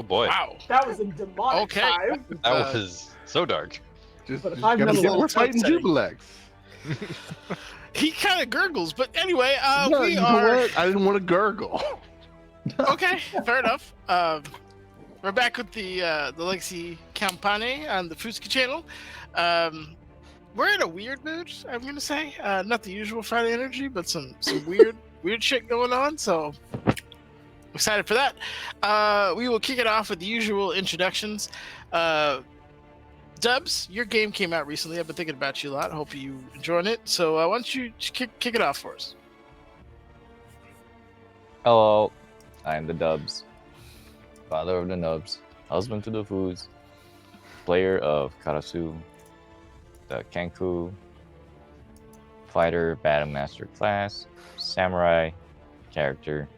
boy. Wow. That was a demonic Okay. 5. That was so dark. Just But if I've gotta never get won, more it's fighting upsetting. Jubilex. He kind of gurgles, but anyway, No, we you know are what? I didn't want to gurgle. okay. Fair enough. We're back with the Legacy Campane on the Foozca channel. We're in a weird mood, I'm gonna say. Not the usual Friday energy, but some weird shit going on. So excited for that. We will kick it off with the usual introductions. Dubs, your game came out recently. I've been thinking about you a lot. Hope you enjoying it. So why don't you kick it off for us? Hello, I am the Dubs, father of the Nubs, husband to the Foods, player of Karasu, the Kenku, fighter, battle master class, samurai character,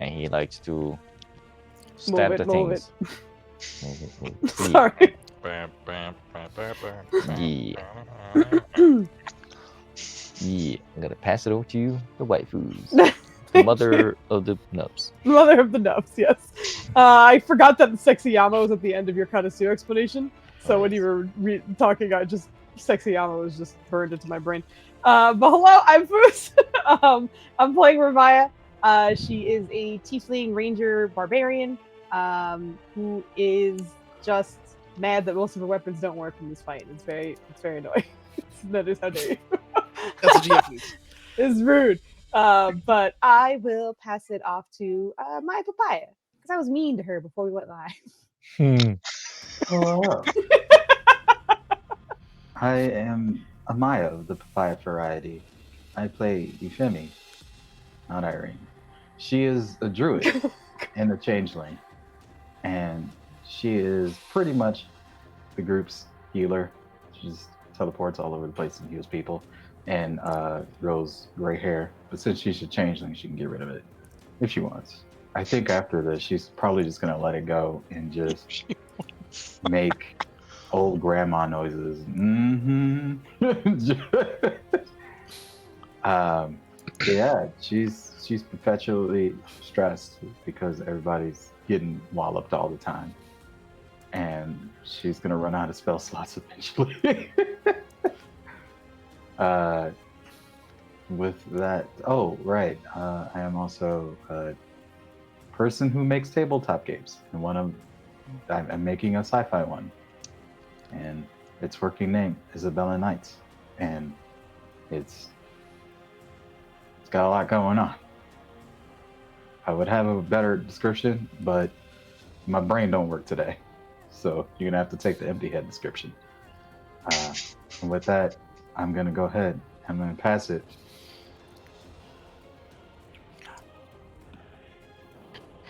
and he likes to stab Move the it, move things. Move it, move it. Sorry. Bam, bam, bam, bam, bam. Yeah. Yeah, I'm gonna pass it over to you, the white foods, the mother of the nubs. Mother of the Nubs, yes. I forgot that Sexy Yama was at the end of your Kanasu explanation. So when you were talking, Sexy Yama was just burned into my brain. But hello, I'm Foos. I'm playing Ravaya. She is a Tiefling Ranger Barbarian who is just mad that most of her weapons don't work in this fight. It's very annoying. That is how dare you. That's a GF. It's rude. But I will pass it off to my papaya because I was mean to her before we went live. Hello. I am Amaya of the Papaya variety. I play Euphemi, not Irene. She is a druid and a changeling. And she is pretty much the group's healer. She just teleports all over the place and heals people. And grows gray hair. But since she's a changeling, she can get rid of it if she wants. I think after this, she's probably just going to let it go and just make old grandma noises. Yeah, she's perpetually stressed because everybody's getting walloped all the time, and she's gonna run out of spell slots eventually. With that, oh right, I am also a person who makes tabletop games, and I'm making a sci-fi one. And its working name is Isabella Knights, and it's got a lot going on. I would have a better description, but my brain don't work today, so you're gonna have to take the empty head description. And with that, I'm gonna go ahead. I'm gonna pass it.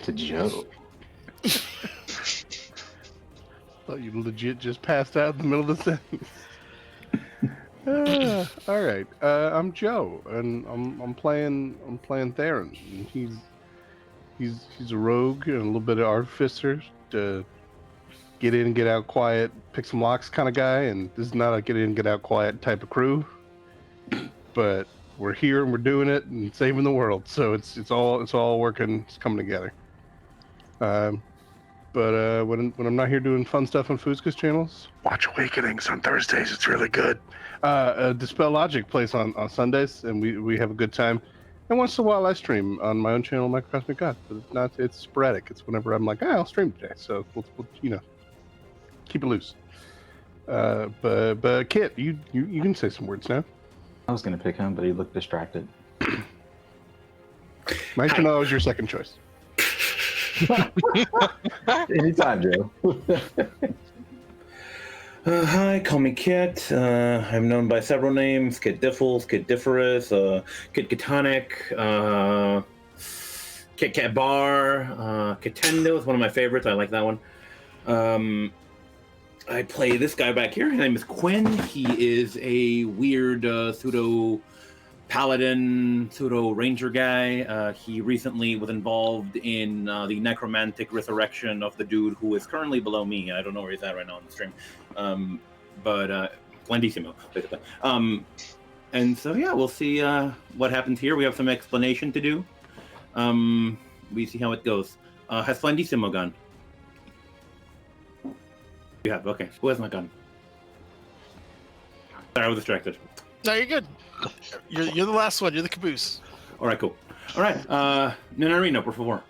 To Joe. Thought you legit just passed out in the middle of the sentence. All right, I'm Joe, and I'm playing Theron. And he's a rogue and a little bit of artificer, to get in and get out quiet, pick some locks kind of guy. And this is not a get in and get out quiet type of crew, but we're here and we're doing it and saving the world. So it's all working, it's coming together. But when I'm not here doing fun stuff on Foozca's channels, watch Awakenings on Thursdays. It's really good. Dispel Logic plays on Sundays, and we have a good time. And once in a while, I stream on my own channel, Microcosmic God. But it's sporadic. It's whenever I'm like, I'll stream today. So we'll keep it loose. But Kit, you can say some words now. I was gonna pick him, but he looked distracted. Mike and I was your second choice. Anytime, Joe. Hi, call me Kit. I'm known by several names: Kit Diffles, Kit Differus, Kit Catonic, Kit Kat Bar, Kitendo is one of my favorites. I like that one. I play this guy back here. His name is Quinn. He is a weird pseudo paladin, pseudo ranger guy. He recently was involved in the necromantic resurrection of the dude who is currently below me. I don't know where he's at right now on the stream. But Blandissimo, basically. And so, yeah, we'll see what happens here. We have some explanation to do. We see how it goes. Has Blandissimo gone? You have, okay. Who has my gun? Sorry, I was distracted. No, you're good. You're the last one. You're the caboose. All right, cool. All right, Nanarino, por favor.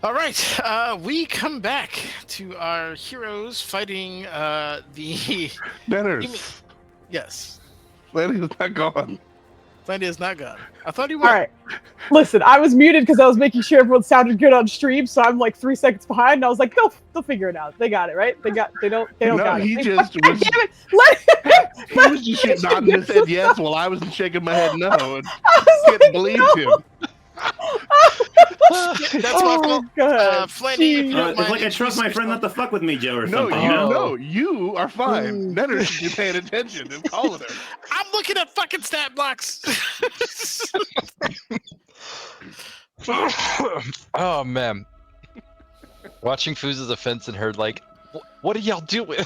All right, we come back to our heroes fighting the. Nenners. Yes, Lanny is not gone. Landy is not gone. I thought he All was. right. Listen, I was muted because I was making sure everyone sounded good on stream, so I'm like 3 seconds behind. And I was like, they'll figure it out. They got it, right? They don't No, got it. he They just God was- damn it! Let He was just shit nodding his head yes while I was shaking my head no. And I was couldn't like, believe no. him. That's my fault. God. Flanny, if you Jeez. don't It's mind like I trust my friend not to fuck with me, Joe, or No, something. you You know? no, you are fine. Ooh. Nenner should be paying attention and calling her. I'm looking at fucking stat blocks. Oh man. Watching Fooz's offense and her like, what are y'all doing?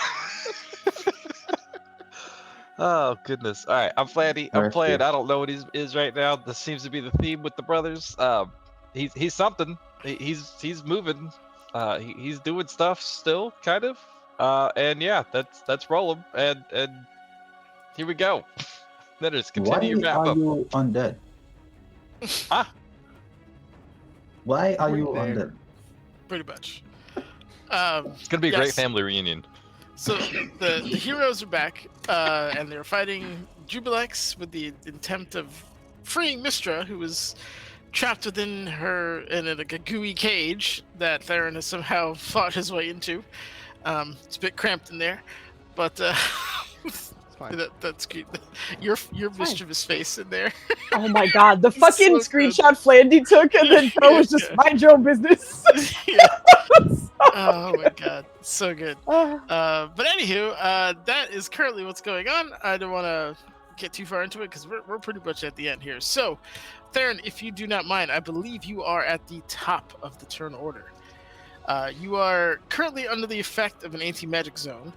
Oh goodness. All right, I'm Flanny. I'm Mercy. playing. I don't know what he is right now. This seems to be the theme with the brothers. He's something. He's moving. He's doing stuff still, kind of. And yeah, that's roll him. And here we go. Then just Why continue your wrap are up. you undead? Huh? Why are you We're dead. undead? Pretty much. It's gonna be a great yes. family reunion. So the heroes are back, and they're fighting Jubilex with the intent of freeing Mystra, who was trapped within her in a gooey cage that Theron has somehow fought his way into. It's a bit cramped in there, but It's fine. that's cute. Your mischievous face in there. Oh my God, the fucking So good. screenshot Flandy took, and then Joe was just Yeah. mind your own business. Yeah. Oh my God, so good. Ah. But anywho, that is currently what's going on. I don't want to get too far into it because we're pretty much at the end here. So, Theron, if you do not mind, I believe you are at the top of the turn order. You are currently under the effect of an anti-magic zone,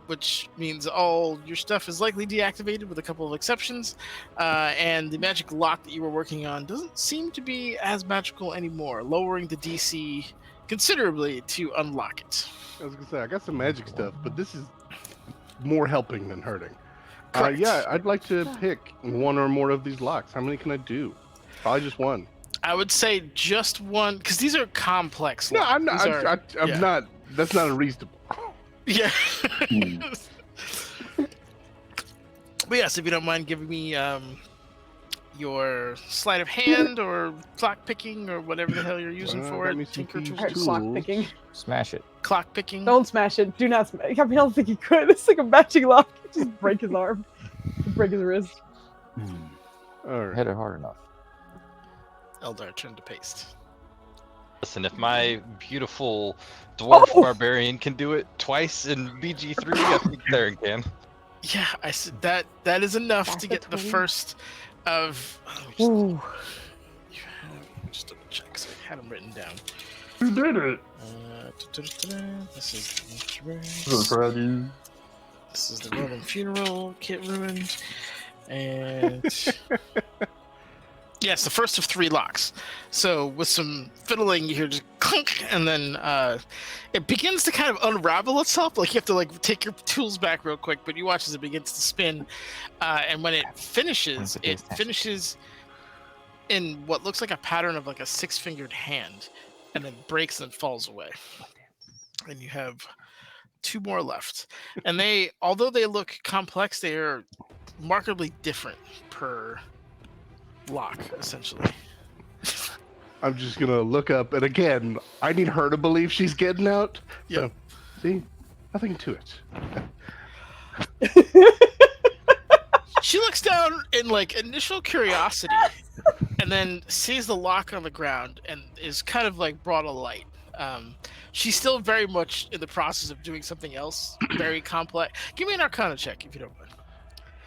which means all your stuff is likely deactivated with a couple of exceptions, and the magic lock that you were working on doesn't seem to be as magical anymore, lowering the DC considerably to unlock it. I was gonna say I got some magic stuff, but this is more helping than hurting. Correct. Yeah, I'd like to pick one or more of these locks. How many can I do? Probably just one. I would say just one, because these are complex. No, locks. I'm not. These are- I'm yeah. not. That's not unreasonable. Yeah. Hmm. But yes, if you don't mind giving me your sleight of hand or clock picking or whatever the hell you're using for got me it. some Tinker keys, Alright, tools. clock Tools. picking. Smash it. Clock picking. Don't smash it. Do not smash. I mean, I don't think he could. It's like a matching lock. Just break his arm. Break his wrist. All right. Hit it hard enough. Eldar, turn to paste. Listen, if my beautiful dwarf Oh! barbarian can do it twice in BG3, I think Theron can. Yeah, I said that is enough That's to a get the 20. first of. Ooh. Just double check. So I had them written down. You did it. This is Freddy. this is the Roman funeral kit ruined, and yes, the first of 3 locks. So with some fiddling, you hear just clunk, and then it begins to kind of unravel itself. Like you have to like take your tools back real quick, but you watch as it begins to spin, and when it finishes, it finishes in what looks like a pattern of like a 6-fingered hand, and then breaks and falls away. And you have 2 more left, and they, although they look complex, they are markedly different per lock, essentially. I'm just gonna look up, and again, I need her to believe she's getting out. Yeah. So, see, nothing to it. She looks down in like initial curiosity, and then sees the lock on the ground and is kind of like brought a light. She's still very much in the process of doing something else, very complex. Give me an Arcana check if you don't mind.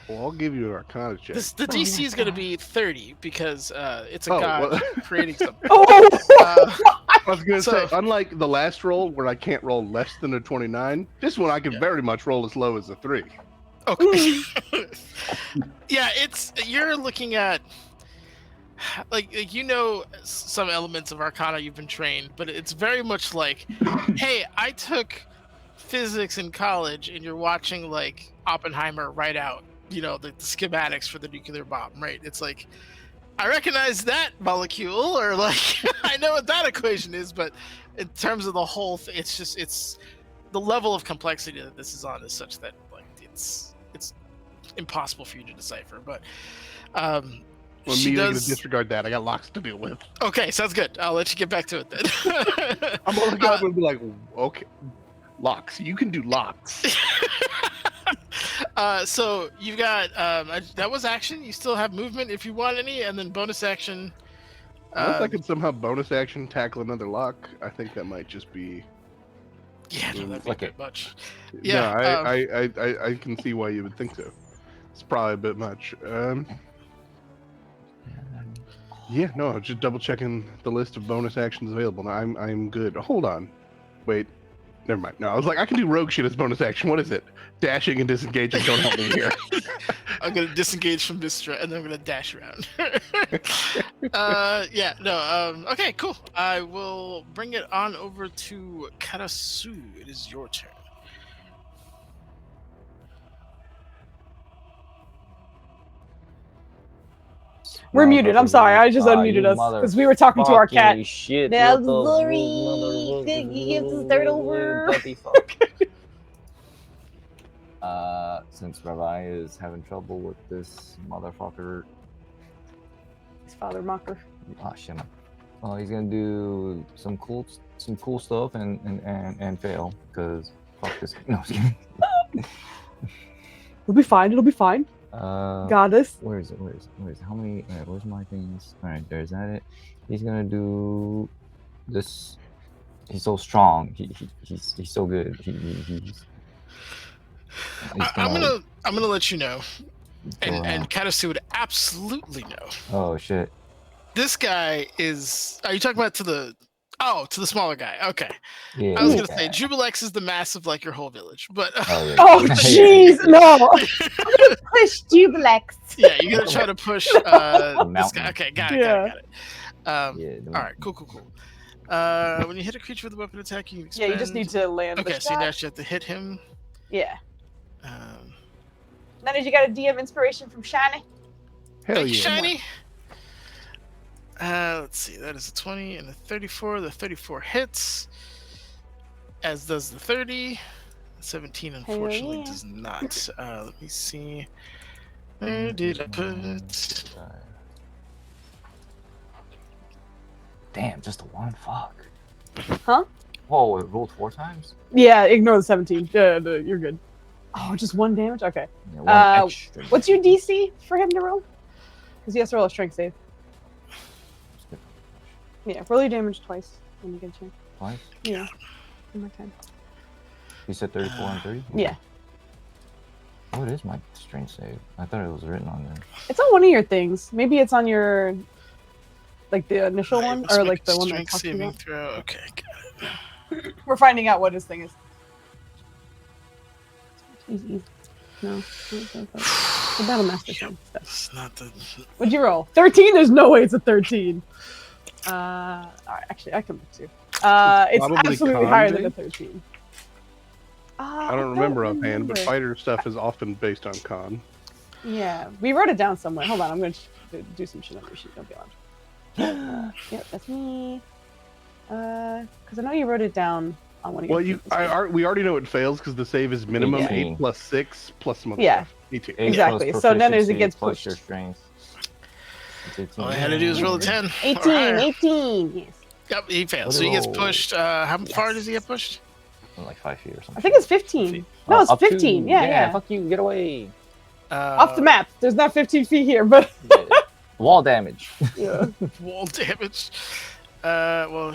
Well, I'll give you an Arcana check. The DC my is going to God. be 30 because it's a Oh, god well- creating something. Oh! I was gonna So- say, unlike the last roll where I can't roll less than a 29, this one I can Yeah. very much roll as low as a 3. Okay. Yeah, you're looking at like you know some elements of Arcana, you've been trained, but it's very much like, hey, I took physics in college and you're watching like Oppenheimer write out, you know, the schematics for the nuclear bomb, right? It's like, I recognize that molecule, or like I know what that equation is, but in terms of the whole thing, it's the level of complexity that this is on is such that like it's impossible for you to decipher. But I'm she immediately does. gonna disregard that. I got locks to deal with. Okay, sounds good. I'll let you get back to it then. I'm gonna look up and be like, okay, locks. You can do locks. So you've got that was action. You still have movement if you want any, and then bonus action. Unless I could somehow bonus action tackle another lock, I think that might just be. Yeah, no, that'd be Flick a bit it. much. No, Yeah, I can see why you would think so. It's probably a bit much. Yeah, no, I was just double checking the list of bonus actions available. Now I'm good. Hold on, wait, never mind. No, I was like, I can do rogue shit as bonus action. What is it? Dashing and disengaging don't help me here. I'm gonna disengage from Mystra and then I'm gonna dash around. Yeah, no. Okay, cool. I will bring it on over to Karasu. It is your turn. We're muted. I'm sorry. I just Ah, unmuted you us because we were talking to our cat. motherfucking Shit, Now, what the sorry, you have to start over. bloody fuck. Since Rabbi is having trouble with this motherfucker, His father mocker. shit. Well, he's gonna do some cool stuff and fail because fuck this. No, I'm just kidding. It'll be fine. It'll be fine. Got this. Where is it? Where is it? How many? All right, where's my things? All right, there's that. He's gonna do this. He's so strong. He's so good. I'm gonna let you know, and Karasu would absolutely know. Oh shit. This guy is. Are you talking about to the smaller guy? Okay. Yeah. I was gonna say Jubilex is the mass of like your whole village, but Oh, yeah. Oh, jeez, no. Push Jubilex. yeah, you're gonna try to push this mountain. guy. Okay, got it. Yeah. Got it. Yeah. All right, cool. When you hit a creature with a weapon attack, you can expend. Yeah, you just need to land Okay, the so you shot. actually have to hit him. Yeah. Then you got a DM inspiration from Shiny. Hell Thank you, yeah. Shiny. Let's see. That is a 20 and a 34. The 34 hits, as does the 30. 17 unfortunately yeah. does not. Let me see. Where did I put? Damn, just a one. Fuck. Huh? Whoa, it rolled 4 times. Yeah, ignore the 17. You're good. Oh, just 1 damage? Okay. Yeah, one extra. What's your DC for him to roll? Because he has to roll a strength save. Yeah, roll your damage twice when you get a chance. Twice? Yeah. One more time. You said 34 and 30? Yeah. What is my strength save? I thought it was written on there. It's on one of your things. Maybe it's on your, like, the initial Alright, one, let's or make like a the one that strength talks saving about. throw. Okay, got it. We're finding out what his thing is. Easy. No. The battle master thing. It's not the. What'd you roll? 13? There's no way it's a 13. Alright, actually, I can look too. It's Probably absolutely higher than Conjure? a 13. I don't remember offhand, but fighter stuff is often based on con. Yeah, we wrote it down somewhere. Hold on, I'm going to do some shit on your sheet. Don't be alarmed. Yep, that's me. Because I know you wrote it down on one of your. Well, we already know it fails because the save is minimum 18. 8 plus 6 plus some other Yeah. stuff. 18. Eight Exactly, plus so then as it proficiency gets plus pushed. your strength. It's 18. All I had to do was roll a 10. 18, Alright. 18, yes. Yep, he fails. What So he gets roll? pushed. How far Yes. does he get pushed? Like 5 feet or something. I think it's 15. No, it's Up to- 15. Yeah. Fuck you, get away. Off the map. There's not 15 feet here, but. Yeah. Wall damage. Yeah. Wall damage. Well, we're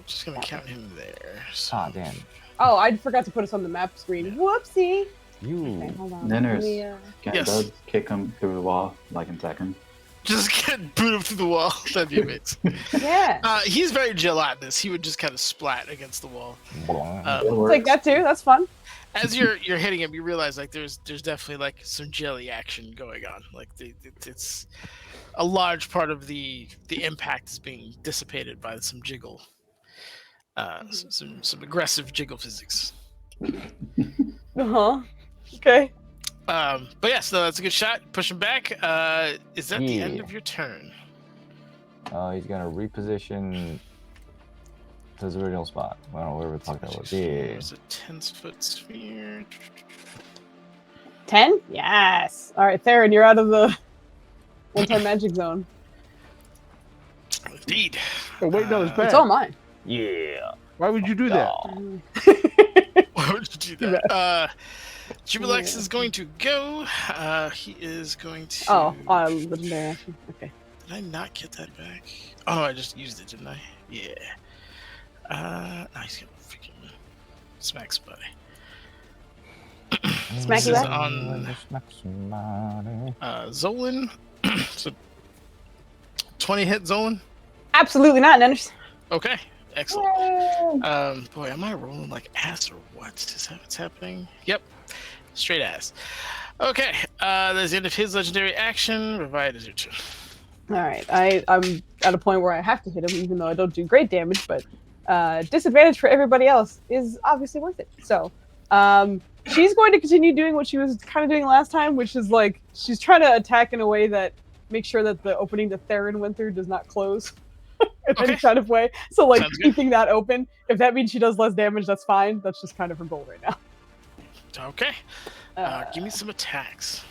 just gonna count him there. So. Ah, damn. Oh, I forgot to put us on the map screen. Whoopsie. Okay, You. hold on. Then Let there's me, can Yes. Doug kick him through the wall like in second. Just get booted through the wall. That'd be amazing. yeah. He's very gelatinous. He would just kind of splat against the wall. It works. Like that too. That's fun. As you're hitting him, you realize like there's definitely like some jelly action going on. Like it's a large part of the impact is being dissipated by some jiggle, some aggressive jiggle physics. Okay. But yes, no, that's a good shot. Push him back. Is that the end Yeah. of your turn? He's gonna reposition to his original spot. I don't know where the fuck that was. Yeah. There's a 10-foot sphere. 10? Yes. All right, Theron, you're out of the anti-magic zone. Indeed. Oh, wait, no, it's It's bad. all mine. Yeah. Why would you do that? Why would you do that? Jubilex is going to go. He is going to. Oh, legendary action. Okay. Did I not get that back? Oh, I just used it, didn't I? Yeah. Nice. Freaking smack spy. Smack This you is back? on Zolan. So 20 hit Zolan. Absolutely not, Nenders. Okay. Excellent. Boy, am I rolling like ass or what? Is that what's happening? Yep. Straight ass. Okay. That's the end of his legendary action. Revive is your turn. All right, I'm at a point where I have to hit him, even though I don't do great damage. But disadvantage for everybody else is obviously worth it. So she's going to continue doing what she was kind of doing last time, which is like she's trying to attack in a way that makes sure that the opening that Theron went through does not close in any kind of way. So like Sounds good. keeping that open. If that means she does less damage, that's fine. That's just kind of her goal right now. Okay. Give me some attacks.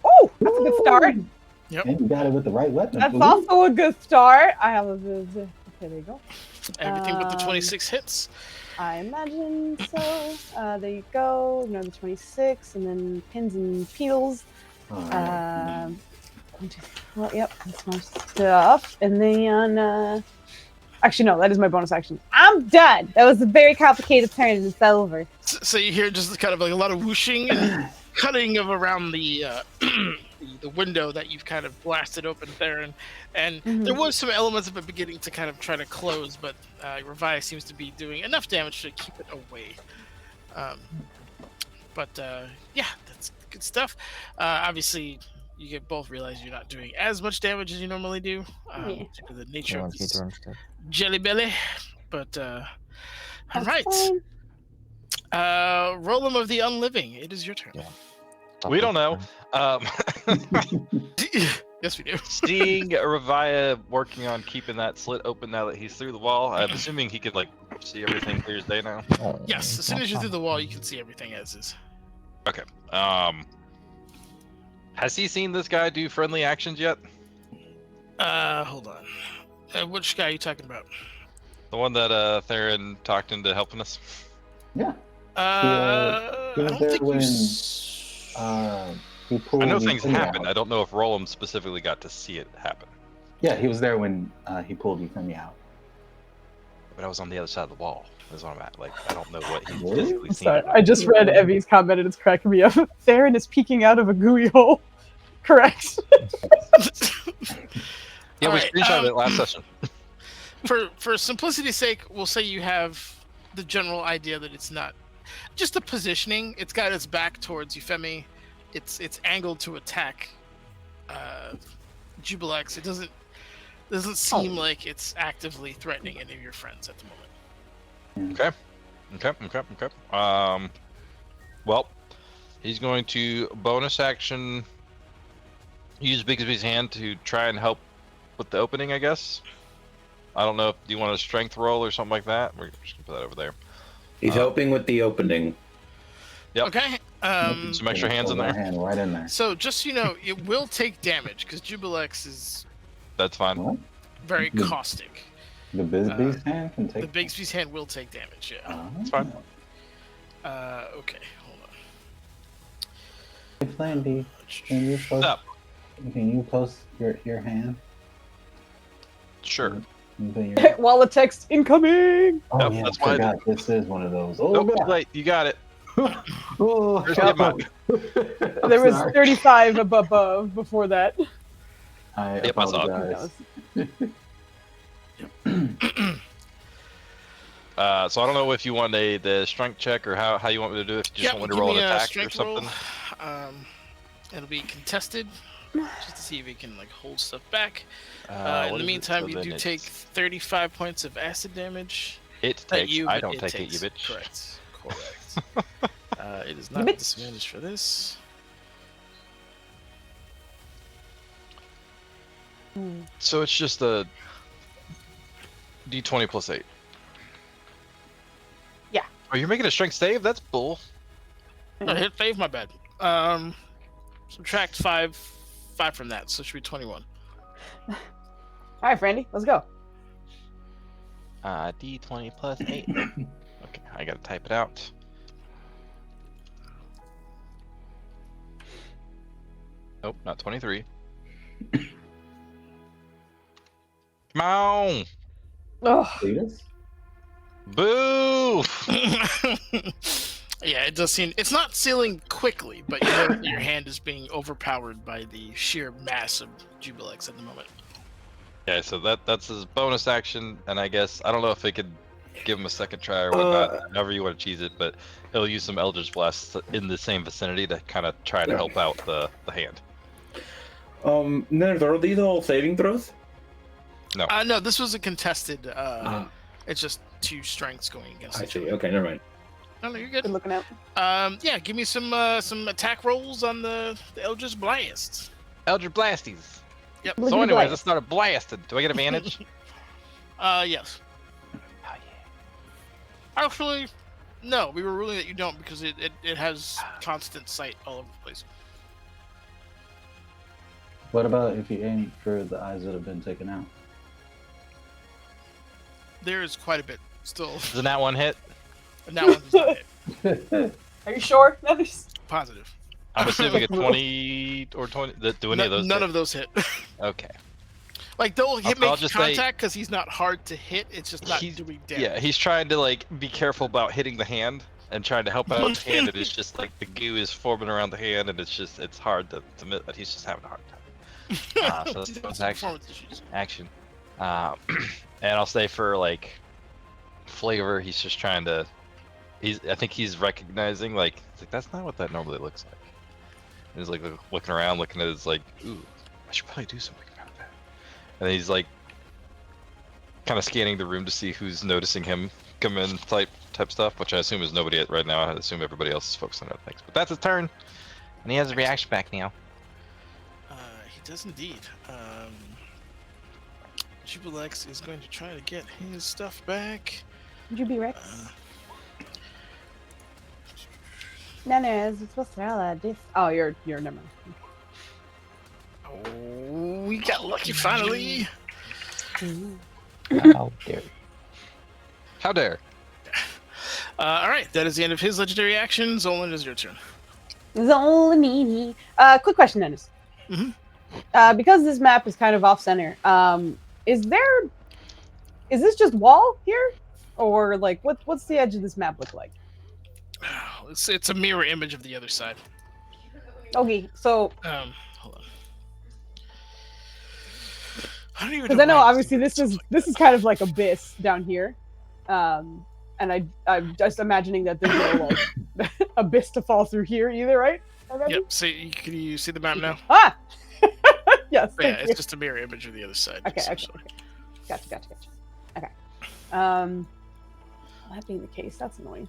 Oh, that's a good start. Yep. And you got it with the right weapon. That's Blue. also a good start. I have a okay. There you go. Everything but the 26 hits. I imagine so. There you go. Another 26, and then pins and peels. All right. Well, yep, that's my stuff. And then, actually, no, that is my bonus action. I'm done. That was a very complicated turn, and it's over. So you hear just kind of like a lot of whooshing and cutting of around the the window that you've kind of blasted open there, and there was some elements of it beginning to kind of try to close, but Revive seems to be doing enough damage to keep it away. But yeah, that's good stuff. Obviously, you can both realize you're not doing as much damage as you normally do due to the nature of this jelly belly. But all right. Rollum of the Unliving, it is your turn. Yeah. We don't know. Yes, we do. Seeing Revia working on keeping that slit open now that he's through the wall, I'm assuming he could like see everything clear as day now. Yes, as soon as you're through the wall, you can see everything as is. Okay. Has he seen this guy do friendly actions yet? Hold on. Which guy are you talking about? The one that Theron talked into helping us. Yeah. I was don't there think when, he pulled I know the things thing happened. out. I don't know if Rollum specifically got to see it happen. Yeah, he was there when he pulled Euphemia out. But I was on the other side of the wall. That's what I'm at. Like, I don't know what he's Really? physically seen. Sorry, I just read Evie's comment and it's cracking me up. Theron is peeking out of a gooey hole. Correct. Yeah, we Alright, screenshotted it last session. For simplicity's sake, we'll say you have the general idea that it's not just the positioning. It's got its back towards Euphemia. It's angled to attack Jubilex. It doesn't seem like it's actively threatening any of your friends at the moment. Okay. Well, he's going to bonus action use Bigsby's hand to try and help with the opening, I guess. I don't know if you want a strength roll or something like that. We're just gonna put that over there. He's helping with the opening. Yep. Okay. Some extra hands in Pull that there. hand right in there. So just so you know, it will take damage because Jubilex is That's fine. What? very The- caustic. The Bisbee's hand can The take. Bigsby's hand will take damage. Yeah. It's fine. Okay. Hold on. Hey, Plan B. Can you post? Up. Can you post your hand? Sure. You put your- While the text incoming. Oh Yep, yeah, that's I why I forgot. This is one of those. Oh Nope, God. wait, you got it. Oh, Where's the amount? There was 35 above before that. I Yep, I saw it. apologize. So I don't know if you want the strength check or how you want me to do it. If you just want me to roll an attack or something. It'll be contested, just to see if he can like hold stuff back. In What the is it? meantime, So you then do it's- take 35 points of acid damage. It Not takes. you, I but don't take takes. it, you bitch. Correct. correct. It is not Bitch. disadvantage for this. So it's just a D20 plus 8. Yeah. Oh, you're making a strength save? That's bull. No, hit fave, my bad. Subtract 5 from that, so it should be 21. All right, Frandy, let's go. D20 plus 8. Okay, I gotta type it out. Nope, not 23. Come on! Oh, Cletus? Boo! Yeah, it does seem it's not sealing quickly, but you know that your hand is being overpowered by the sheer mass of Jubilex at the moment. Yeah, so that's his bonus action, and I guess I don't know if it could give him a second try or whatnot, however you want to cheese it, but he'll use some Eldritch Blasts in the same vicinity to kind of try to help out the hand. Nerf, are these all saving throws? No, this was a contested. It's just 2 strengths going against I each see. other. Okay, never mind. No, you're good good. looking out. Yeah, give me some attack rolls on the Eldritch Blast. Eldritch Blasties. Yep. Look So at the anyways, blast. let's start blasting. Do I get advantage? Yes. Oh yeah. Actually, no. We were ruling that you don't because it has constant sight all over the place. What about if you aim for the eyes that have been taken out? There is quite a bit still. Doesn't that one hit? And that one does not hit. Are you sure? No, there's- Positive. I'm assuming a 20 or 20. Do any of those? None hit? of those hit. Okay. Like they'll I'll make just say- contact because he's not hard to hit. It's just not He's- doing damage. Yeah, he's trying to like be careful about hitting the hand and trying to help out the hand. And it's just like the goo is forming around the hand, and it's hard to admit that he's just having a hard time. So He's that's got some action. performance issues. Action. And I'll say for like flavor, he's just trying to. I think he's recognizing like it's like that's not what that normally looks like. And he's like looking around, looking at his like, ooh, I should probably do something about that. And he's like, kind of scanning the room to see who's noticing him come in, type stuff, which I assume is nobody right now. I assume everybody else is focused on other things. But that's his turn, and he has a reaction back now. He does indeed. Jubilex is going to try to get his stuff back. Would you be Rex? No, it's supposed to roll this. Oh, you're never mind. Oh, we got lucky finally. How dare you. How dare? All right, that is the end of his legendary action. Zolan, it is your turn. Zolini. Quick question, Dennis. Mhm. Because this map is kind of off center, is this just wall here? Or like what's the edge of this map look like? It's a mirror image of the other side. Okay, so Hold on. I don't even because I know why obviously this is kind of like abyss down here. And I'm just imagining that there's no like abyss to fall through here either, right? Yep. So can you see the map now? Ah! Yes, But yeah, thank it's you. just a mirror image of the other side. Okay, essentially. Gotcha. Okay. That being the case, that's annoying.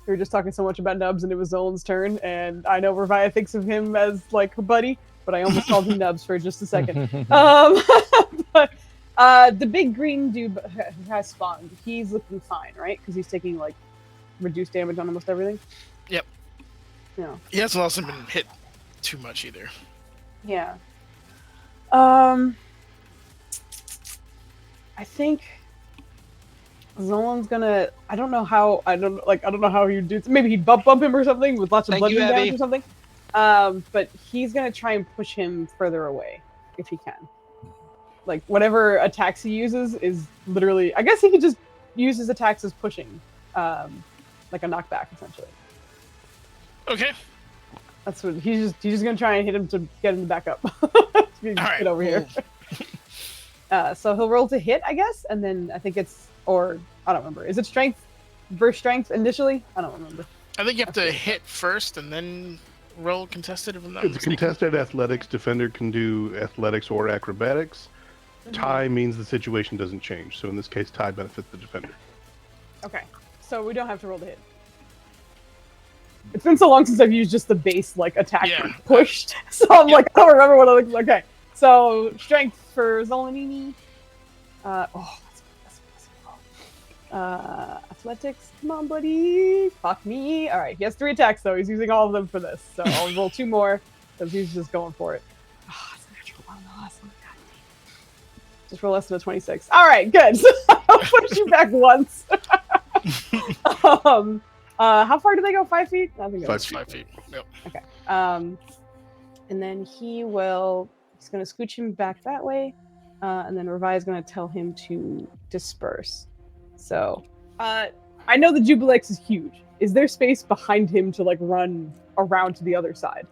We were just talking so much about Nubs, and it was Zolan's turn, and I know Revia thinks of him as like a buddy, but I almost called him Nubs for just a second. But the big green dude who has spawned, he's looking fine, right? Because he's taking like reduced damage on almost everything. Yep. Yeah. He hasn't also been hit too much either. Yeah. I think Zolan's gonna. I don't know how he'd do. Maybe he'd bump him or something with lots of Thank you, bludgeoning Abby. damage or something. But he's gonna try and push him further away if he can. Like whatever attacks he uses is literally. I guess he could just use his attacks as pushing, like a knockback essentially. Okay. That's what he's just gonna try and hit him to get him to back up. Get right, over here. So he'll roll to hit, I guess, and then I think it's I don't remember. Is it strength versus strength initially? I don't remember. I think you have to hit first and then roll contested if I'm not It's mistaken. contested athletics. Defender can do athletics or acrobatics. Tie means the situation doesn't change. So in this case, tie benefits the defender. Okay, so we don't have to roll the hit. It's been so long since I've used just the base like attack pushed, so I'm like, I don't remember what I look like. Okay, so strength for Zolanini. Athletics, come on, buddy. Fuck me. All right, he has 3 attacks though. He's using all of them for this, so I'll roll 2 more because he's just going for it. Oh, it's a natural one. Awesome. God damn. Just roll less than a 26. All right, good. I'll push you back once. How far do they go? 5 feet? I think 5 feet. 5 feet. Yep. Okay. And then he's going to scooch him back that way. And then Revi is going to tell him to disperse. So, I know the Jubilex is huge. Is there space behind him to like run around to the other side?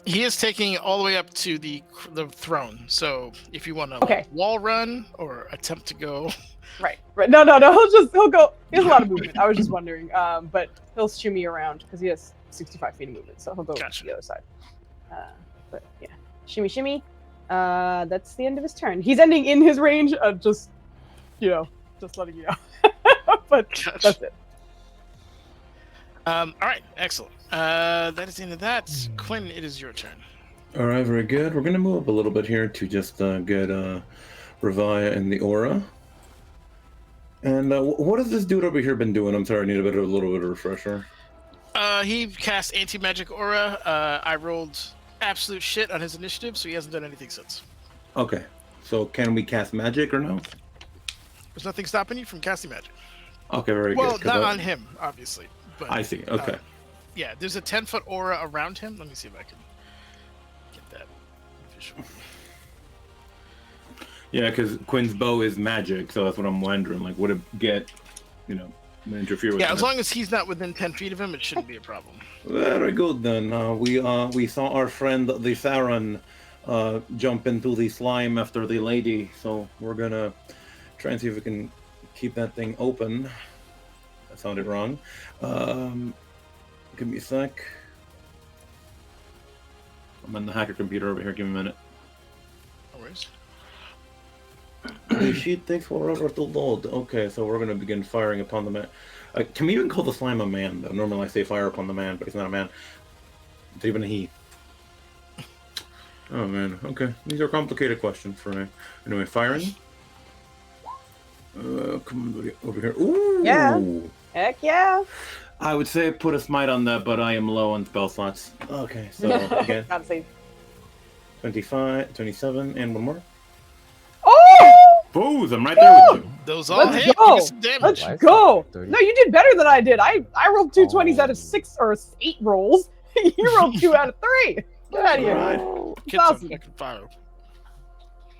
He is taking all the way up to the throne. So if you want to wall run or attempt to go, right. No. He'll go. He has a lot of movement. I was just wondering. But he'll shimmy around because he has 65 feet of movement, so he'll go to the other side. But yeah, shimmy. That's the end of his turn. He's ending in his range. Just letting you know. But that's it. All right, excellent. That is the end of that. Quinn, it is your turn. All right, very good. We're gonna move up a little bit here to just get Revia and the aura. And what has this dude over here been doing? I'm sorry, I need a little bit of refresher. He cast anti-magic aura. I rolled absolute shit on his initiative, so he hasn't done anything since. Okay, so can we cast magic or no? There's nothing stopping you from casting magic. Okay, very good. Well, not on him, obviously. But, I see. Okay. Yeah, there's a 10-foot aura around him. Let me see if I can get that visual. Yeah, because Quinn's bow is magic, so that's what I'm wondering. Like, would it get, interfere with? Yeah, as long as he's not within 10 feet of him, it shouldn't be a problem. Very good then. We saw our friend the Theron jump into the slime after the lady, so we're gonna try and see if we can keep that thing open. That sounded wrong. Give me a sec. I'm on the hacker computer over here. Give me a minute. No worries. The sheet takes forever to load. Okay, so we're going to begin firing upon the man. Can we even call the slime a man, though? Normally I say fire upon the man, but he's not a man. It's even a he. Oh, man. Okay. These are complicated questions for me. Anyway, firing. Come on, buddy. Over here. Ooh! Yeah. Heck yeah. I would say put a smite on that, but I am low on spell slots. Okay, so again. Gotta save. 25, 27, and one more. Oh! Booze, I'm right there with you. Those all Let's hit. go. Give me some damage. Let's go. No, you did better than I did. I rolled 2 20s out of 6 or 8 rolls. You rolled 2 out of 3. Get out of here. Right. Get That's some awesome. fucking fire.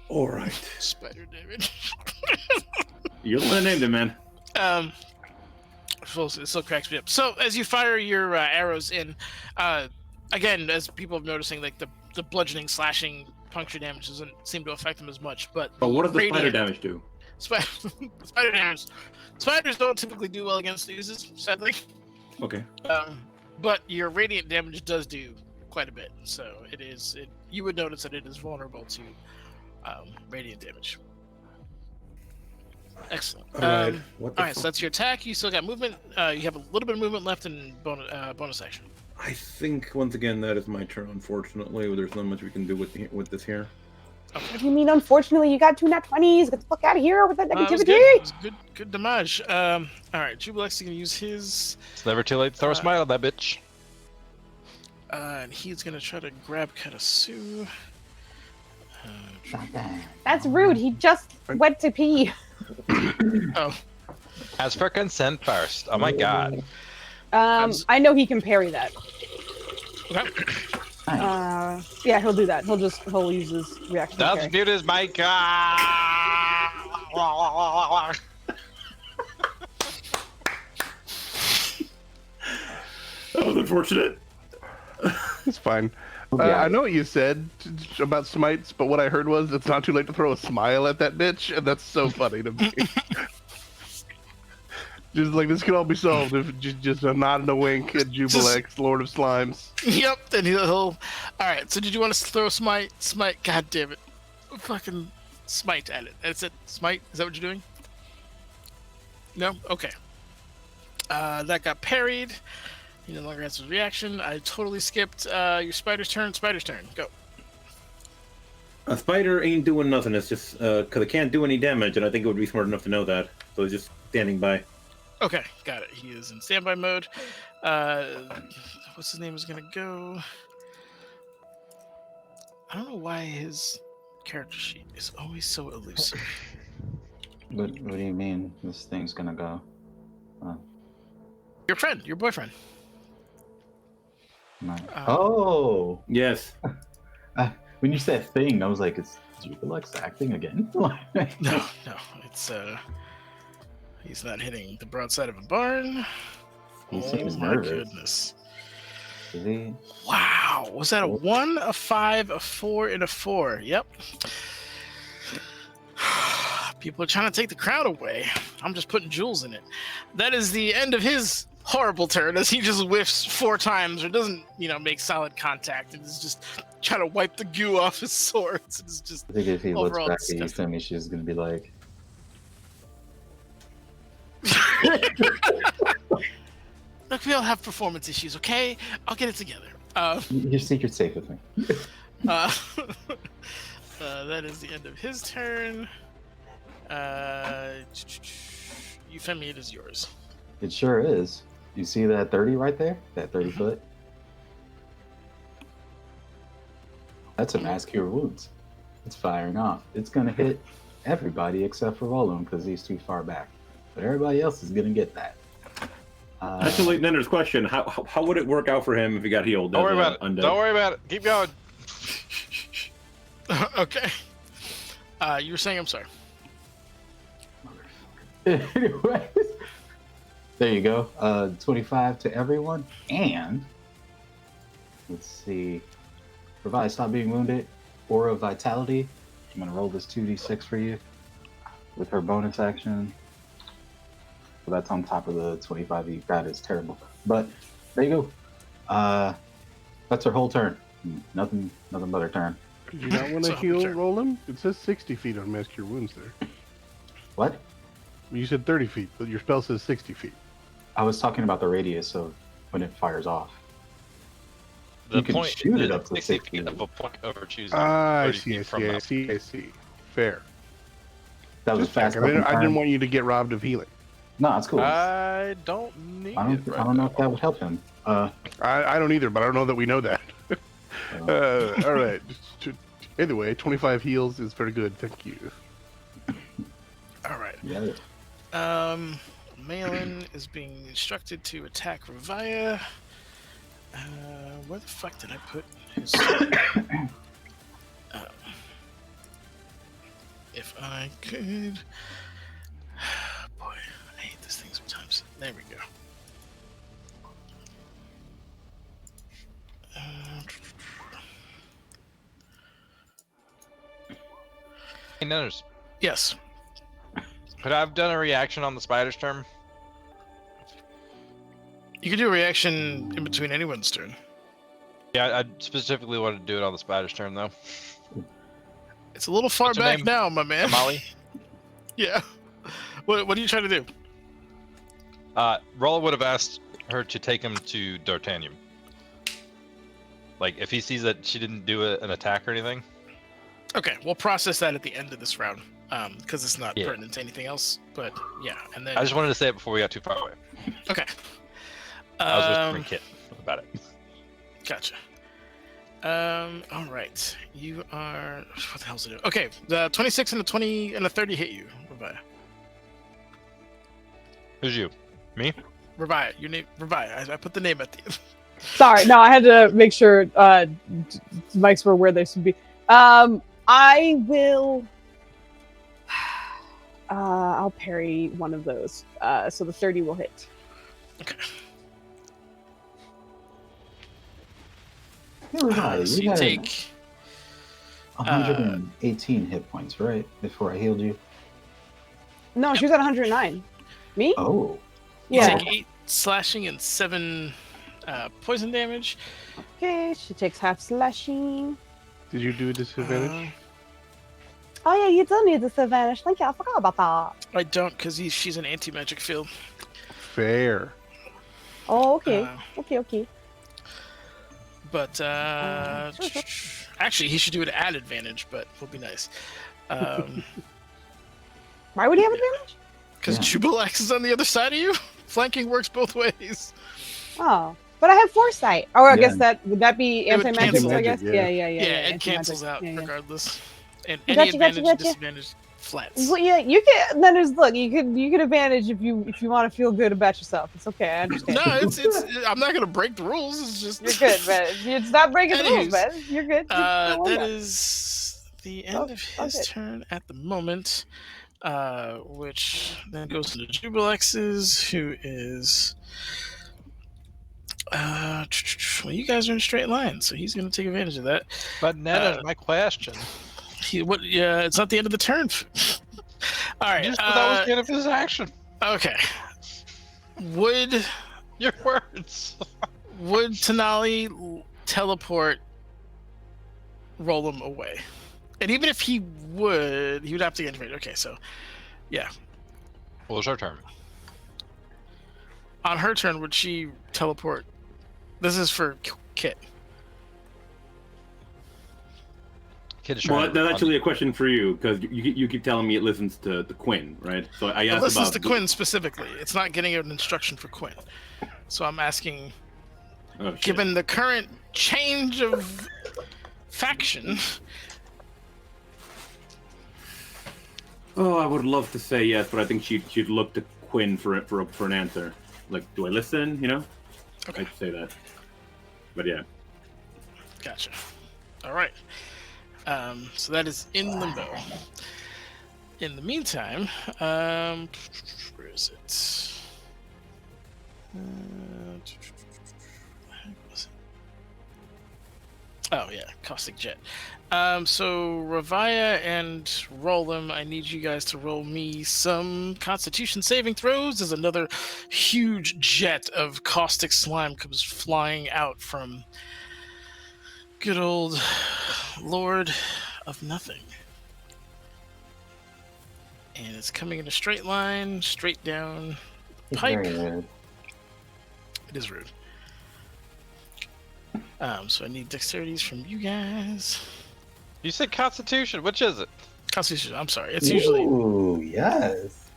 All right. Spider damage. You're the one that named it, man. It still cracks me up. So as you fire your arrows in, again, as people are noticing, like the bludgeoning, slashing, puncture damage doesn't seem to affect them as much. But What does the radiant- spider damage do? Spider damage. Spiders don't typically do well against oozes, sadly. Okay. But your radiant damage does do quite a bit. So you would notice that it is vulnerable to radiant damage. Excellent. All right. All right, so that's your attack. You still got movement. You have a little bit of movement left in bonus action. I think once again that is my turn. Unfortunately, there's not much we can do with this here. What do you mean, unfortunately? You got 2 nat 20s. Get the fuck out of here with that That was negativity. good damage. All right, Jubilex is gonna use his. It's never too late to throw a smile at that bitch. And he's gonna try to grab Katasu. That's rude. He just went to pee. Oh, As for consent first. Oh my god. I know he can parry that. okay. Yeah, he'll do that. He'll use his reaction. to Doves parry. mute his mic. That was unfortunate. It's fine. I know what you said about smites, but what I heard was it's not too late to throw a smile at that bitch, and that's so funny to me. Just like this could all be solved if just a nod and a wink at Jubilex, Lord of Slimes. Yep. Then he'll. All right. So did you want to throw smite? Smite. God damn it. Fucking. smite at it. That's it. Smite. Is that what you're doing? No. Okay. That got parried. He no longer has his reaction. I totally skipped your spider's turn. Spider's turn. Go. A spider ain't doing nothing. It's just because it can't do any damage, and I think it would be smart enough to know that. So it's just standing by. Okay, got it. He is in standby mode. What's his name is gonna go? I don't know why his character sheet is always so elusive. What do you mean this thing's gonna go? Your friend, your boyfriend. Oh! Yes. When you said thing, I was like, is Alex acting again? No, it's he's not hitting the broadside of a barn. He Oh seems my nervous. goodness. Is he? Wow, was that a 1, a 5, a 4, and a 4? Yep. People are trying to take the crown away. I'm just putting jewels in it. That is the end of his horrible turn as he just whiffs 4 times or doesn't, make solid contact and is just trying to wipe the goo off his swords. It's just I think if he looks overall back at you, disgusting. Femi, she's gonna be like, Look, we all have performance issues, okay? I'll get it together. your secret's safe with me. That is the end of his turn. Euphemia, it is yours. It sure is. You see that 30 right there? That 30 foot? That's a mass cure wounds. It's firing off. It's gonna hit everybody except for Roland because he's too far back. But everybody else is gonna get that. Actually, Nender's question: How would it work out for him if he got healed? Don't worry as about it. undead? Don't worry about it. Keep going. Okay. You were saying, I'm sorry. Anyways, there you go. 25 to everyone. And let's see. Provide stop being wounded. Aura of Vitality. I'm gonna roll this 2d6 for you with her bonus action. So that's on top of the 25 that you got. Is terrible. But there you go. That's her whole turn. Nothing but her turn. Did you not want to So, heal sure. Roland? It says 60 feet on Mass Cure Wounds there. What? You said 30 feet, but your spell says 60 feet. I was talking about the radius of when it fires off. The You can point shoot it is up to 60 60. feet of a point over choosing. I 30 see, feet I from see, I us. see, I see. Fair. That was Just fast. checking. I up in didn't time. want you to get robbed of healing. No, it's cool. I don't need I it. don't. Right I don't know now. if that would help him. I don't either, but I don't know that we know that. All right. Either way, 25 heals is very good. Thank you. All right. Yeah. Malin is being instructed to attack Ravaya. Where the fuck did I put his... if I could... Boy, I hate this thing sometimes. There we go. Hey, Nenners, Yes. could I have done a reaction on the spider's turn? You can do a reaction in between anyone's turn. Yeah, I specifically wanted to do it on the spider's turn, though. It's a little far What's her back name? now, my man. Molly? Yeah. What are you trying to do? Rolla would have asked her to take him to D'Artagnan. Like, if he sees that she didn't do an attack or anything. Okay, we'll process that at the end of this round, because it's not Yeah. pertinent to anything else. But yeah, and then I just wanted to say it before we got too far away. okay. I was whispering Kit about it. Gotcha. All right. You are. What the hell's it? Okay, the 26 and the 20 and the 30 hit you, Ravaya. Who's you? Me? Ravaya, your name, Ravaya. I put the name at the end. Sorry, no, I had to make sure mics were where they should be. I will. I'll parry one of those. So the 30 will hit. Okay. So you take. 118 hit points, right? Before I healed you. No, she was at 109. Me? Oh. You Yeah. take 8 slashing and 7 poison damage. Okay, she takes half slashing. Did you do a disadvantage? Oh yeah, you do need disadvantage. Thank you. I forgot about that. I don't, because she's an anti-magic field. Fair. Oh, okay. Uh, Okay. But Sure. actually, he should do it at advantage, but will be nice. Why would he have advantage? Because Yeah. Jubilax is on the other side of you. Flanking works both ways. Oh, but I have foresight. Or I Yeah. guess that would that be It would anti-magic? cancel. I guess. Yeah. Yeah. Yeah, it anti-magic. cancels out Yeah. regardless. And Gotcha, any gotcha, advantage and gotcha. disadvantage flats. Well, yeah, you can. Then there's look. You can advantage if you want to feel good about yourself. It's okay. I understand. No, it's. I'm not gonna break the rules. It's just. You're good, man. It's not breaking the rules, Anyways, man. You're good. That You're is the end of his okay. turn at the moment, which then goes to the Jubilexes, who is. Well, you guys are in a straight line, so he's going to take advantage of that. But Nana, my question. Yeah, it's not the end of the turn. All right. You just said that was the end of his action. Okay. Would Your words. Tenali teleport roll him away? And even if he would have to get activated. Okay, so yeah. Well, it's her turn. On her turn, would she teleport? This is for Kit. Kid is Well, trying to that's actually a question for you because you keep telling me it listens to Quinn, right? So I It asked listens about to Quinn specifically. It's not getting an instruction for Quinn. So I'm asking, Oh, shit. given the current change of faction, Oh, I would love to say yes, but I think she'd look to Quinn for an answer. Like, do I listen? You know, Okay. I'd say that. But yeah, gotcha. All right. So that is in limbo. In the meantime, where is it? Where was it? Oh yeah, Caustic Jet. So Ravaya and Rollum, I need you guys to roll me some Constitution saving throws. As another huge jet of caustic slime comes flying out from good old Lord of Nothing. And it's coming in a straight line, straight down He's pipe. very rude. It is rude. So I need dexterities from you guys. You said Constitution. Which is it? Constitution, I'm sorry. It's usually Ooh, yes.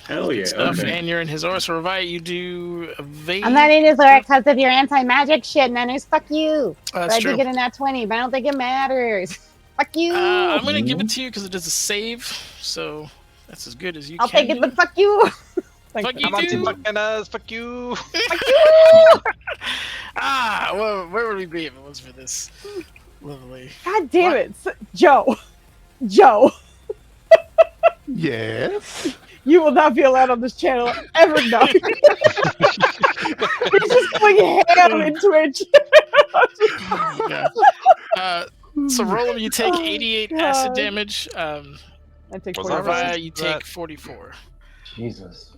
hell yeah. stuff, Okay. and you're in his aura. So Ravaya, you do evade. I'm not in his aura because of your anti-magic shit, Nanners. Fuck you. That's I true. did get in that 20, but I don't think it matters. Fuck you. I'm gonna give it to you because it is a save, so that's as good as you I'll can. take it, but fuck you. Thanks, Fuck man. you, I'm on Team dude. fucking us. Fuck you. Well, where would we be if it was for this lovely? God damn What? it, Joe. Joe, Yes. you will not be allowed on this channel ever. No. He's just going ham into it. Yeah. So Roland, you take 88 God. acid damage. I take Was 40 that right? Ravaya, you That- take 44. Jesus.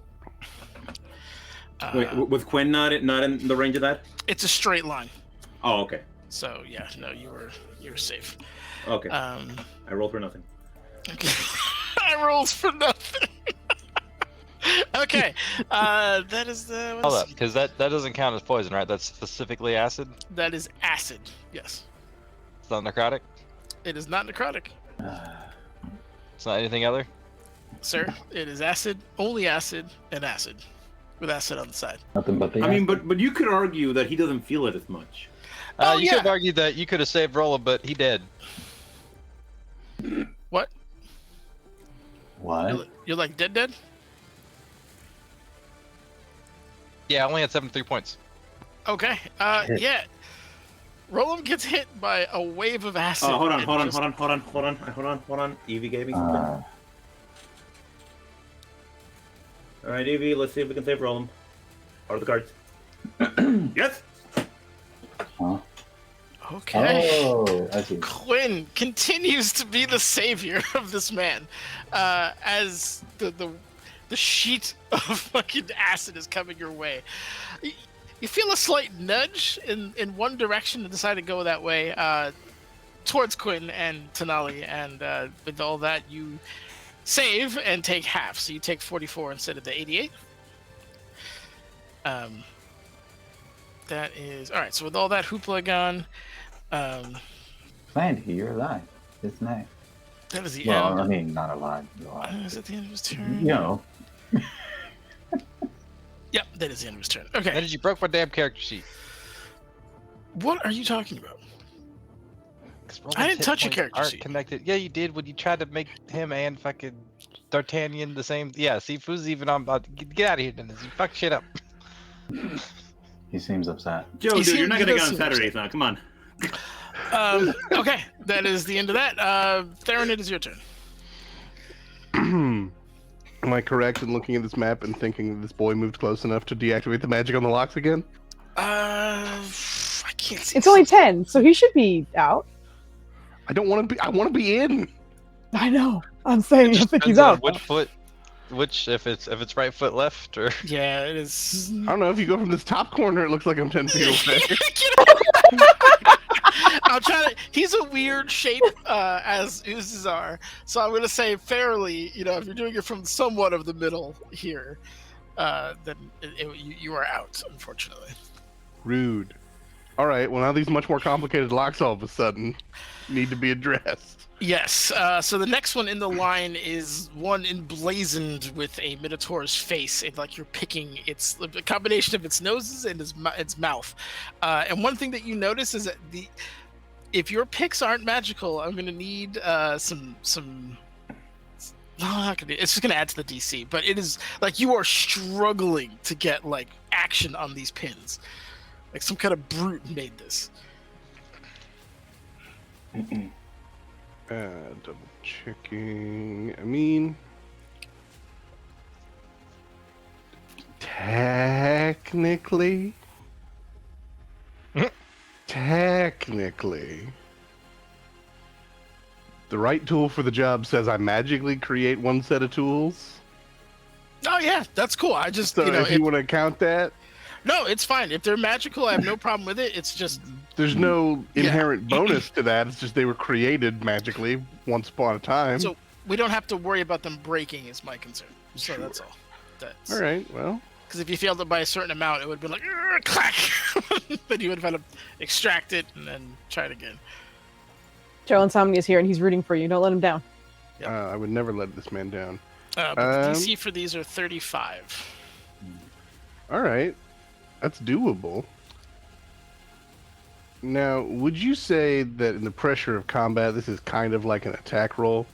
Wait, was Quinn not in the range of that? It's a straight line. Oh, okay. So yeah, no, you were safe. Okay. I I rolled for nothing. rolled for nothing. Okay, that is the. Hold up, because that doesn't count as poison, right? That's specifically acid. That is acid. Yes, It's not necrotic. it is not necrotic, It's not anything other. sir. It is acid, only acid, and acid, with acid on the side. Nothing but the. I mean, but you could argue that he doesn't feel it as much. Oh, You yeah. could have argued that you could have saved Rolla, but he did. What? What? You're like dead? Yeah, I only had 73 points. Okay. Yeah. Roland gets hit by a wave of acid. Oh, hold on. and just- Hold on. Evie gave me something. Uh, All right, Evie. Let's see if we can save Roland. Are the cards? Yes. huh? Okay. Oh, I see. Quinn continues to be the savior of this man, as the sheet of fucking acid is coming your way. You feel a slight nudge in one direction and decide to go that way. towards Quinn and Tenali, and with all that, you save and take half. So you take 44 instead of the 88. That is all right. So with all that hoopla gone, Glad you're alive. It's nice. that is the Well, end. I mean, not alive. You're alive. Is it the end of his turn? You know. Yep, that is the end of his turn. How Okay. did you broke my damn character sheet? What are you talking about? 'Cause I Roland's didn't hit touch your points character aren't sheet. connected. Yeah, you did when you tried to make him and fucking D'Artagnan the same. Yeah, see, Fooz's even on. Get out of here, Dennis. You fuck shit up. He seems upset. Joe, You dude, you're seem- not you gonna don't get on seem Saturdays now. Come on. Okay, that is the end of that. Theron, it is your turn. Am I correct in looking at this map and thinking that this boy moved close enough to deactivate the magic on the locks again? I can't see. It's only 10, so he should be out. I don't want to be. I want to be in. I know. I'm saying I Just think he's depends on out. which foot, if it's right foot left or. Yeah, it is. I don't know. If you go from this top corner, it looks like I'm 10 feet away. I'll try to. He's a weird shape, as oozes are. So I'm gonna say fairly. You know, if you're doing it from somewhat of the middle here, then you are out, unfortunately. Rude. All right. Well, now these much more complicated locks all of a sudden need to be addressed. Yes. So the next one in the line is one emblazoned with a Minotaur's face, and like you're picking a combination of its noses and its mouth. And one thing that you notice is that if your picks aren't magical, I'm gonna need some. No, I'm not gonna. It's just gonna add to the DC, but it is like you are struggling to get like action on these pins. Like some kind of brute made this. Double checking. I mean, technically, the right tool for the job says I magically create one set of tools. Oh yeah, that's cool. I just So you know if you want to count that, no, it's fine. If they're magical, I have no problem with it. It's just there's no Yeah. inherent bonus to that. It's just they were created magically once upon a time. so we don't have to worry about them breaking. Is my concern. So that's all. That's All right. Well, because if you failed it by a certain amount, it would be like clack. Then you would have had to extract it and then try it again. Joe Insomnia's here and he's rooting for you. Don't let him down. Yep. I would never let this man down. But the DC for these are 35. All right. That's doable. Now, would you say that in the pressure of combat, this is kind of like an attack roll?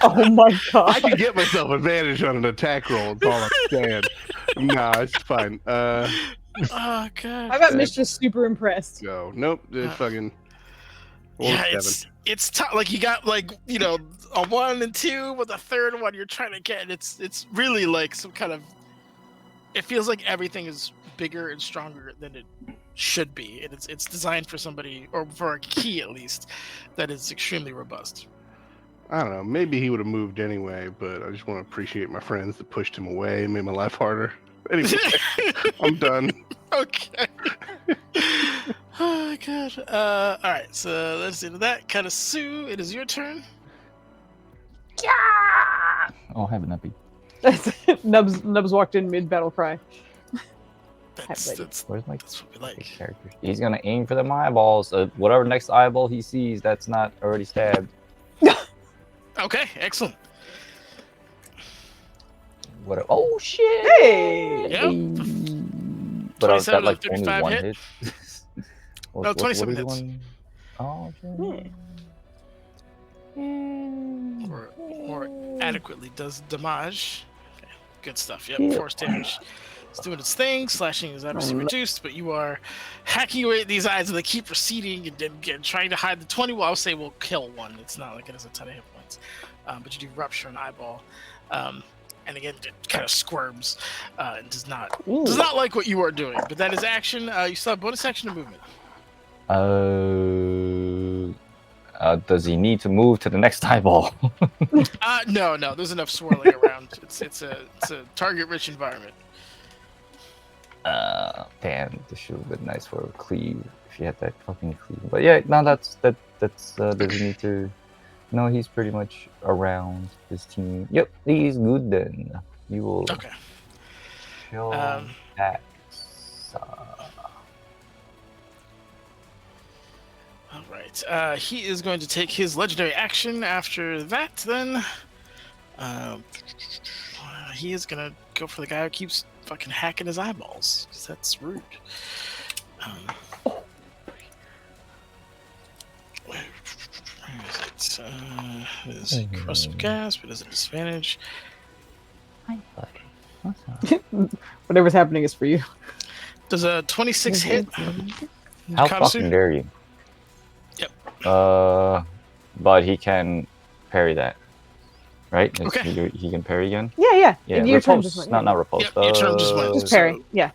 Oh my god. I can get myself advantage on an attack roll. It's all I'm saying. No, it's fine. Oh god. I got Mystra super impressed. Go. Nope. It's fucking. Roll Yeah, a 7. it's tough. Like you got like a 1 and 2, but the third one you're trying to get. It's really like some kind of. It feels like everything is bigger and stronger than it should be, and it's designed for somebody, or for a key at least, that is extremely robust. I don't know. Maybe he would have moved anyway, but I just want to appreciate my friends that pushed him away and made my life harder. Anyway, I'm done. Okay. Oh god. All right. So let's into that. Katasu, it is your turn. Oh, heaven, that be. Nubs walked in mid battle cry. That's Where's my what we like. character? He's gonna aim for them eyeballs. Whatever next eyeball he sees, that's not already stabbed. Okay. Excellent. What? Oh shit! Hey! Yeah. But I've 27 got like to only 35 one hit. hit. No, 27 is the hits. one? Oh shit. Or adequately does damage. Okay, good stuff. Yep, force damage. It's doing its thing. Slashing is obviously reduced, but you are hacking away at these eyes, and they keep receding and trying to hide the 20. Well, I'll say we'll kill one. It's not like it has a ton of hit points, but you do rupture an eyeball, and again it kind of squirms and does not like what you are doing. But that is action. You still have bonus action and movement. Does he need to move to the next eyeball? No. There's enough swirling around. It's a target-rich environment. Damn, this should have been nice for a cleave if you had that fucking cleave. But yeah, no, that's doesn't need to. No, he's pretty much around his team. Yep, he's good then. You will Okay. show Um, that. All right. He is going to take his legendary action after that. Then, he is gonna go for the guy who keeps fucking hacking his eyeballs, because that's rude. Where is it? Is Crust of Gas, but is it disadvantage? Hi, buddy. What's up? Whatever's happening is for you. Does a 26 hit? How Karasu? fucking dare you? Yep. But he can parry that, right? Okay. He can parry again. Yeah. Yeah, Your turn repulse, just went. not repulse. Yep, your turn just went. Just parry. Yeah.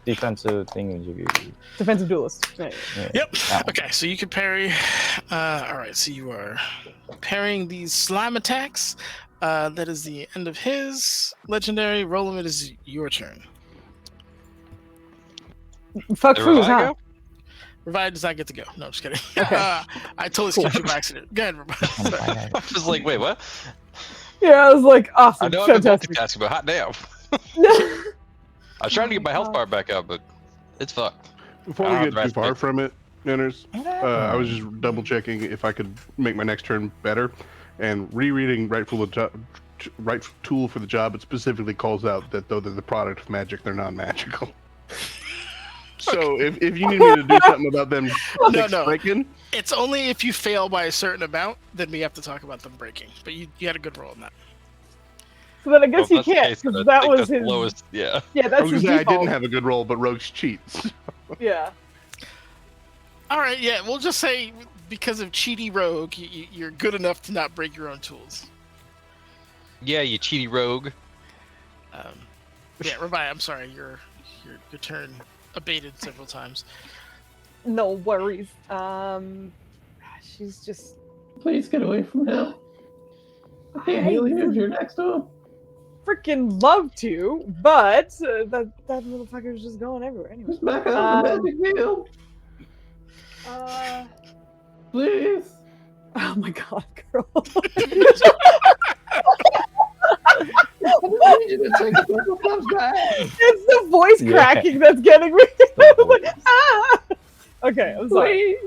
Defensive thing. Defensive duelist. Right. Yep. that one. Okay, so you can parry. All right, so you are parrying these slime attacks. That is the end of his legendary. Roll it is your turn. Fuck Did Foos, Revive huh? go? Revive does not get to go. No, I'm just kidding. Okay. I totally skipped you by accident. Go ahead, Revive. I was like, wait, what? Yeah, I was like, I awesome, know I've been fantastic. multitasking, but hot damn. I was trying to get my health bar back up, but it's fucked. Before I we don't get have too the far rest from it, Manners, I was just double checking if I could make my next turn better, and rereading right tool for the job. It specifically calls out that though they're the product of magic, they're non-magical. So if you need me to do something about them No. breaking, It's only if you fail by a certain amount, then we have to talk about them breaking. But you had a good roll on that. So then I guess Well, you that's the can't, case, 'cause because I that think was that's the his. lowest. Yeah. Yeah, I that's was his gonna say I default. didn't have a good roll, but rogues cheats. Yeah. All right, yeah, we'll just say because of cheaty rogue, you're good enough to not break your own tools. Yeah, you cheaty rogue. Yeah, Revive, I'm sorry, your turn abated several times. No worries. She's just. Please get away from him. I can't heal you if you're next to him. Freaking love to, but that motherfucker's just going everywhere anyway. Just back up the magic field. Please. Oh my god, girl. I need you to take a couple steps back. It's the voice Yeah. cracking that's getting me. I was like, ah! Okay, I'm sorry.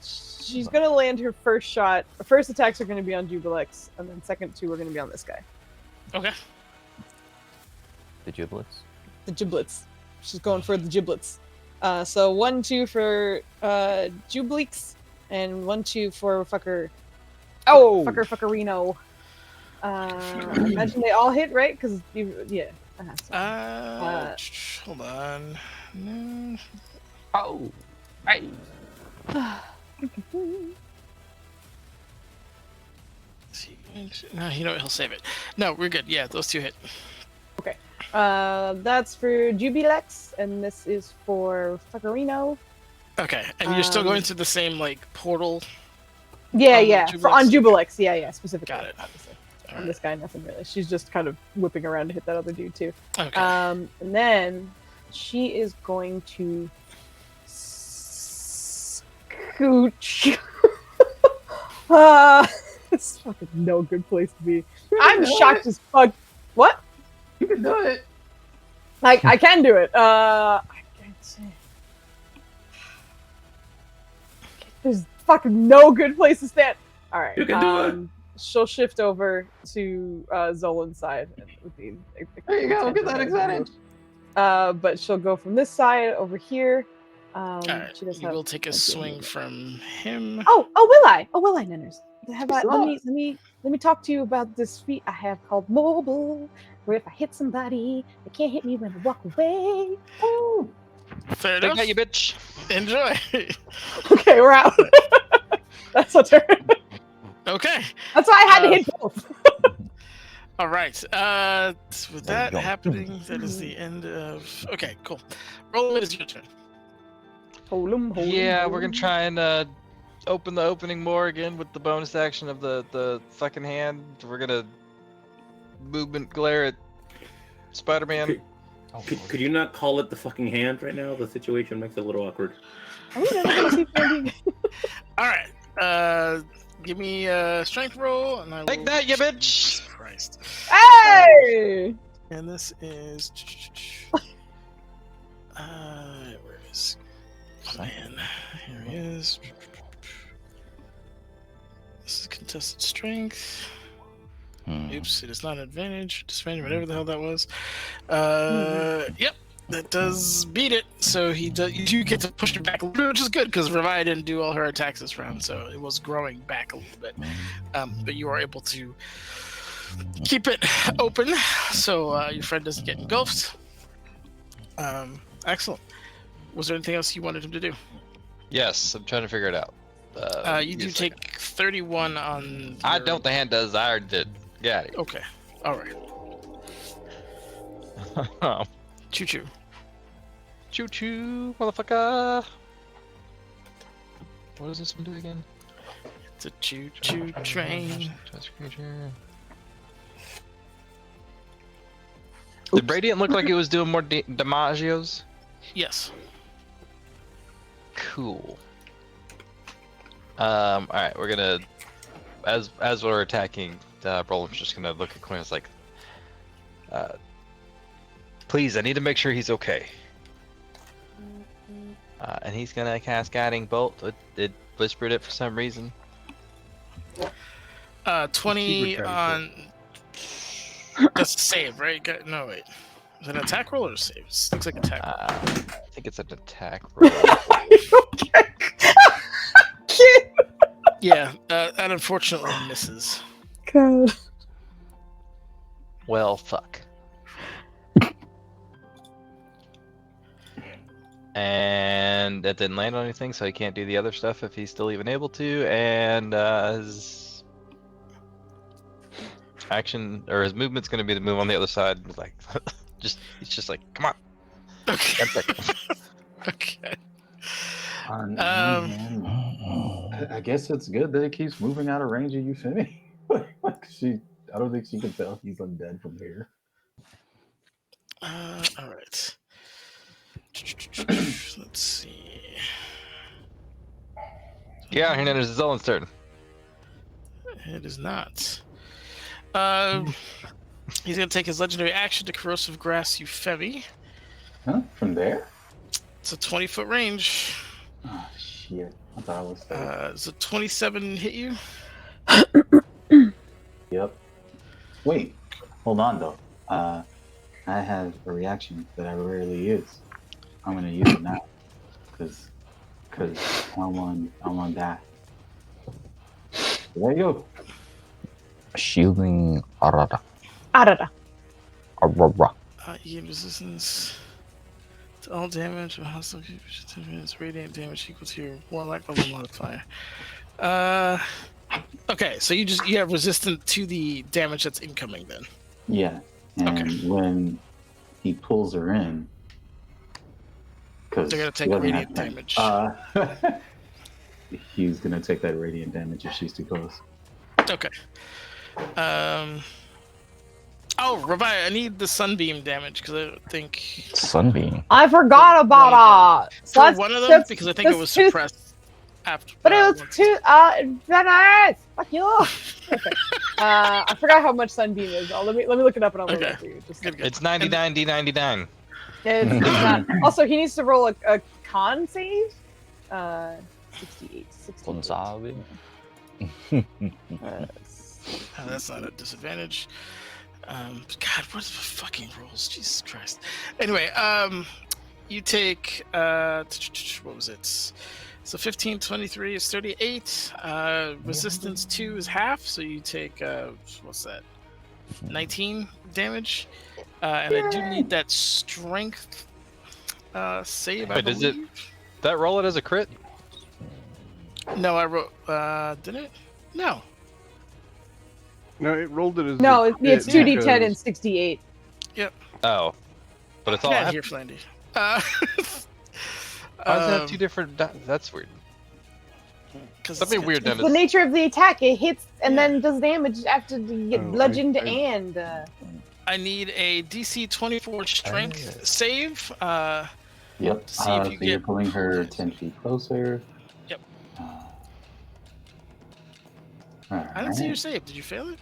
She's gonna land her first shot. First attacks are gonna be on Jubilex, and then second two are gonna be on this guy. Okay. The giblets. The giblets. She's going for the giblets. So 1-2 for Jublix, and 1-2 for fucker. Oh! Fuckerino. Imagine they all hit, right? Because yeah. Hold on. No. Oh! Hey! No, you know what? He'll save it. No, we're good. Yeah, those two hit. Okay. That's for Jubilex, and this is for Fuckerino. Okay, and you're still going to the same like portal. Yeah, On yeah. Jubilex? On Jubilex, yeah, specifically. Got it. Obviously. All On right. this guy, nothing really. She's just kind of whipping around to hit that other dude too. Okay. And then she is going to scooch. It's fucking no good place to be. I'm shocked as fuck. What? You can do it. Like I can do it. I can't say. There's fucking no good place to stand. All right. You can do it. She'll shift over to Zolan's side. With the, There you go. Get that advantage. But she'll go from this side over here. All right. She does You have will take a plenty of swing movement. from him. Oh, will I? Oh, will I, Nanners? How about Yes, let me talk to you about this feat I have called mobile, where if I hit somebody, they can't hit me when I walk away. Oh. Fair Take enough. that, you bitch. Enjoy. Okay, we're out. That's a turn. Okay. That's why I had to hit both. All right. With There that you go. happening, that is the end of. Okay, cool. Roll it is your turn. Hold 'em, hold 'em, Yeah, hold we're gonna 'em. try and open the opening more again with the bonus action of the fucking hand. We're gonna movement glare at Spider-Man. Could you not call it the fucking hand right now? The situation makes it a little awkward. Are we never gonna see Brandy? All right. Give me a strength roll, and I will. Take that, you bitch! Christ. Hey! And this is. Where is? Oh, man, here he is. This is contested strength. Oops, it is not an advantage, disadvantage, whatever the hell that was. Yep, that does beat it. So he does. You get to push it back a little bit, which is good because Revi didn't do all her attacks this round, so it was growing back a little bit. But you are able to keep it open, so your friend doesn't get engulfed. Excellent. Was there anything else you wanted him to do? Yes, I'm trying to figure it out. You do take 31 on. I don't. The hand does. I already did. Got it. Okay. All right. Choo choo. Choo choo, motherfucker. What does this one do again? It's a choo choo train. Did Radiant look like it was doing more damagios? Yes. Cool. All right, we're gonna, as we're attacking, Roland's just gonna look at Quinn. It's like, please, I need to make sure he's okay. And he's gonna cast Guiding Bolt. It whispered it for some reason. 20 on. That's a save, right? No, wait. Is it an attack roll or a save? It looks like attack roll. I think it's an attack roll. Yeah, that unfortunately misses. God. Well, fuck. And that didn't land on anything, so he can't do the other stuff if he's still even able to. And his action or his movement's going to be to move on the other side. Like, he's just like, come on. Okay. Okay. On one hand, I guess it's good that it keeps moving out of range of Euphemia. I don't think she can tell he's undead from here. All right. Let's see. Yeah, Hernandez is Zolan's turn. It is not. He's gonna take his legendary action to corrosive grass Euphemia. Huh? From there? It's a 20-foot range. Oh shit! I thought I was. Does a 27 hit you? Yep. Wait, hold on though. I have a reaction that I rarely use. I'm gonna use it now, cause I want to die. There you go. Shielding Arara. Arara. Arara. You gain resistance to all damage of hostile creatures. 10 minutes radiant damage equal to your warlock level modifier. Okay, so you have resistance to the damage that's incoming then. Yeah, and Okay. when he pulls her in, because They're gonna take radiant damage. He's gonna take that radiant damage if she's too close. Okay. Oh, Revi, I need the sunbeam damage because I think Sunbeam. I forgot about it. for one of them because I think it was two, suppressed after. but it was once. two. Venice. Fuck you. Okay. I forgot how much sunbeam is. Let me look it up and I'll look it Okay. up for you. Just Good, good. It's 99 D99. It's not. Also, he needs to roll a con save. 68. 68. Gonzalez. That's not a disadvantage. God, what are the fucking rolls? Jesus Christ. Anyway, you take what was it? So 15, 23 is 38. Resistance 2 is half, so you take what's that? 19 damage. And I do need that strength save. I Wait, is it- believe. That roll it as a crit? No, I wrote. Did it? No. No, it rolled it as No, a it's crit 2d10 and because- 68. Oh. But it's all Yeah, half. here, Flandy. Why does it have two different that's weird. Something weird done It's the nature of the attack. It hits and Yeah. then does damage after you get Oh, bludgeoned I- and. I need a DC 24 strength save. Yep. See if So you you're get- pulling her 10 feet closer. Yep. All I didn't see your right. save. Did you fail it?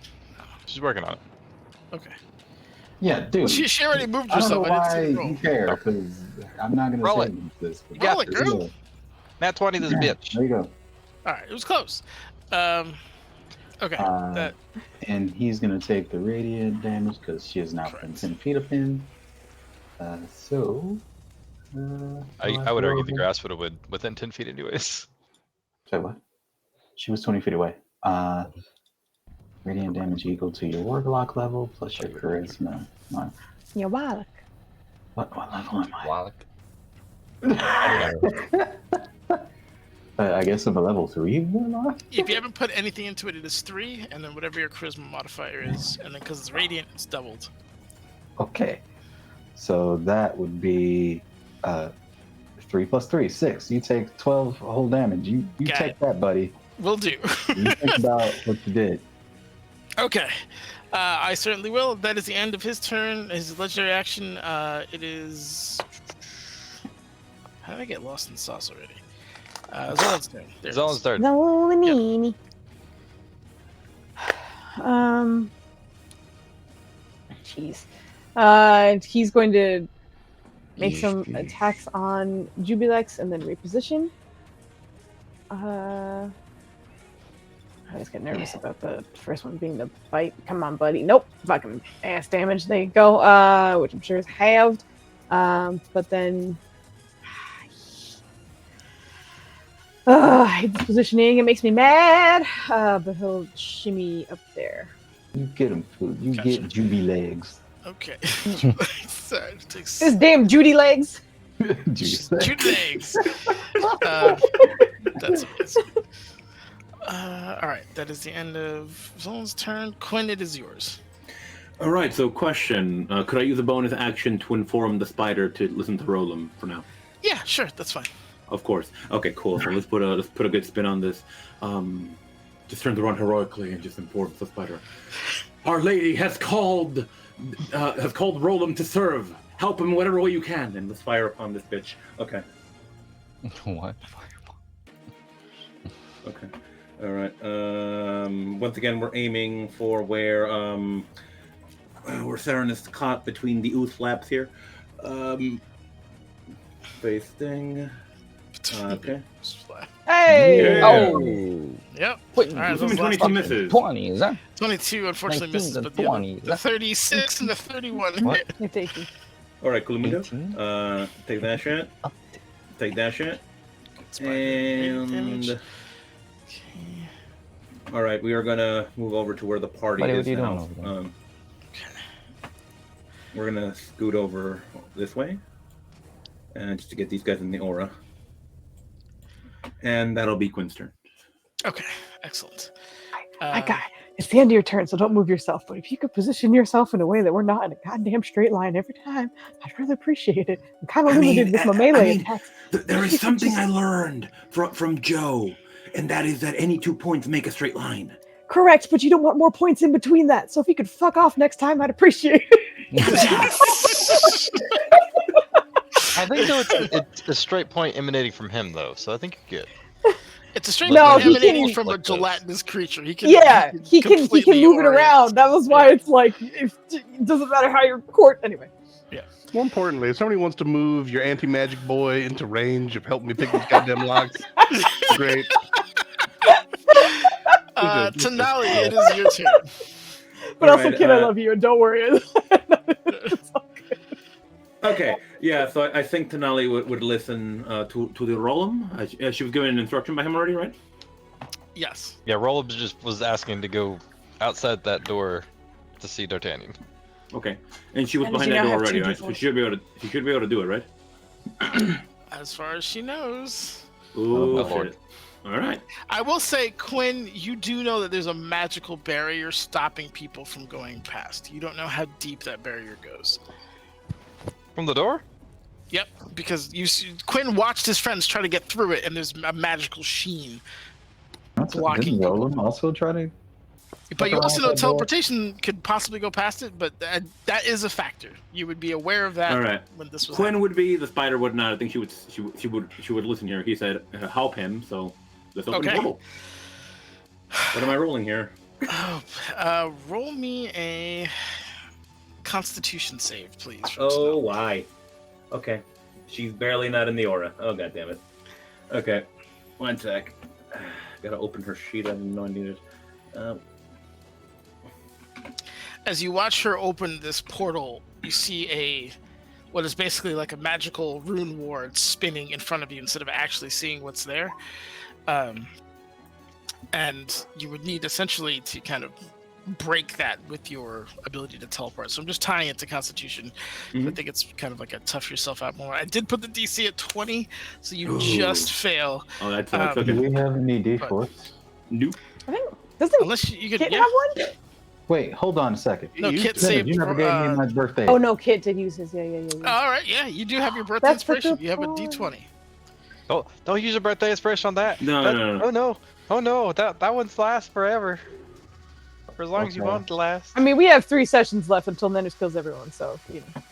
She's working on it. Okay. Yeah, dude. Well, she already moved I don't know herself. I why didn't see the roll. you care, because I'm not gonna Roll say it. this. You got Roll it, this. girl. Yeah. Nat 20 this bitch. There you go. All right, it was close. Okay. That And he's gonna take the radiant damage because she is now within Correct. 10 feet of him. I would argue the grass would have been within 10 feet anyways. Say what? She was 20 feet away. Radiant damage equal to your warlock level plus your charisma. You're wild. What level am I? Wallach. I guess I'm a level 3 warlock. if you haven't put anything into it, it is 3, and then whatever your charisma modifier is, and then because it's radiant, it's doubled. Okay. So that would be 3 plus 3, 6. You take 12 whole damage. You Got take it. that, buddy. Will do. You think about what you did. Okay. I certainly will. That is the end of his turn. His legendary action. It is. How did I get lost in sauce already? Zolan's turn. There it Zolan's is. turn. No, Nini. Jeez. He's going to make some attacks on Jubilex and then reposition. I always get nervous about the first one being the bite. Come on, buddy. Nope. Fucking ass damage. There you go. Which I'm sure is halved. But then I hate this positioning. It makes me mad. But he'll shimmy up there. You get him, food. You Gotcha. get Juby legs. Okay. Sorry, it takes This damn Judy legs. Judy legs. 2 legs. That's amazing. All right, that is the end of Zolan's turn. Quinn, it is yours. All right. So, question: could I use a bonus action to inform the spider to listen to Roland for now? Yeah, sure, that's fine. Of course. Okay, cool. So let's put a good spin on this. Just turns around heroically and just informs the spider. Our lady has called Roland to serve. Help him in whatever way you can, and let's fire upon this bitch. Okay. What? Okay. All right. Once again, we're aiming for where Saren is caught between the ooze flaps here. Face thing. Okay. Hey! Yeah. Oh! Yep. Wait, All right, Assuming those last 22 misses. 20, is that? 22 unfortunately 19 misses, and but 20. the 36 and the 31 What? hit. You're taking. All right, Kulumido. 18? Take that shit. Take that shit. Spider, radiant And damage. Okay. all right, we are gonna move over to where the party Buddy, what is are you now. doing over there? Okay. We're gonna scoot over this way, and just to get these guys in the aura. And that'll be Quinn's turn. Okay, excellent. I got it. It's the end of your turn, so don't move yourself. But if you could position yourself in a way that we're not in a goddamn straight line every time, I'd really appreciate it. I'm kind of limited with my melee attacks. There is something I learned from Joe, and that is that any 2 points make a straight line. Correct, but you don't want more points in between that. So if you could fuck off next time, I'd appreciate it. I think though it's a straight point emanating from him though, so I think you're good. It's a straight No, line he emanating can- from a like this. gelatinous creature. He can. Yeah, he can completely move it orient. around. That was why Yeah. it's like it doesn't matter how you're court anyway. More importantly, if somebody wants to move your anti-magic boy into range of helping me pick these goddamn locks, great. Tenali, it is your turn. But also, Alright, kid, I love you, and don't worry. It's all good. Okay, yeah. So I think Tenali would listen to the Rollum. She was given an instruction by him already, right? Yes. Yeah, Rollup just was asking to go outside that door to see D'Artagnan. Okay, and she was And behind you that now door have already, two right? So D4s. she should be able to do it, right? As far as she knows. Ooh, my lord. shit. All right. I will say, Quinn, you do know that there's a magical barrier stopping people from going past. You don't know how deep that barrier goes. From the door? Yep, because Quinn watched his friends try to get through it, and there's a magical sheen. Blocking Didn't Roland also try to But you around also with know that door. teleportation could possibly go past it, but that is a factor. You would be aware of that All right. when this was Quinn would be, the spider would not. I think she would listen here. He said help him, so let's open Okay. portal. What am I rolling here? Roll me a Constitution save, please. from Oh, Snow. why? Okay. She's barely not in the aura. Oh, god damn it. Okay. 1 sec. Gotta open her sheet. I didn't know I needed. As you watch her open this portal, you see what is basically like a magical rune ward spinning in front of you instead of actually seeing what's there. And you would need essentially to kind of break that with your ability to teleport. So I'm just tying it to Constitution. I think it's kind of like a tough yourself out more. I did put the DC at 20, so you just fail. Oh, that's Do okay. we have any D4s? Nope. I think doesn't Unless you could. Kit Yeah. have one? Wait, hold on a second. No, You Kit used saved. You never gave me my birthday. Oh no, Kit did use his. Yeah. All right, yeah, you do have your birthday That's the inspiration. good You have a point. D20. Don't use your birthday inspiration on that. No, That- no, no. Oh no. Oh no. That one's lasts forever. For as long as you Okay. want it to last. I mean, we have 3 sessions left until Nennis kills everyone, so you know,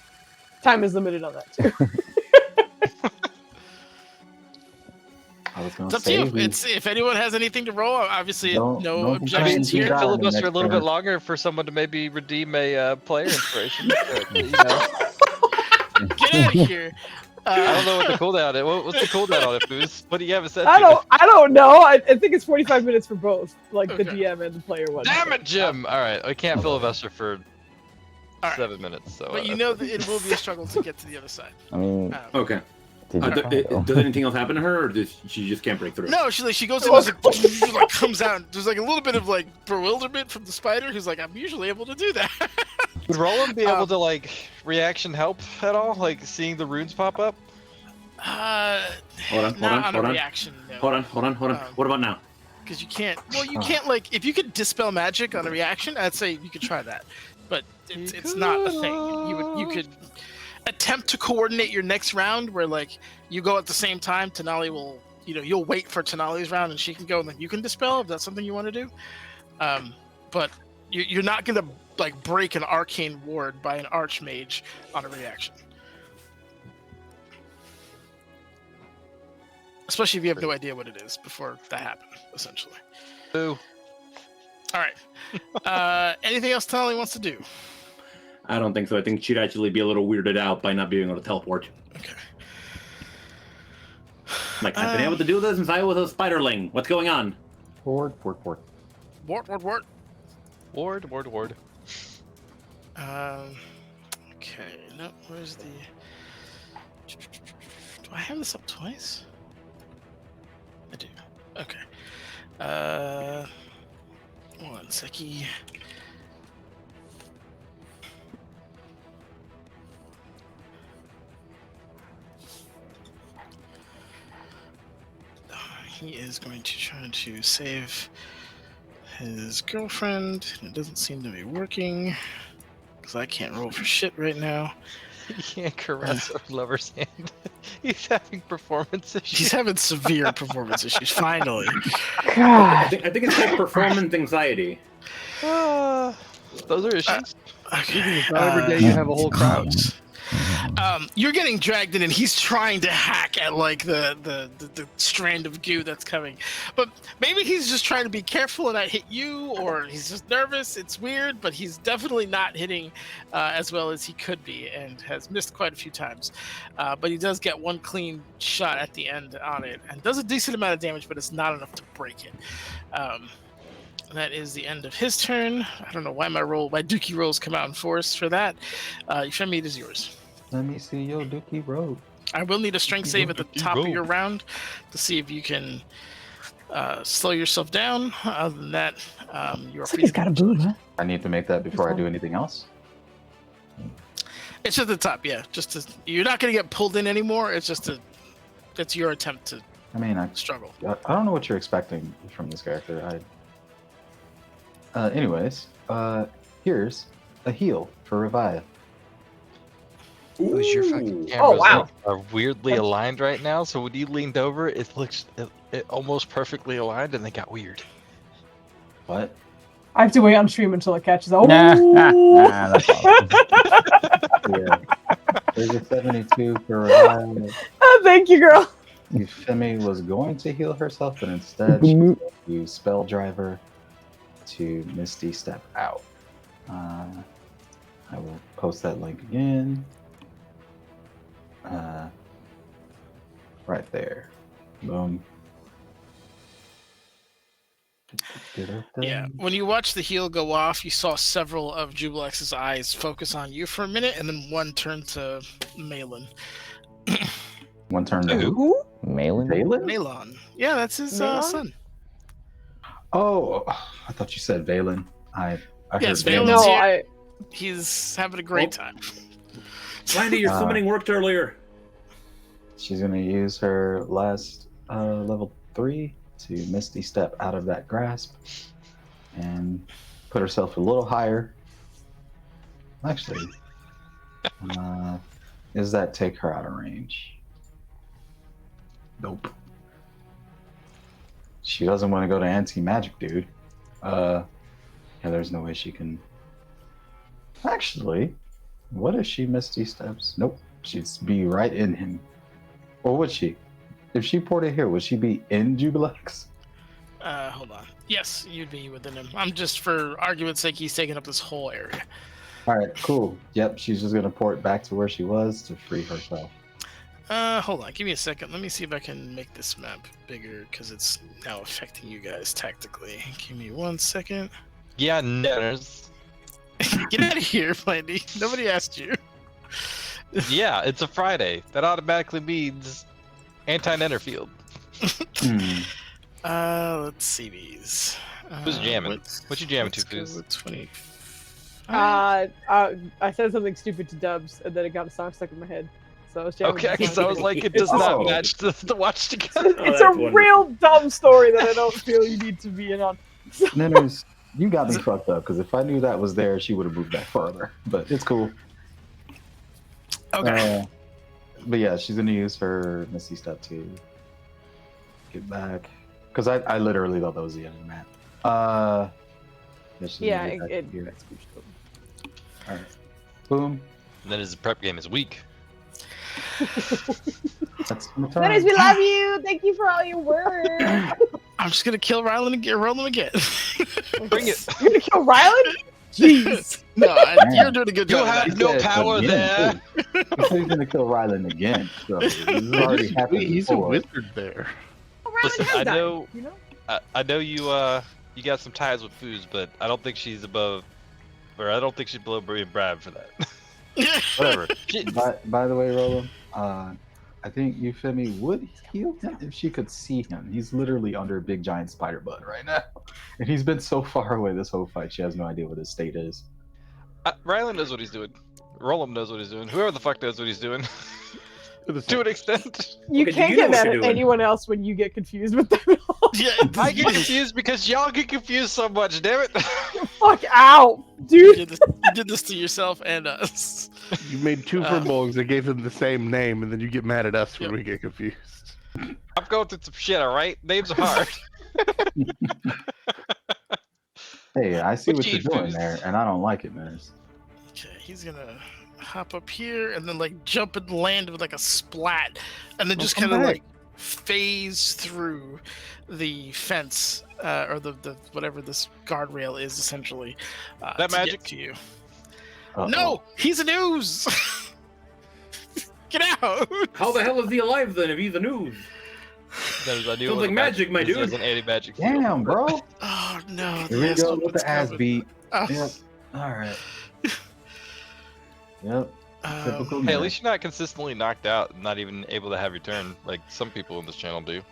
time is limited on that too. I was gonna It's up to say you. It's if anyone has anything to roll. Obviously, Don't- no don't objections complain. You here. can Yeah, filibuster a next little turn. bit longer for someone to maybe redeem a player inspiration. You know. Get out of here. I don't know what the cooldown is. What's the cooldown on it, Foos? What do you have it set I to? don't know. I think it's 45 minutes for both, like the Okay. DM and the player one. Damn it, Jim! All right, I can't filibuster for All right. 7 minutes. So. But you know that it will be a struggle to get to the other side. I mean, Okay. did you Does anything else happen to her, or does she just can't break through? No, she goes in, there's like comes out. There's like a little bit of like bewilderment from the spider, who's like, I'm usually able to do that. Would Roland be able to like reaction help at all? Like seeing the runes pop up? Hold on, not on hold a on. reaction. No. Hold on. What about now? Because you can't. Well, you can't like if you could dispel magic on a reaction, I'd say you could try that. But it's not a thing. You could attempt to coordinate your next round where like you go at the same time. Tenali will you'll wait for Tenali's round and she can go and then you can dispel if that's something you want to do. But you're not gonna like break an arcane ward by an archmage on a reaction. Especially if you have no idea what it is before that happened, essentially. Boo. All right. Anything else Tenali wants to do? I don't think so. I think she'd actually be a little weirded out by not being able to teleport. Okay. Like, I've been able to do this since I was a spiderling. What's going on? Ward. Wart. Ward. Okay. No, where's the... Do I have this up twice? I do. Okay. One seckie. He is going to try to save his girlfriend. It doesn't seem to be working because I can't roll for shit right now. He can't caress her lover's hand. He's having performance issues. She's having severe performance issues. Finally. I God. think it's like performance anxiety. Those are issues. Okay. Not every day you have a whole crowd. close. You're getting dragged in, and he's trying to hack at like the strand of goo that's coming. But maybe he's just trying to be careful and not hit you, or he's just nervous. It's weird, but he's definitely not hitting as well as he could be, and has missed quite a few times. But he does get one clean shot at the end on it, and does a decent amount of damage, but it's not enough to break it. That is the end of his turn. I don't know why my Dookie rolls come out in force for that. Euphemia, it is yours. Let me see your Dookie Road. I will need a strength save at the top of your round to see if you can slow yourself down. Other than that, you're free. He's got a boot, huh? I need to make that before I do anything else. It's at the top, yeah. You're not going to get pulled in anymore. It's your attempt to I mean, I struggle. don't know what you're expecting from this character. Anyways, here's a heal for revive. Who's your fucking cameras Oh, wow. are weirdly aligned right now. So when you leaned over, it looks it almost perfectly aligned, and they got weird. What? I have to wait on stream until it catches. Oh, That's awesome. Yeah. There's a 72 for revival. Thank you, girl. Euphemi was going to heal herself, but instead she used Spell Driver to Misty Step out. I will post that link again. Right there. Boom. Yeah, when you watch the heal go off, you saw several of Jubilex's eyes focus on you for a minute, and then one turned to Malin. One turn to Who? who? Malin? Valen? Malon. Yeah, that's his Malon? son. Oh, I thought you said Valen. I Yes, heard Valen's No, here. He's having a great time. Landy, your summoning worked earlier. She's gonna use her last level 3 to Misty Step out of that grasp and put herself a little higher. Actually, does that take her out of range? Nope. She doesn't want to go to anti-magic, dude. Yeah, there's no way she can. Actually, what if she Misty Steps? Nope, she'd be right in him. Or would she? If she ported here, would she be in Jubilex? Hold on. Yes, you'd be within him. I'm just, for argument's sake, he's taking up this whole area. All right, cool. Yep, she's just gonna port back to where she was to free herself. Hold on. Give me a second. Let me see if I can make this map bigger, because it's now affecting you guys tactically. Give me 1 second. Yeah, netters. Get out of here, Landy. Nobody asked you. Yeah, it's a Friday. That automatically means anti-netter field. Let's see these. Who's jamming? What you jamming to, Let's go Foos? with 20. I said something stupid to Dubs, and then it got a song stuck in my head. So I was jamming. Okay, to so I was like, it does Oh. not match the watch together. Oh, It's that's a wonderful. real dumb story that I don't feel you need to be in on. Ninners, you got me fucked up because if I knew that was there, she would have moved back further. But it's cool. Okay. But yeah, she's gonna use her Misty Step to get back. Because I literally thought that was the end of the map. She's gonna Yeah, get back it here. got squished over. All right. Boom. And then his prep game is weak. That's my turn. Dennis, we love you. Thank you for all your work. I'm just gonna kill Rylan and roll him again. Bring it. You're gonna kill Rylan? Jeez. No, Man. you're doing a good You job. have of that. no Said power again, there. too. I thought he's gonna kill Rylan again. So this has already happened He's a before. wizard there. Rylan Listen, has I died, know- You know? I know you got some ties with Foos, but I don't think she's above, or I don't think she's below Brie and Brad for that. Whatever. By the way, Roland, I think Euphemi would heal him if she could see him. He's literally under a big giant spider bud right now. And he's been so far away this whole fight, she has no idea what his state is. Rylan knows what he's doing. Roland knows what he's doing. Whoever the fuck knows what he's doing. To an extent. You Okay, do can't you know get what mad you're at doing? anyone else when you get confused with them at all. Yeah, I get confused because y'all get confused so much, damn it. Fuck out, you dude. did this to yourself and us. You made two furbolgs that gave them the same name, and then you get mad at us when Yep. we get confused. I'm going through some shit, alright? Names are hard. Hey, I see What what you you're eat, doing Foos? there, and I don't like it, man. Okay, he's gonna hop up here and then like jump and land with like a splat, and then just Come kind of back. like phase through the fence or the whatever this guardrail is essentially. That to get magic? to you. Uh-oh. No, he's a news. Get out! How the hell is he alive then if he's a news? That is, I knew it Sounds was like a magic, my this dude. is an anti-magic field. Damn, bro. Oh no! Here we ass go whooping's with the ass coming. beat. Oh, Yep. All right. Yep. Typical Hey, at man. least you're not consistently knocked out and not even able to have your turn, like some people in this channel do.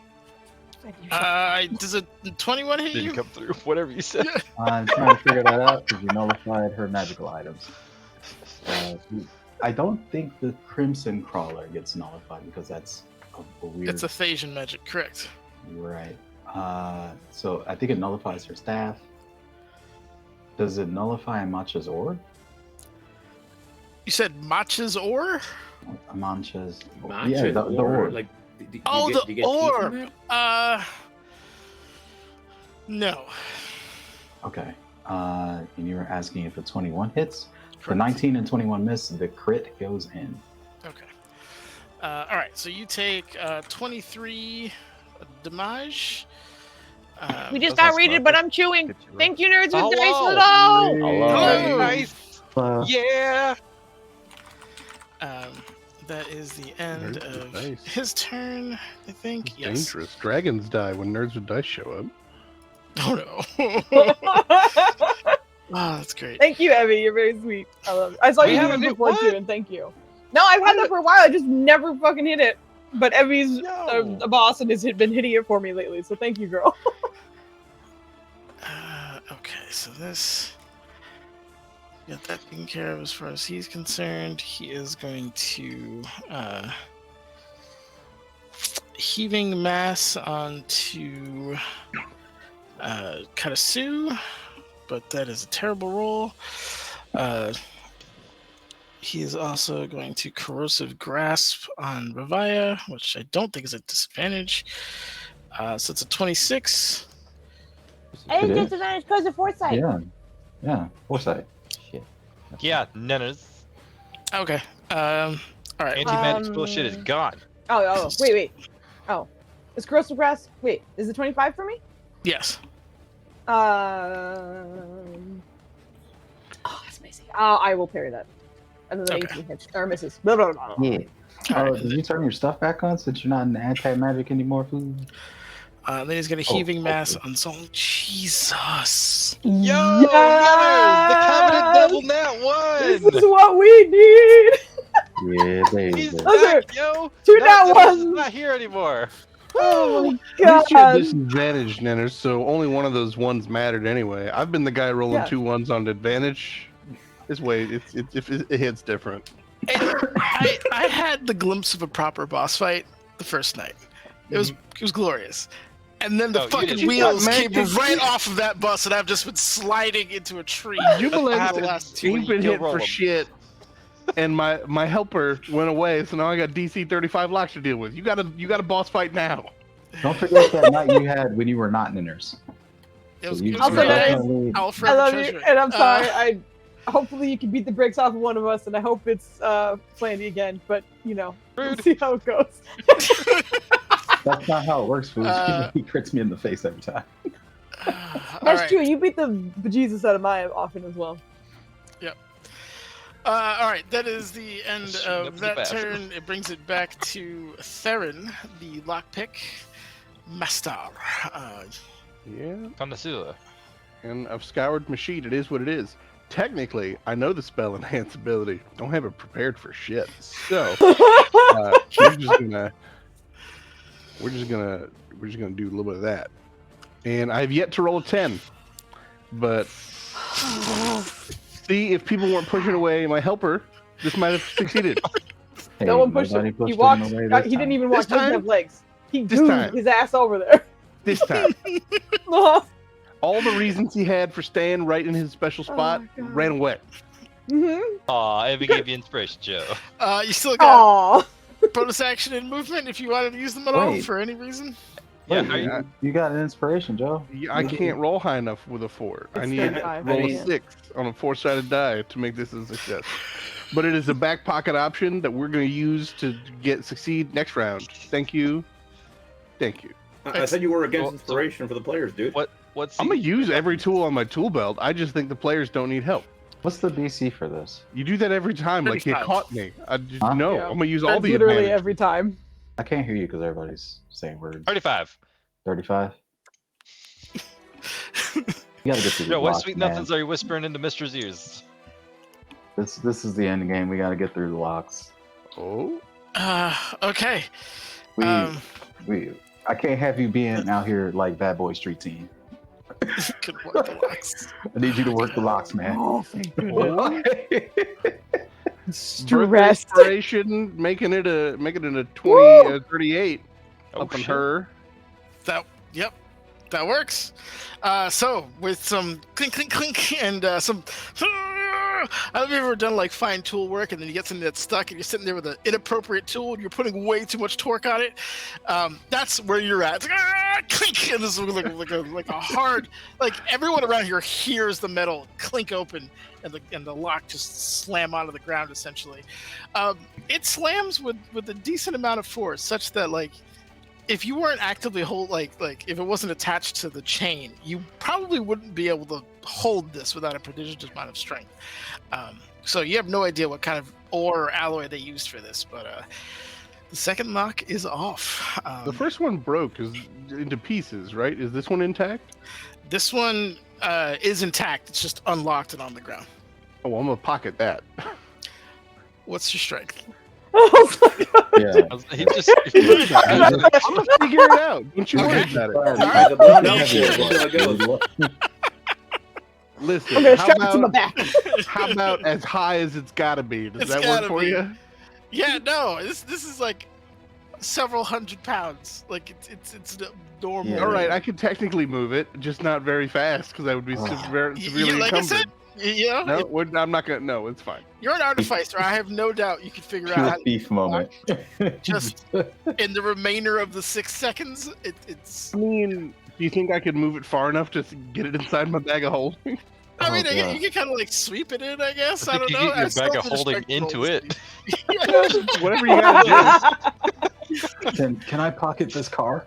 does a 21 hit Didn't you? come through, whatever you said. I'm trying to figure that out because you nullified her magical items. I don't think the Crimson Crawler gets nullified because that's a weird. It's a Thasian magic, correct? Right. So I think it nullifies her staff. Does it nullify Amacha's orb? You said Macha's ore? Amancha's. Matcha Yeah, the or, orb. like, do Oh, you the get, do you get teeth from orb. that? No. Okay. And you were asking if a 21 hits. The 19 and 21 miss. The crit goes in. Okay. All right. So you take 23 damage. We just That's not got raided, smart. but I'm chewing. Get you, Thank you, nerds with Hello. dice. Hello. Hello. Nice. Yeah. That is the end Nerds with of dice. his turn, I think. It's Yes. dangerous. Dragons die when nerds with dice show up. Oh no. Oh, that's great. Thank you, Evie. You're very sweet. I love it. I saw We you have do a it new before what? too, and thank you. No, I've had that for a while. I just never fucking hit it. But Evie's Yo. a boss and has been hitting it for me lately. So thank you, girl. Okay, so this got that taken care of as far as he's concerned. He is going to heaving mass onto Karasu, but that is a terrible roll. He is also going to corrosive grasp on Ravaya, which I don't think is a disadvantage. So it's a 26. I didn't It get is? disadvantage because of foresight. Yeah. Foresight. Shit. Yeah, nenners. Okay. All right. Anti-magic bullshit is gone. Oh, wait. Oh, is corrosive grass? Wait, is it 25 for me? Yes. Oh, that's amazing. I will parry that. And then the Okay. 18 hits or misses. Blah, blah, blah, blah. Yeah. All right. Did you turn your stuff back on since you're not in anti-magic anymore, food? Then he's gonna heaving mass on Zone. Jesus. Yo, nenners! The covenant double nat This one. is what we need. Yeah, He's baby. Those are back, yo. two No, nat Nenners is ones. not here anymore. Oh my At least you had god. disadvantage, Nenners, so only one of those ones mattered anyway. I've been the guy rolling Yeah. 2 ones on advantage. This way, it hits different. I had the glimpse of a proper boss fight the first night. It was glorious. And then the Oh, you fucking didn't- wheels Man, came did right you- off of that bus, and I've just been sliding into a tree. Jubilant the last 2 ain't been You'll hit roll for 'em. shit, and my helper went away, so now I got DC 35 locks to deal with. You got a boss fight now. Don't forget that night you had when you were not in nurse. It was, you it was Also, really that nice. is- definitely- I'll I forever love treasure you, it. and I'm sorry. I hopefully you can beat the brakes off of one of us, and I hope it's Flandy again. But you know, we'll Rude. see how it goes. That's not how it works, food. He crits me in the face every time. All That's right. true. You beat the bejesus out of Maya often as well. All right, that is the end Shooting up of the that bathroom. turn. It brings it back to Theron, the lockpick master. Yeah, Connoisseur. and I've scoured my sheet. It is what it is. Technically, I know the spell enhance ability. Don't have it prepared for shit. So we're just gonna do a little bit of that. And I've yet to roll a 10, but see if people weren't pushing away my helper, this might have succeeded. Hey, No one pushed nobody him. He pushed walked. away He this didn't time. even walk. This He doesn't time? have legs. He This goofed time. his ass over there. This time, Oh, all the reasons he had for staying right in his special spot my God. ran away. mhm. Aw, Evie gave you inspiration, Joe. You still got Aw. bonus action and movement if you wanted to use them at all Wait. for any reason. Yeah, Wait, how you- you got an inspiration, Joe. I can't roll high enough with a 4. I It's need to 35, roll yeah. a 6 on a 4-sided die to make this a success. But it is a back pocket option that we're going to use to succeed next round. Thank you. Thank you. I said you were against Well, so- inspiration for the players, dude. What's I'm going to use every tool on my tool belt. I just think the players don't need help. What's the BC for this? You do that every time, like you 35. caught me. I just, Huh? no, Yeah. I'm going to use all That's the literally advantage. every time. I can't hear you because everybody's saying words. 35? 35. You gotta get through the Yo, what blocks, sweet man. nothings are you whispering into Mistra's ears? This is the end game. We gotta get through the locks. Oh, Okay. We Um, I can't have you being out here like Bad Boy Street Team. Good work, the locks. I need you to work the locks, man. Oh, thank goodness. birthday Stressed. inspiration, making it a 20 38 Oh, up on shit. her. Yep, that works. So with some clink, clink, clink, and some Have you ever done like fine tool work and then you get something that's stuck and you're sitting there with an inappropriate tool and you're putting way too much torque on it? That's where you're at. It's like, clink, and this is like a hard, like everyone around here hears the metal clink open and the lock just slam onto the ground essentially. It slams with a decent amount of force, such that like if you weren't actively like if it wasn't attached to the chain, you probably wouldn't be able to hold this without a prodigious amount of strength. So you have no idea what kind of ore or alloy they used for this, but the second lock is off. The first one broke into pieces, right? Is this one intact? This one is intact. It's just unlocked and on the ground. Oh, well, I'm gonna pocket that. What's your strength? Yeah. He just. I'm gonna figure it out. Don't you worry about it. Alright, the blood goes. Listen, I'm gonna how strap it to my about, back. how about as high as it's gotta be? Does It's that work gotta for be. you? Yeah, no. This is like several hundred pounds. Like it's normal. Yeah. All right, I could technically move it, just not very fast because I would be severely Like I said, encumbered. you know, No, I'm not gonna. No, it's fine. you're an artificer. I have no doubt you could figure out Pure how to thief moment. just in the remainder of the 6 seconds. It's. I mean, do you think I could move it far enough to get it inside my bag of holding? I mean, Oh, God. you can kind of like sweep it in, I guess. I I think don't you know. get your I still bag of did a holding strength into roll. it. Whatever you gotta Can I pocket this car?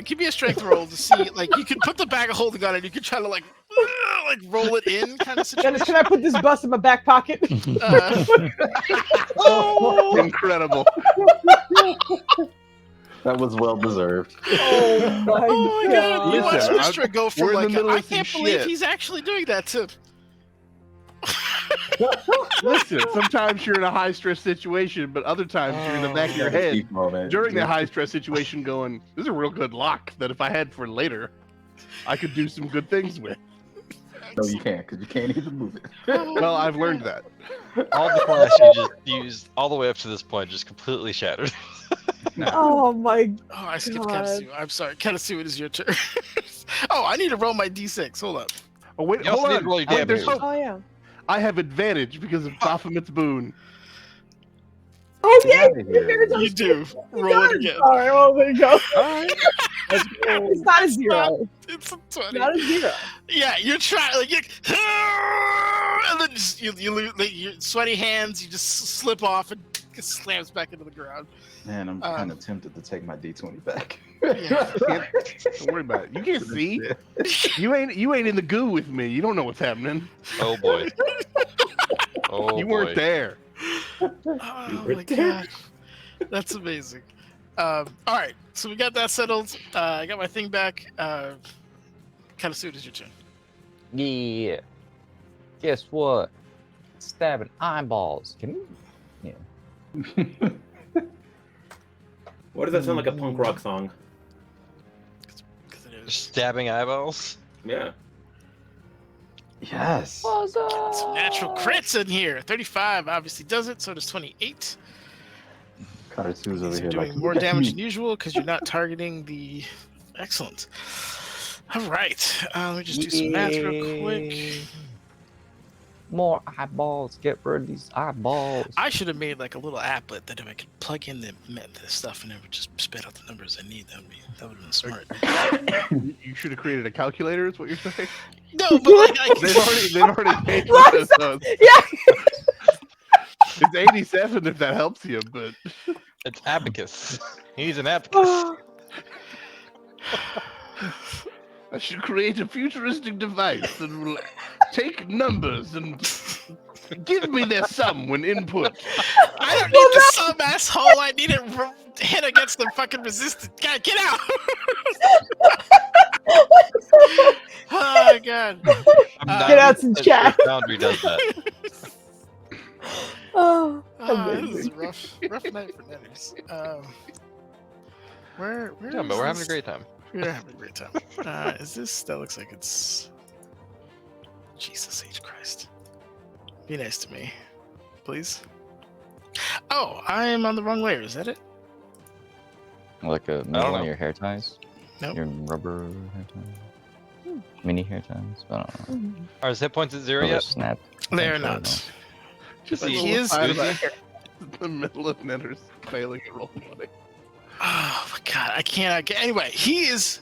Give me a strength roll to see. Like you could put the bag of holding on it. You could try to like roll it in, kind of situation. Dennis, can I put this bus in my back pocket? Uh, do. Incredible. That was well deserved. Oh my oh my god! You watch Listen, Mystra go we're from in the like middle I of some can't believe shit. he's actually doing that to. Listen, sometimes you're in a high stress situation, but other times you're in the back of your head Thief moment. during the high stress situation going, this is a real good lock that if I had for later, I could do some good things with. No, you can't, because you can't even move it. Well, I've learned that. All the class you just used all the way up to this point just completely shattered. Oh my! Oh, I skipped God. Katasu. I'm sorry. Katasu, it is your turn. Oh, I need to roll my d6. Hold up. Oh, wait, You also hold need on. to roll your Wait, there's damage. hope. Oh yeah! I have advantage because of Baphomet's boon. Oh Get yeah! outta here. You do. Roll it again. All right, well there you go. Alright. It's not a zero. It's a 20. Not a zero. Yeah, you're trying like you, and then just like, your sweaty hands. You just slip off and it slams back into the ground. Man, I'm kind of tempted to take my D20 back. Yeah. Don't worry about it. You can't see. You ain't in the goo with me. You don't know what's happening. Oh boy. Oh You weren't boy. there. Oh my god, that's amazing. All right, so we got that settled. I got my thing back. Katasu, it is your turn. Yeah. Guess what? Stabbing eyeballs. Can you? Yeah. Why does that sound like a punk rock song? 'Cause it is. Stabbing eyeballs. Yeah. Yes. Some natural crits in here. 35 obviously does it. So does 28. Karatsu's over These are here doing like, more "Look at damage me." than usual because you're not targeting the. Excellent. All right. Let me just do some math real quick. More eyeballs. Get rid of these eyeballs. I should have made like a little applet that if I could plug in the stuff and it would just spit out the numbers I need. That would have been smart. You should have created a calculator. Is what you're saying? No, but like They've already paid for Right, this. So Yeah. it's 87 if that helps you, but It's abacus. He's an abacus. I should create a futuristic device that will take numbers and give me their sum when input. I don't need the sum, asshole. I need it hit against the fucking resistance. God, get out! Oh my god. I'm Get out some 90% chat. sure Foundry does that. Oh, Oh, this is amazing. a rough night for Netters. Where Yeah, but we're having a great time. We're having a great time. Is this? That looks like it's. Jesus H Christ. Be nice to me, please. Oh, I'm on the wrong layer. Is that it? Like a don't one know. of your hair ties. Nope. Your rubber hair ties. mini hair times. I don't know. Are his hit points at 0 Brother yet? snapped. They are Actually, I not. Just But a he little is side oozing. eye in the middle of Netter's failing to roll money. Oh my god, I can't. Anyway, he is,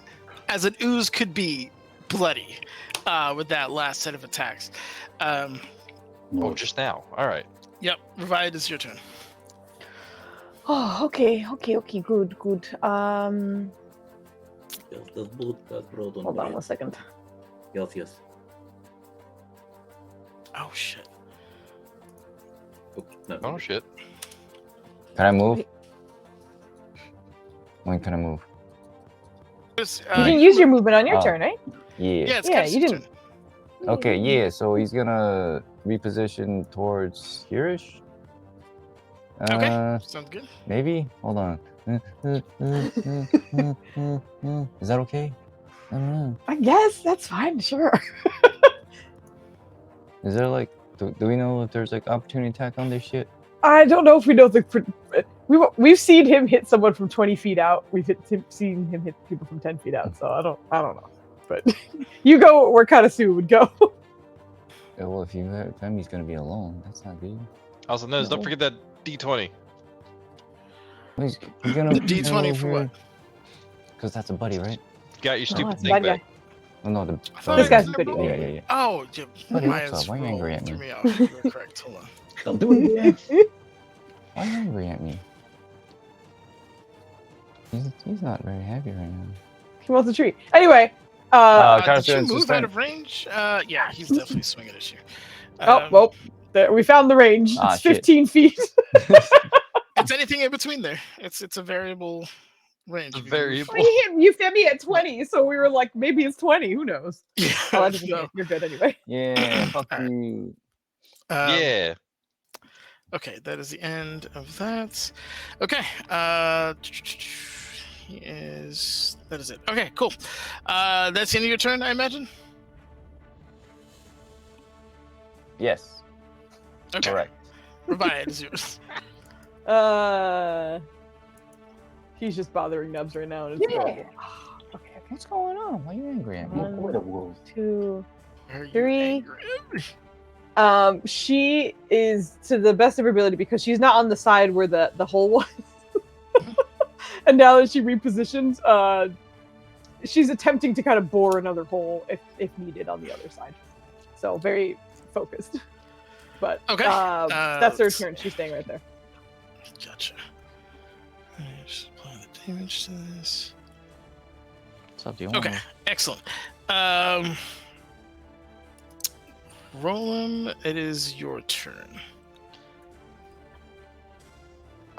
as an ooze could be, bloody with that last set of attacks. Oh, just now. All right. Yep, Revive, it's your turn. Oh, okay, good. Das Blut, das Brot und Hold on Wein. 1 second. Yes. Oh shit. Oh, no. Oh shit. Can I move? When can I move? You didn't use your movement on your Oh. turn, right? Yeah. Yeah, it's Yeah, Cassie's you didn't. turn. Okay, yeah, so he's gonna reposition towards here-ish? Okay. Sounds good. Maybe? Hold on. Is that okay? I don't know. I guess that's fine. Sure. Is there like, do we know if there's like opportunity attack on this shit? I don't know if we know the. We've seen him hit someone from 20 feet out. We've seen him hit people from 10 feet out. So I don't know. But you go where Katasu would go. Yeah, well, if you have him, he's gonna be alone. That's not good. Also, notice, don't forget that D20. He's gonna The D20 for what? Because that's a buddy, right? Got your stupid it's a thing bad back. guy. Oh no, the I thought This I guy's did a goodie. roll. yeah. Oh, Buddy, Maya's what's up? Why are you roll angry at threw me? me off. You were correct. Hold on. Don't do it again. Why are you angry at me? He's not very happy right now. He wants a treat. Anyway. Did you move out of range? Yeah, he's definitely swinging this year. Well, there, we found the range. Ah, It's shit. 15 feet. It's anything in between there. It's a variable range. It's You can move. variable. Well, you hit me at 20, so we were like, maybe it's 20. Who knows? Yeah. Oh, that doesn't so, count. You're good anyway. Yeah, fuck Alright. you. Yeah. Okay, that is the end of that. Okay. That is it. Okay, cool. That's the end of your turn, I imagine? Yes, Okay. correct. Revive is yours. He's just bothering Nubs right now. And it's adorable. Okay, what's going on? Why are you angry at me? 1, 2. Are you 3. angry? She is to the best of her ability because she's not on the side where the hole was. And now that she repositions, she's attempting to kind of bore another hole if needed on the other side. So very focused. But Okay. that's her turn. She's staying right there. Gotcha. Just apply the damage to this. What's up, do you Okay, excellent. Roland, it is your turn.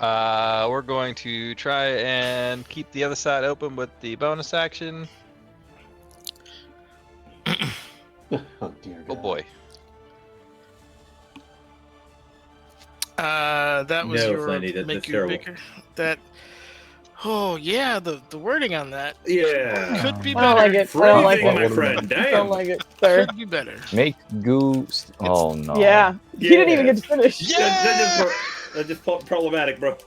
We're going to try and keep the other side open with the bonus action. Oh dear Oh God. boy. That was No, your Flanny, that's make your terrible. bigger. That. Oh yeah, the wording on that Yeah. could be I don't better. like it. I don't like Phrasing, it. my friend. Don't Damn. like it, sir. Could be better. Make goo. Oh no. Yeah. He didn't even get to finish. That's just problematic, bro.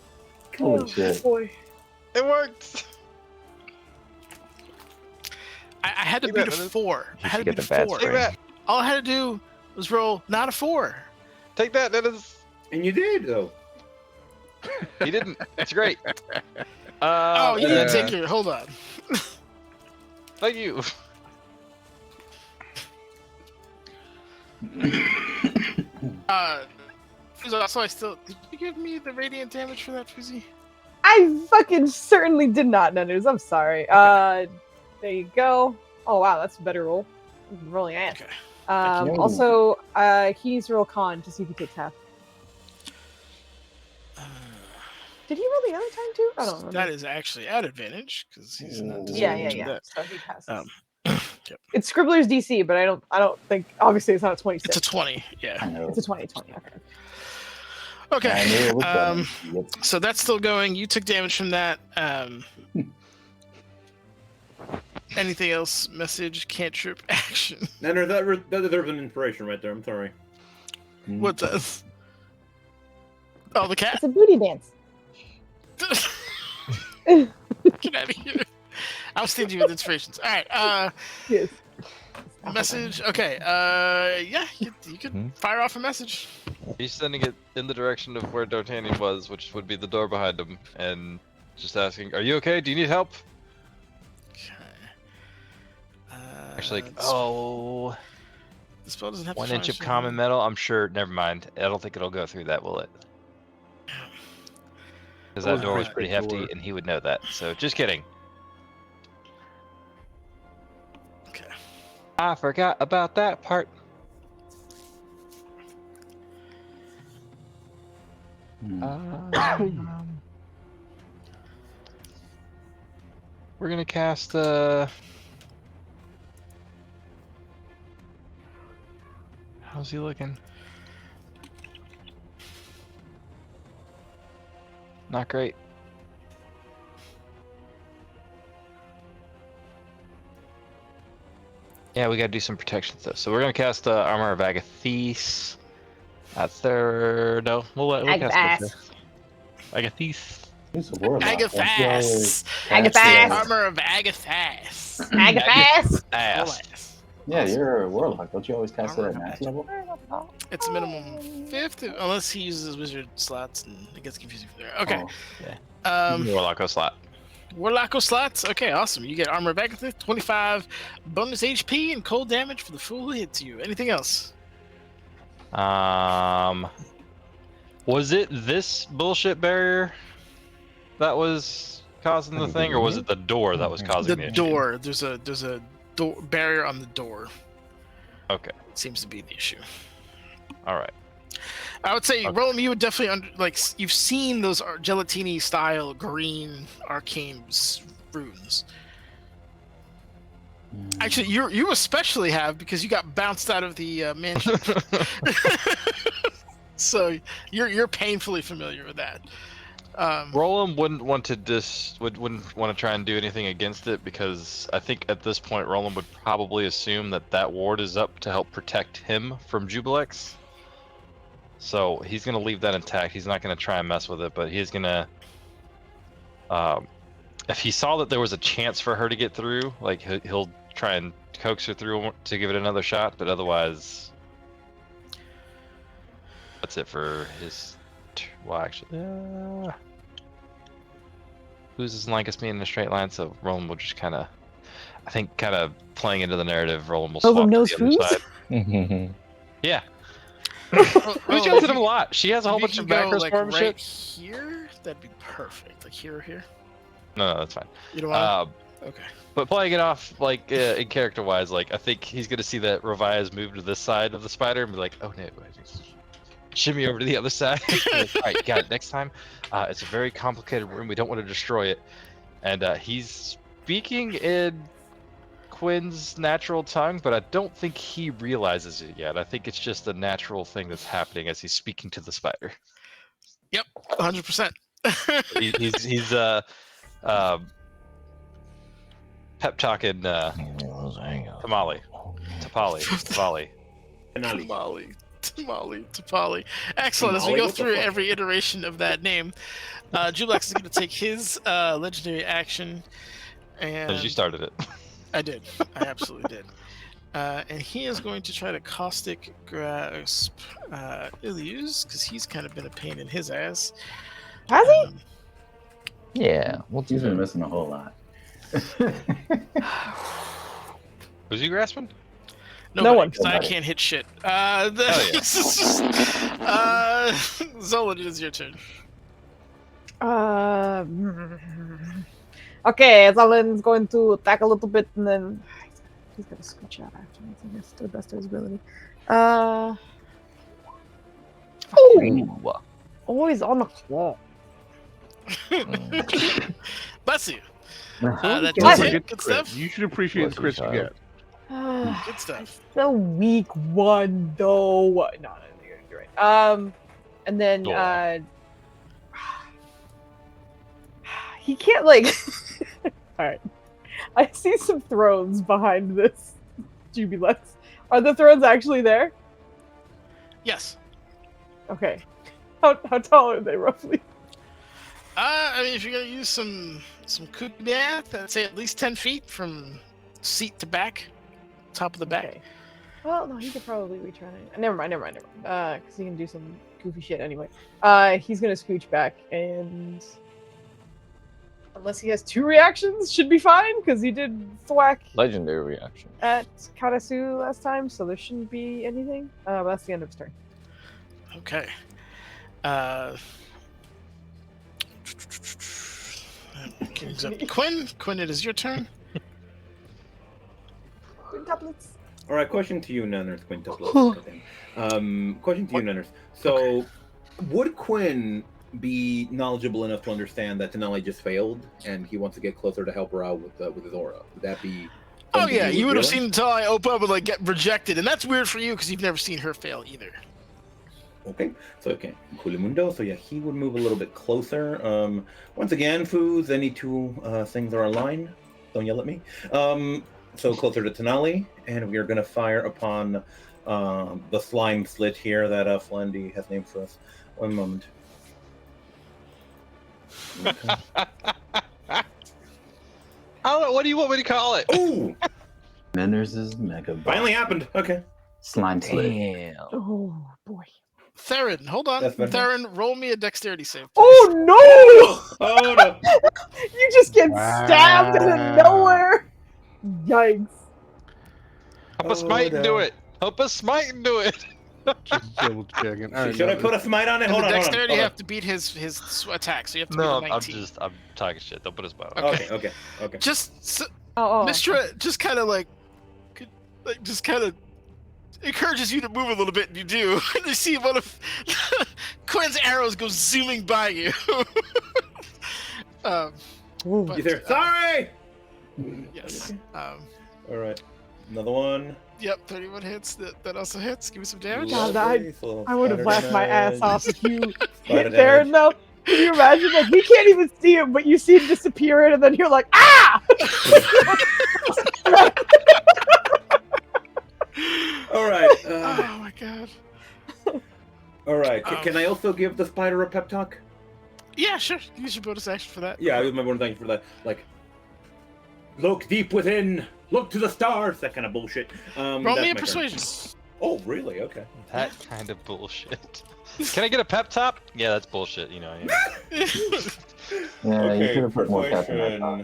Holy shit. Boy. It worked. I had to Take beat that, a Dennis. 4. I You had should to get beat the a bad 4. Take spray. that. All I had to do was roll not a 4. Take that. That is. And you did, though. He didn't. It's great. Oh, you didn't yeah. take your. Hold on. Thank you. So I still. Did you give me the radiant damage for that, Fizzy? I fucking certainly did not, Nunners. I'm sorry. There you go. Oh wow, that's a better roll. I'm rolling ass. Okay. you. Also, he needs to roll con to see if he takes half. Did he roll the other time too? I don't remember. That is actually at advantage because he's not. Yeah. deserving of that. So he passes. Yep. It's Scribbler's DC, but I don't think. Obviously, it's not a 26. It's a 20. I Yeah. know. It's a 20. Okay. I Okay. knew it was better. Yep. So that's still going. You took damage from that. Anything else? Message, cantrip, action. No, that deserves an inspiration right there. I'm sorry. What does? Oh, the cat. It's a booty dance. Get out of here. I'll stingy with inspirations. All right. Yes. Message. Okay. Yeah, you could fire off a message. He's sending it in the direction of where D'Artagnan was, which would be the door behind him, and just asking, "Are you okay? Do you need help?" Okay. Actually, The spell doesn't have 1 to inch of fire common metal. I'm sure. Never mind. I don't think it'll go through that, will it? Because that door was pretty hefty, and he would know that. So just kidding. Okay. I forgot about that part. We're gonna cast how's he looking? Not great. Yeah, we gotta do some protection stuff. So we're gonna cast Armor of Agathis. Third. No, we'll cast Agathis. He's a warlock. Agathas. Agathas. Armor of Agathas. Agathas. Ass. Yeah, you're a warlock. Don't you always cast it at max level? It's minimum 5th, unless he uses his wizard slots, and it gets confusing from there. Okay. Warlock slot. Warlock slots. Okay, awesome. You get Armor of Agathis, 25 bonus HP and cold damage for the full hit to you. Anything else? Was it this bullshit barrier that was causing the thing, or was it the door that was causing the The issue? door. There's a door barrier on the door. Okay. Seems to be the issue. All right. I would say, Okay. Roland, you would definitely you've seen those gelatini style green arcane runes. Actually, you especially have, because you got bounced out of the mansion. So you're painfully familiar with that. Roland wouldn't want to wouldn't want to try and do anything against it, because I think at this point Roland would probably assume that ward is up to help protect him from Jubilex. So he's gonna leave that intact. He's not gonna try and mess with it, but he's gonna. If he saw that there was a chance for her to get through, like he'll try and coax her through to give it another shot. But otherwise, that's it for his. Well, actually, Fouz isn't like us being in a straight line, so Roland will just kind of, I think, playing into the narrative. Roland will swap to knows the other Fouz? side. Yeah. Fouz yells at him a lot. She has a whole bunch of macros like for him and right shit. here. That'd be perfect. Like here or here. No, that's fine. You don't want. Okay. But playing it off like in character-wise, like I think he's gonna see that Ravai has moved to this side of the spider and be like, "Oh no, shimmy over to the other side." Like, all right, got it. Next time, it's a very complicated room. We don't want to destroy it. And he's speaking in Quinn's natural tongue, but I don't think he realizes it yet. I think it's just a natural thing that's happening as he's speaking to the spider. Yep, 100%. He's pep talking Tamali. Tamali. Excellent. As we go through every iteration of that name, Jubilex is going to take his legendary action. And Because you started it. I did. I absolutely did. And he is going to try to caustic grasp Ilius, because he's kind of been a pain in his ass. Has he? Yeah. He's been missing a whole lot. Who's he grasping? No one, one. because I can't hit shit. Zola, it is your turn. Okay, Zolan's going to attack a little bit, and then he's gonna scooch out afterwards, I guess, to the best of his ability. Oh, he's on the claw. Bless you. That's That's Don't it. forget Good the crit. stuff. You should appreciate the crits you get. Good stuff. The weak one, though. No, you're right. And then he can't like. All right, I see some thrones behind this Jubilex. Are the thrones actually there? Yes. Okay. How tall are they roughly? I mean, if you're gonna use some quick math, I'd say at least 10 feet from seat to back. top of the back. Okay. Well, no, he could probably retry it. Never mind. Because he can do some goofy shit anyway. He's gonna scooch back, and unless he has 2 reactions, should be fine because he did thwack Legendary reaction. at Karasu last time, so there shouldn't be anything. But that's the end of his turn. Okay. Quinn, it is your turn. Quintuplets. All right, question to you, Nanners. Quintuplets. Question to you, Nanners. So, would Quinn be knowledgeable enough to understand that Denali just failed, and he wants to get closer to help her out with his aura? Would that be? Oh yeah, you would have realize? seen Denali open up and like get rejected, and that's weird for you because you've never seen her fail either. Okay, so okay, Culimundo. So yeah, he would move a little bit closer. Once again, Foos, any 2 things are aligned. Don't yell at me. So closer to Tenali, and we are going to fire upon the slime slit here that Flandy has named for us. One moment. Okay. I don't know. What do you want me to call it? Ooh, Manners' Mega Ball. finally happened. Okay. Slime slit. Damn. Oh boy. Theron, hold on. That's better. Theron, roll me a dexterity save. Oh no! Oh no. You just get stabbed out of nowhere. Yikes. Help us smite and do it. Help us smite and do it. Just double checking. All right, Should I no, put a smite on it? And Hold the on, dexterity hold on. have to beat his attack, so you have to No, beat a 19. I'm talking shit. Don't put us both. Okay. Okay. Just Oh. Mystra just kind of just kind of encourages you to move a little bit, and you do. And you see one of Quinn's arrows go zooming by you. But, You there? Sorry. yes. All right. Another one. Yep, 31 hits. That also hits. Give me some damage. God, Lovely. So I would have spider laughed my ass damage. off if you Spider hit there damage. though. Can you imagine? Like we can't even see him, but you see him disappear, and then you're like, ah! All right. Oh my god. All right. Can I also give the spider a pep talk? Yeah, sure. Use your bonus action for that. Yeah, I use my bonus action for that. Like, look deep within. Look to the stars. That kind of bullshit. Roll that's me a my turn. persuasion. Oh, really? Okay. That kind of bullshit. Can I get a pep top? Yeah, that's bullshit. You know. Yeah, you could have put more pep in that talk.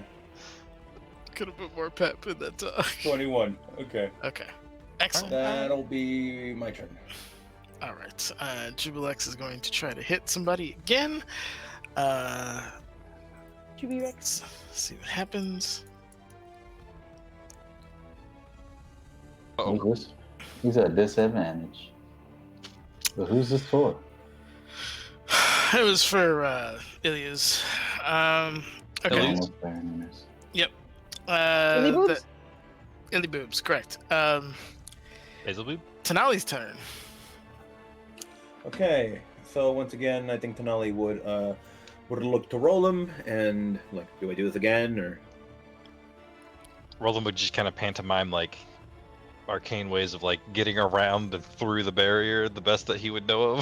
Could have put more pep in that talk. 21. Okay. Okay. Excellent. That'll be my turn. All right. Jubilex is going to try to hit somebody again. Jubilex. See what happens. He's at disadvantage. But who's this for? It was for Ilias. Okay. Ilias? Almost there, Manners. Illy boobs? Illy boobs, correct. Hazel boob? Tenali's turn. Okay. So once again, I think Tenali would look to roll him and like, do I do this again or? Roland would just kind of pantomime like arcane ways of like getting around and through the barrier the best that he would know of.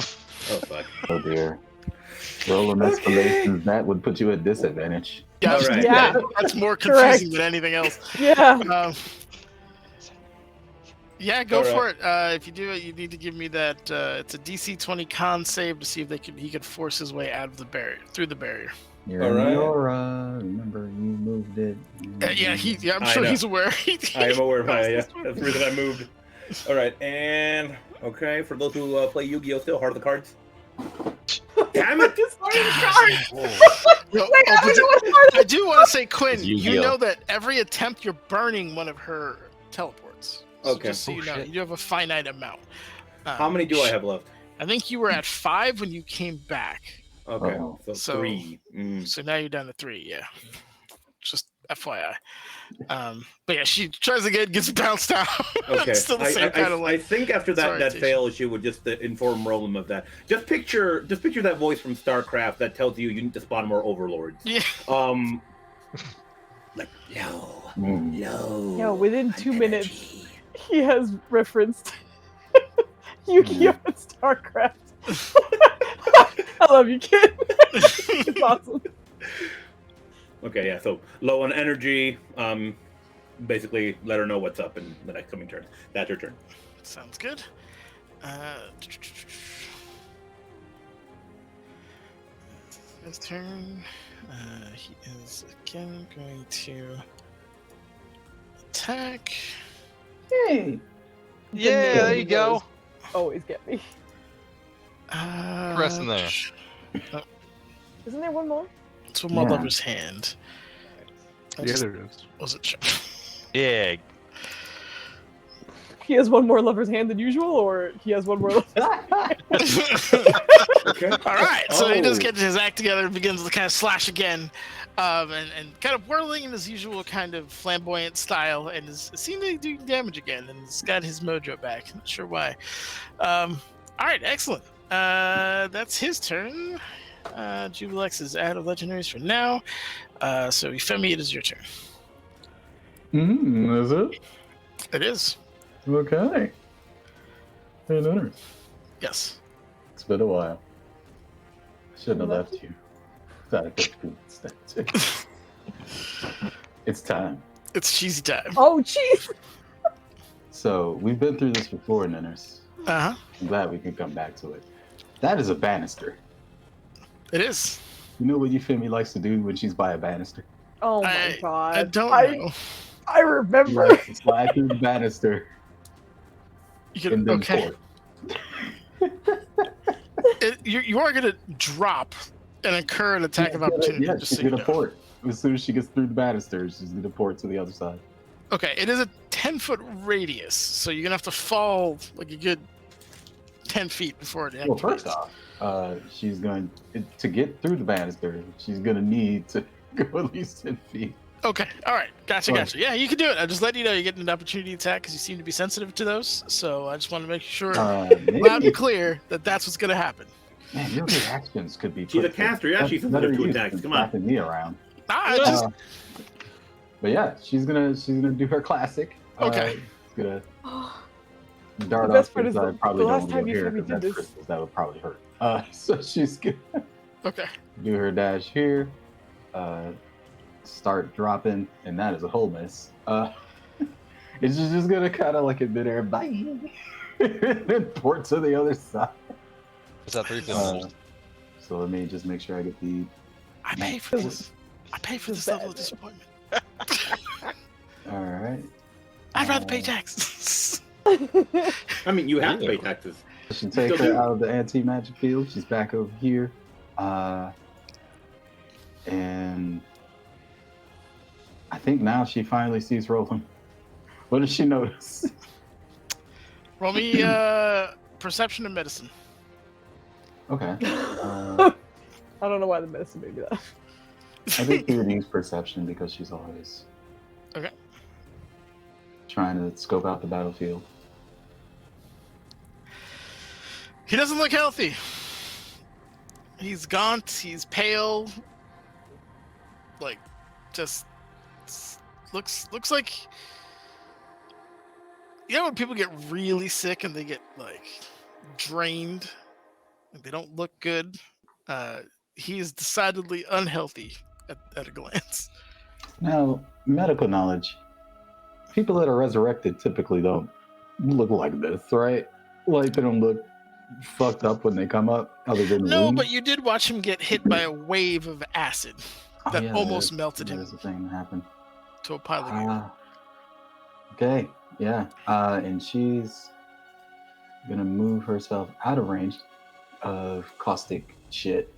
Oh fuck. Oh dear. Rolling escalations, that would put you at disadvantage. Yeah, All right. Yeah. That's more Correct. confusing than anything else. Yeah. Yeah, go All for it. If you do it, you need to give me that. It's a DC 20 con save to see if he could force his way out of the barrier, through the barrier. You're All in right. the aura. Remember, you moved it. I'm I sure know. he's aware. I am aware of that. Yeah, that's the reason I moved. All right, and okay, for those who play Yu-Gi-Oh, still Heart of the Cards. Damn it! Just learn the cards. No, Wait, I don't know what I do want to say, Quinn, you Yu-Gi-Oh. know that every attempt you're burning one of her teleports. So Okay. just so you know, shit. you do have a finite amount. How many do I have left? I think you were at 5 when you came back. Okay, Oh. so So- 3. So now you're down to 3, yeah. Just FYI. But yeah, she tries again, gets bounced out. Okay. It's still the same kind of I like. think after that disorientation. fail, she would just inform Roland of that. Just picture that voice from StarCraft that tells you need to spawn more overlords. Yeah. Like low, Mm. low. Yeah, within on 2 minutes. energy. He has referenced Yu-Gi-Oh! And StarCraft. I love you, kid. It's awesome. Okay, yeah. So low on energy. basically let her know what's up in the next coming turn. That's your turn. Sounds good. His turn. He is again going to attack. Hey, Yeah, there you go. Always get me. Pressing there. Isn't there one more? It's one more Yeah. lover's hand. I Yeah, just there is. wasn't sure. Yeah. He has one more lover's hand than usual, or he has one more. Okay. All right, so he does Oh. get his act together and begins to kind of slash again, and kind of whirling in his usual kind of flamboyant style, and is seemingly doing damage again, and he's got his mojo back. Not sure why. All right, excellent. That's his turn. Jubilex is out of legendaries for now. So Euphemia, it is your turn. is it? It is. Okay. Hey, Leonard. Yes. It's been a while. I shouldn't have left you. Thought I could do instead. It's time. It's cheesy time. Oh, jeez. So, we've been through this before, Ninners. Uh huh. I'm glad we can come back to it. That is a banister. It is. You know what Euphemia likes to do when she's by a banister? Oh my god. I don't know. I remember. She likes to slide through the banister You and can, then okay. port. You are going to drop and incur an attack of opportunity. Yeah, just she's so you gonna know. port. As soon as she gets through the banister, she's gonna port to the other side. Okay, it is a 10-foot radius, so you're gonna have to fall like a good 10 feet before it activates. Well, first off, she's going to get through the banister. She's gonna need to go at least 10 feet. Okay, all right, gotcha, Right. gotcha. Yeah, you can do it. I just let you know you're getting an opportunity attack because you seem to be sensitive to those. So I just want to make sure loud Maybe, and clear that that's what's gonna happen. man, your reactions could be. She's a put to caster, yeah, she's better sensitive to use attacks, than come on. slapping me around. Ah, it's just But yeah, she's gonna do her classic. Okay. She's gonna The dart best off part because is I probably the don't last want to time go you here showed me because that's this. crystals. That would probably hurt. So she's gonna okay. do her dash here, start dropping, and that is a whole miss. It's just gonna kind of like a midair bye, and then port to the other side. Is that 3 So let me just make sure I get the. I pay for this. I pay for this level of disappointment. All right. I'd rather pay taxes. I mean, you have to pay taxes. I should take her out of the anti-magic field. She's back over here. And I think now she finally sees Roland. What does she notice? Roll me perception and medicine. Okay. I don't know why the medicine made me that. I think she would use perception because she's always Okay. trying to scope out the battlefield. He doesn't look healthy. He's gaunt. He's pale. Like, just looks like. You know when people get really sick and they get like drained, and they don't look good. He is decidedly unhealthy at a glance. Now, medical knowledge. People that are resurrected typically don't look like this, right? Like they don't look fucked up when they come up, other than No, wounds. but you did watch him get hit by a wave of acid Oh, that yeah, almost that is- melted that him is the thing that happened. to a pile of urine. Okay, yeah. And she's gonna move herself out of range of caustic shit.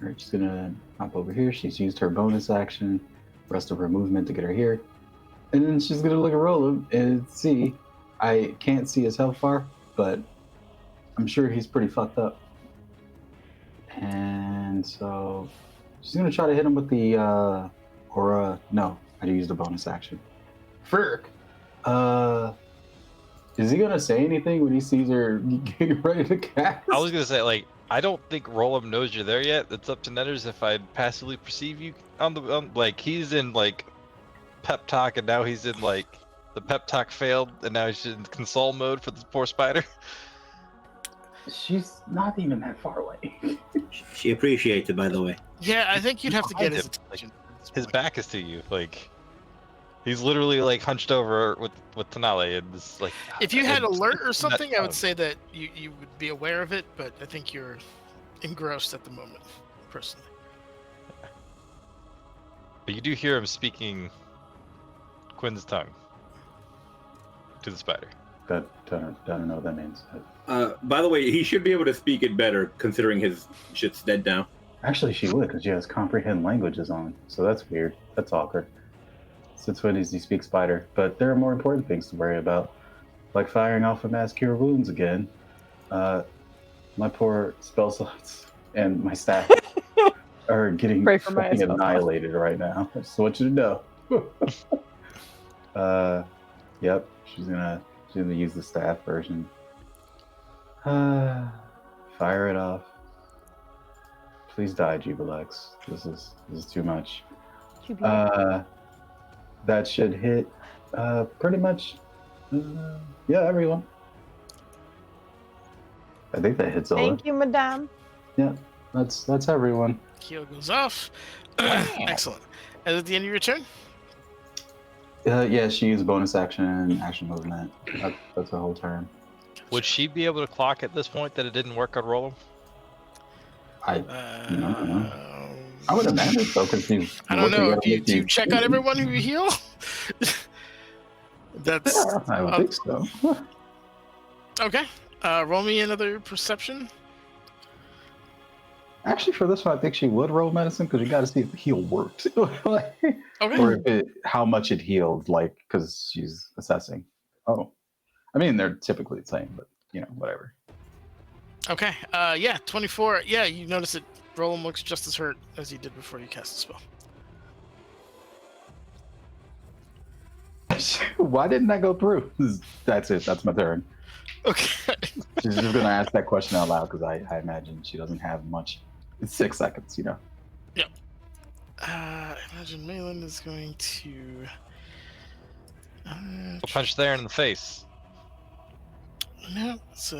Right, she's gonna hop over here. She's used her bonus action, rest of her movement to get her here. And then she's gonna look at Roland and see. I can't see his health bar, but I'm sure he's pretty fucked up. And so she's gonna try to hit him with the aura. No, I used a bonus action. Frick. Is he gonna say anything when he sees her getting ready to cast? I was gonna say, like, I don't think Rolam knows you're there yet. It's up to Netters if I'd passively perceive you on the like he's in like pep talk and now he's in like the pep talk failed and now he's in console mode for the poor spider. She's not even that far away. She appreciates it, by the way. Yeah, I think you'd have to get his Behind him, like, attention. at this His point. back is to you, like He's literally like hunched over with Tanale, and it's like. If you had it's- alert or it's not- something, I would say that you would be aware of it, but I think you're engrossed at the moment, personally. But you do hear him speaking Quinn's tongue to the spider. Don't know what that means. By the way, he should be able to speak it better, considering his shit's dead now. Actually, she would, because she has comprehend languages on. So that's weird. That's awkward. Since when does he speak spider? But there are more important things to worry about, like firing off a mass cure wounds again. My poor spell slots and my staff are getting Pray for my fucking spell slots. annihilated right now. I just want you to know. Yep, she's gonna use the staff version. Fire it off. Please die, Jubilex. This is too much. That should hit pretty much everyone. I think that hits all. Thank you, madame. Yeah, that's everyone. Keel goes off. Excellent. And at the end of your turn? Yeah, she used bonus action movement. That's a whole turn. Would she be able to clock at this point that it didn't work on Roll 'em? I would imagine so, because she's. I don't know. looking at Do you check on everyone who you heal? That's Yeah, I would think so. okay. Roll me another perception. Actually, for this one, I think she would roll medicine, because you got to see if the heal works. Okay. Or if how much it healed, like, because she's assessing. Oh, I mean, they're typically the same, but whatever. Okay. 24. Yeah, you notice that Roland looks just as hurt as he did before you cast the spell. Why didn't that go through? That's it. That's my turn. Okay. She's just gonna ask that question out loud, because I imagine she doesn't have much. It's 6 seconds, Yep. I imagine Malin is going to. Punch Theron in the face. No, it's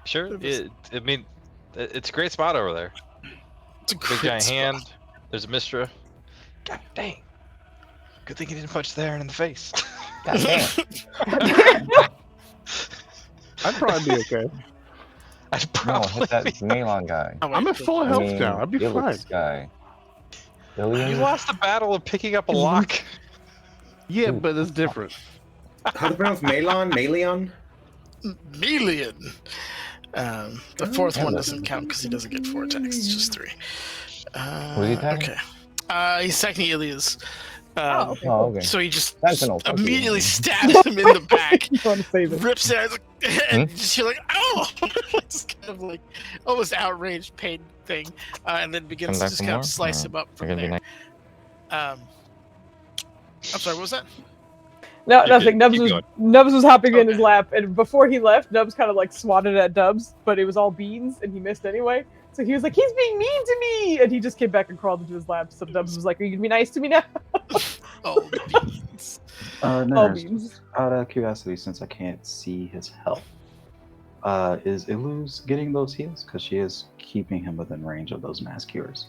Sure. I mean, it's a great spot over there. it's a Big great giant spot. hand. There's a Mystra. God dang. Good thing he didn't punch Theron in the face. God damn. I'd probably be okay. I'd No, probably. hit that Malon guy. Oh, wait, I'm at full I health mean, now. I'd be fine. Gillick's guy. You Illian? lost the battle of picking up a lock. Yeah, but it's different. How to pronounce Malon? Malion? Melian. The fourth one doesn't count because he doesn't get 4 attacks. It's just 3. Was he attacking? Okay. He's attacking Ilias. Okay. Oh, okay. So he just Sentinel, fuck you. immediately stabs him in the back, You want to say this? rips it out, and you just hear like, "Oh!" Just kind of like almost outraged pain thing, and then begins Come to back just for kind more? of slice Or him up I from can be there. nice. I'm sorry, what was that? No, You're nothing. good. Nubs Keep was going. Nubs was hopping in his Okay. lap, and before he left, Nubs kind of like swatted at Dubs, but it was all beans, and he missed anyway. So he was like, "He's being mean to me," and he just came back and crawled into his lap. So Dubs was like, "Are you gonna be nice to me now?" Oh, the beans. All No, beans. out of curiosity, since I can't see his health, is Iluz getting those heals? Because she is keeping him within range of those mass cures.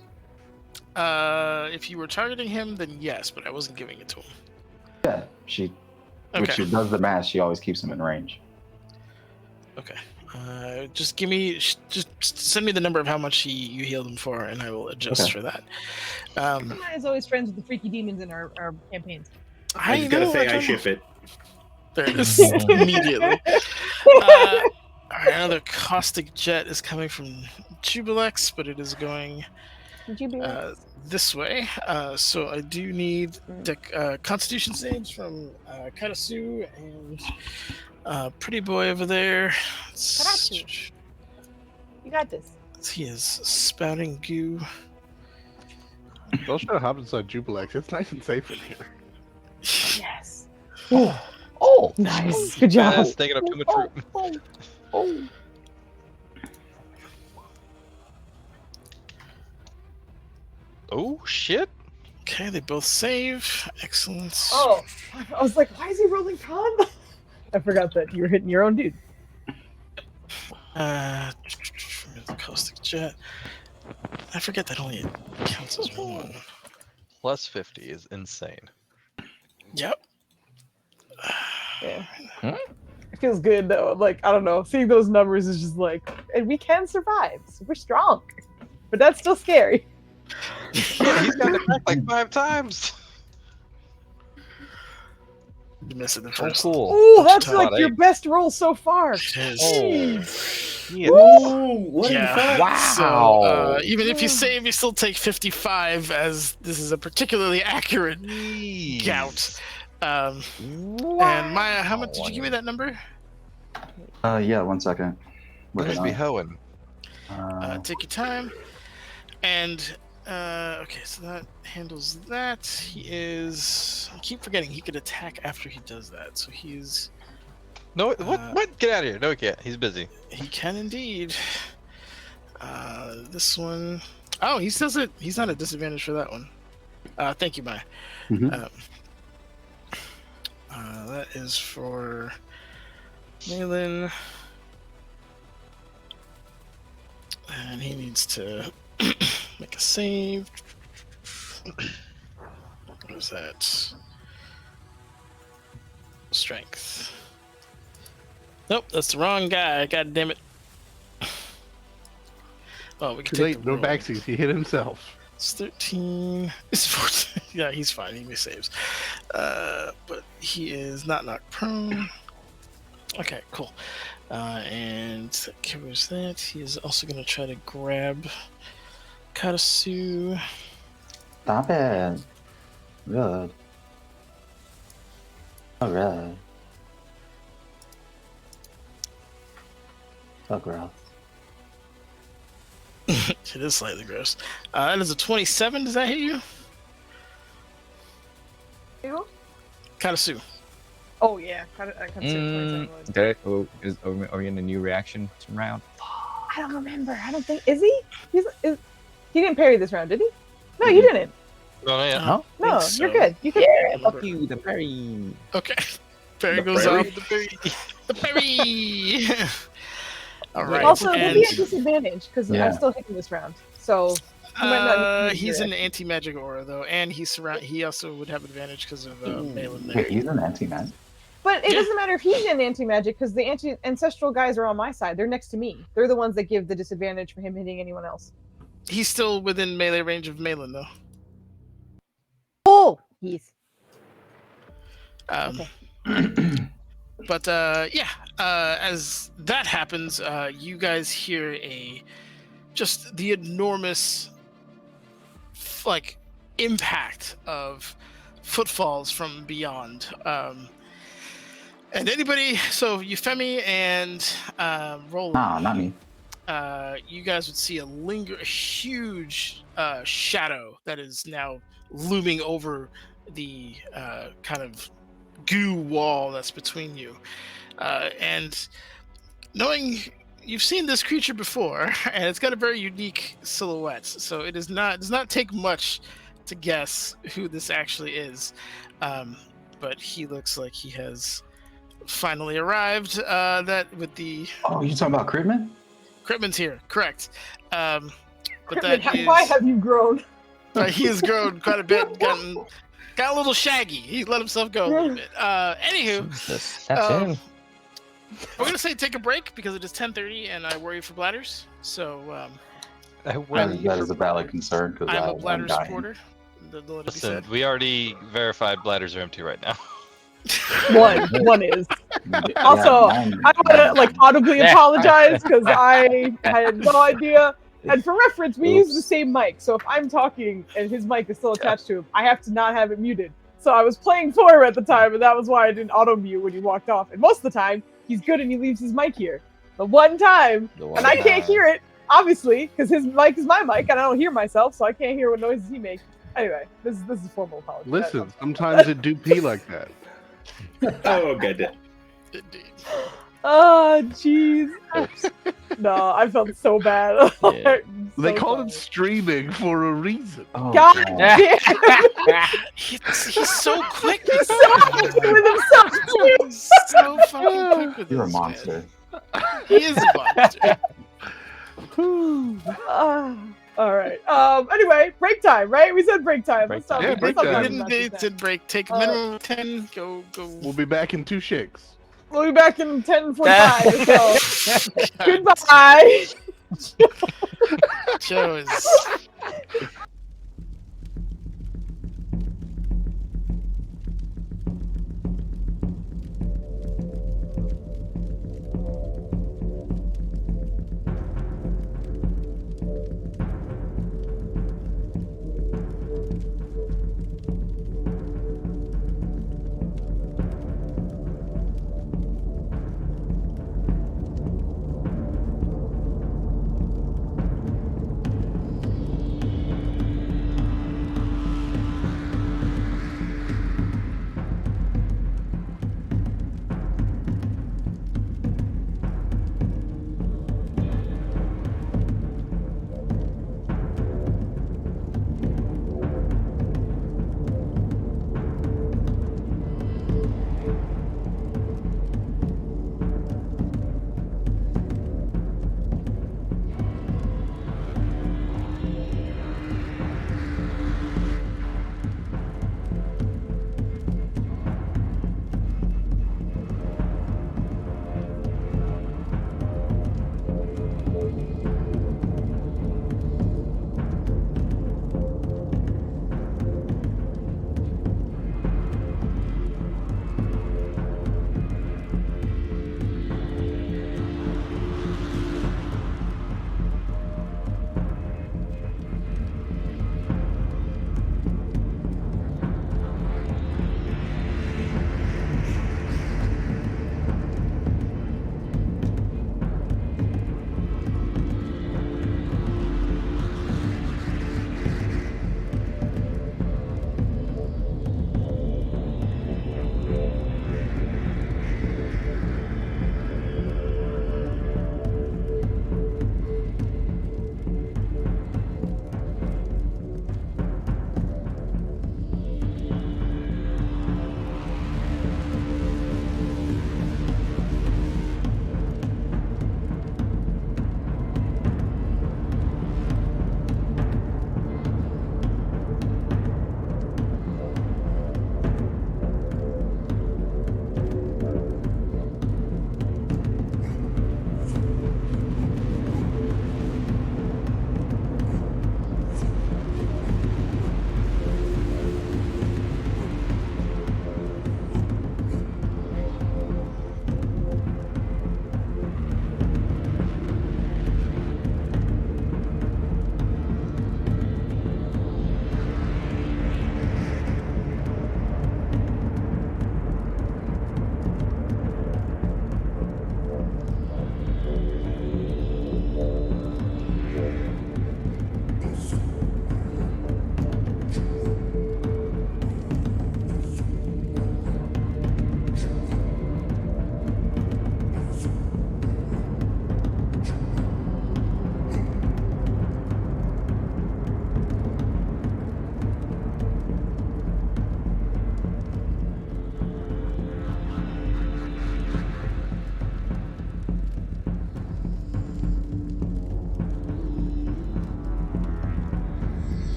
If you were targeting him, then yes, but I wasn't giving it to him. Yeah, when Okay. she does the mass, she always keeps him in range. Okay. Just give me, just send me the number of how much you healed him for, and I will adjust Okay. for that. Is always friends with the freaky demons in our campaigns. I just gotta say, I don't ship it. There it is. Immediately. All right, another caustic jet is coming from Jubilex, but it is going Would you be this way. So I do need Constitution saves from Karasu and Pretty Boy over there. Karasu. You got this. He is spouting goo. Don't try to hop inside Jubilex. It's nice and safe in here. Yes. Oh, nice. Good job. That's taking up too much room. Oh shit! Okay, they both save. Excellent. Oh, I was like, why is he rolling con? I forgot that you were hitting your own dude. The caustic jet. I forget that only counts as one. Plus 50 is insane. Yep. Yeah. Hmm? It feels good though. Like, I don't know, seeing those numbers is just like, and we can survive. So we're strong. But that's still scary. Yeah, he's got it back like 5 times. You missed it the Oh, first. cool. Oh, Bunch of that's time. like your best roll so far. It is. Oh. Yeah. Ooh, what in Yeah. fact? Wow. So even if you save, you still take 55, as this is a particularly accurate gout. And Maya, how much did you give me that number? Yeah, 1 second. Must be hoeing. Take your time. And okay, so that handles that. He is. I keep forgetting he could attack after he does that. So he's. No, what? Get out of here. No, he can't. He's busy. He can indeed. This one. Oh, he says it. He's not at disadvantage for that one. Thank you, Maya. Mhm. That is for Malin. And he needs to make a save. What is that? Strength. Nope, that's the wrong guy. God damn it. Oh, we can Too take late. the No roll. backsies. He hit himself. It's 13. It's 14. Yeah, he's fine. He makes saves. But he is not knocked prone. Okay, cool. And that covers that. He is also going to try to grab Katasu. Stop it. Good. Alright. So gross. It is slightly gross. That is a 27. Does that hit you? You? Katasu. Oh yeah, I can see Okay. Oh, are we in a new reaction round? I don't remember. I don't think is he? He didn't parry this round, did he? No, you didn't. No, yeah. I don't No, think you're so. good. You can. Yeah, fuck you, the parry. Okay. Parry The goes parry? off. The parry! Alright. Also, he'll and, be at disadvantage because Yeah. I'm still hitting this round. So he might not need to he's do an that. anti-magic aura though, and he also would have advantage because of Malin there. Wait, he's an anti-man. But it Yeah. doesn't matter if he's in anti-magic because the ancestral guys are on my side. They're next to me. They're the ones that give the disadvantage for him hitting anyone else. He's still within melee range of Malin though. Oh, yes. Um, But yeah, as that happens, you guys hear just the enormous like impact of footfalls from beyond. And anybody, so Euphemi and Roland, Nah, not me. you guys would see a huge shadow that is now looming over the kind of goo wall that's between you. And knowing you've seen this creature before, and it's got a very unique silhouette, so it does not take much to guess who this actually is. But he looks like he has finally arrived. That with the Oh, you talking about Critman? Critman's here, correct? But Critman, that is why have you grown? he has grown quite a bit, got a little shaggy. He let himself go a little bit. Anywho, That's Um, him. we're gonna say take a break because it is 10:30 and I worry for bladders. So That is a valid concern because I'm a I'm bladder dying. supporter. Let it be Listen, said. we already verified bladders are empty right now. One is. Also, I want to like audibly apologize because I had no idea. And for reference, we use the same mic, so if I'm talking and his mic is still attached to him, I have to not have it muted. So I was playing Thor at the time, and that was why I didn't auto mute when he walked off. And most of the time, he's good and he leaves his mic here. The one time, and I can't hear it, obviously, because his mic is my mic, and I don't hear myself, so I can't hear what noises he makes. Anyway, this is a formal apology. Listen, sometimes it do pee like that. Oh, good. Indeed. Oh, jeez. No, I felt so bad. Yeah. They call it streaming for a reason. Oh, God God. damn! He's so quick. He's so happy with himself. He's so fucking quick with You're a this, monster. man. He is a monster. Ah. All right. Anyway, break time, right? We said break time. Break Let's stop. time. Yeah, break let's stop time. talking about this now. Didn't break. Take a minimum of 10. Go. We'll be back in 2 shakes. We'll be back in 10:45 or so. Goodbye. Joe is.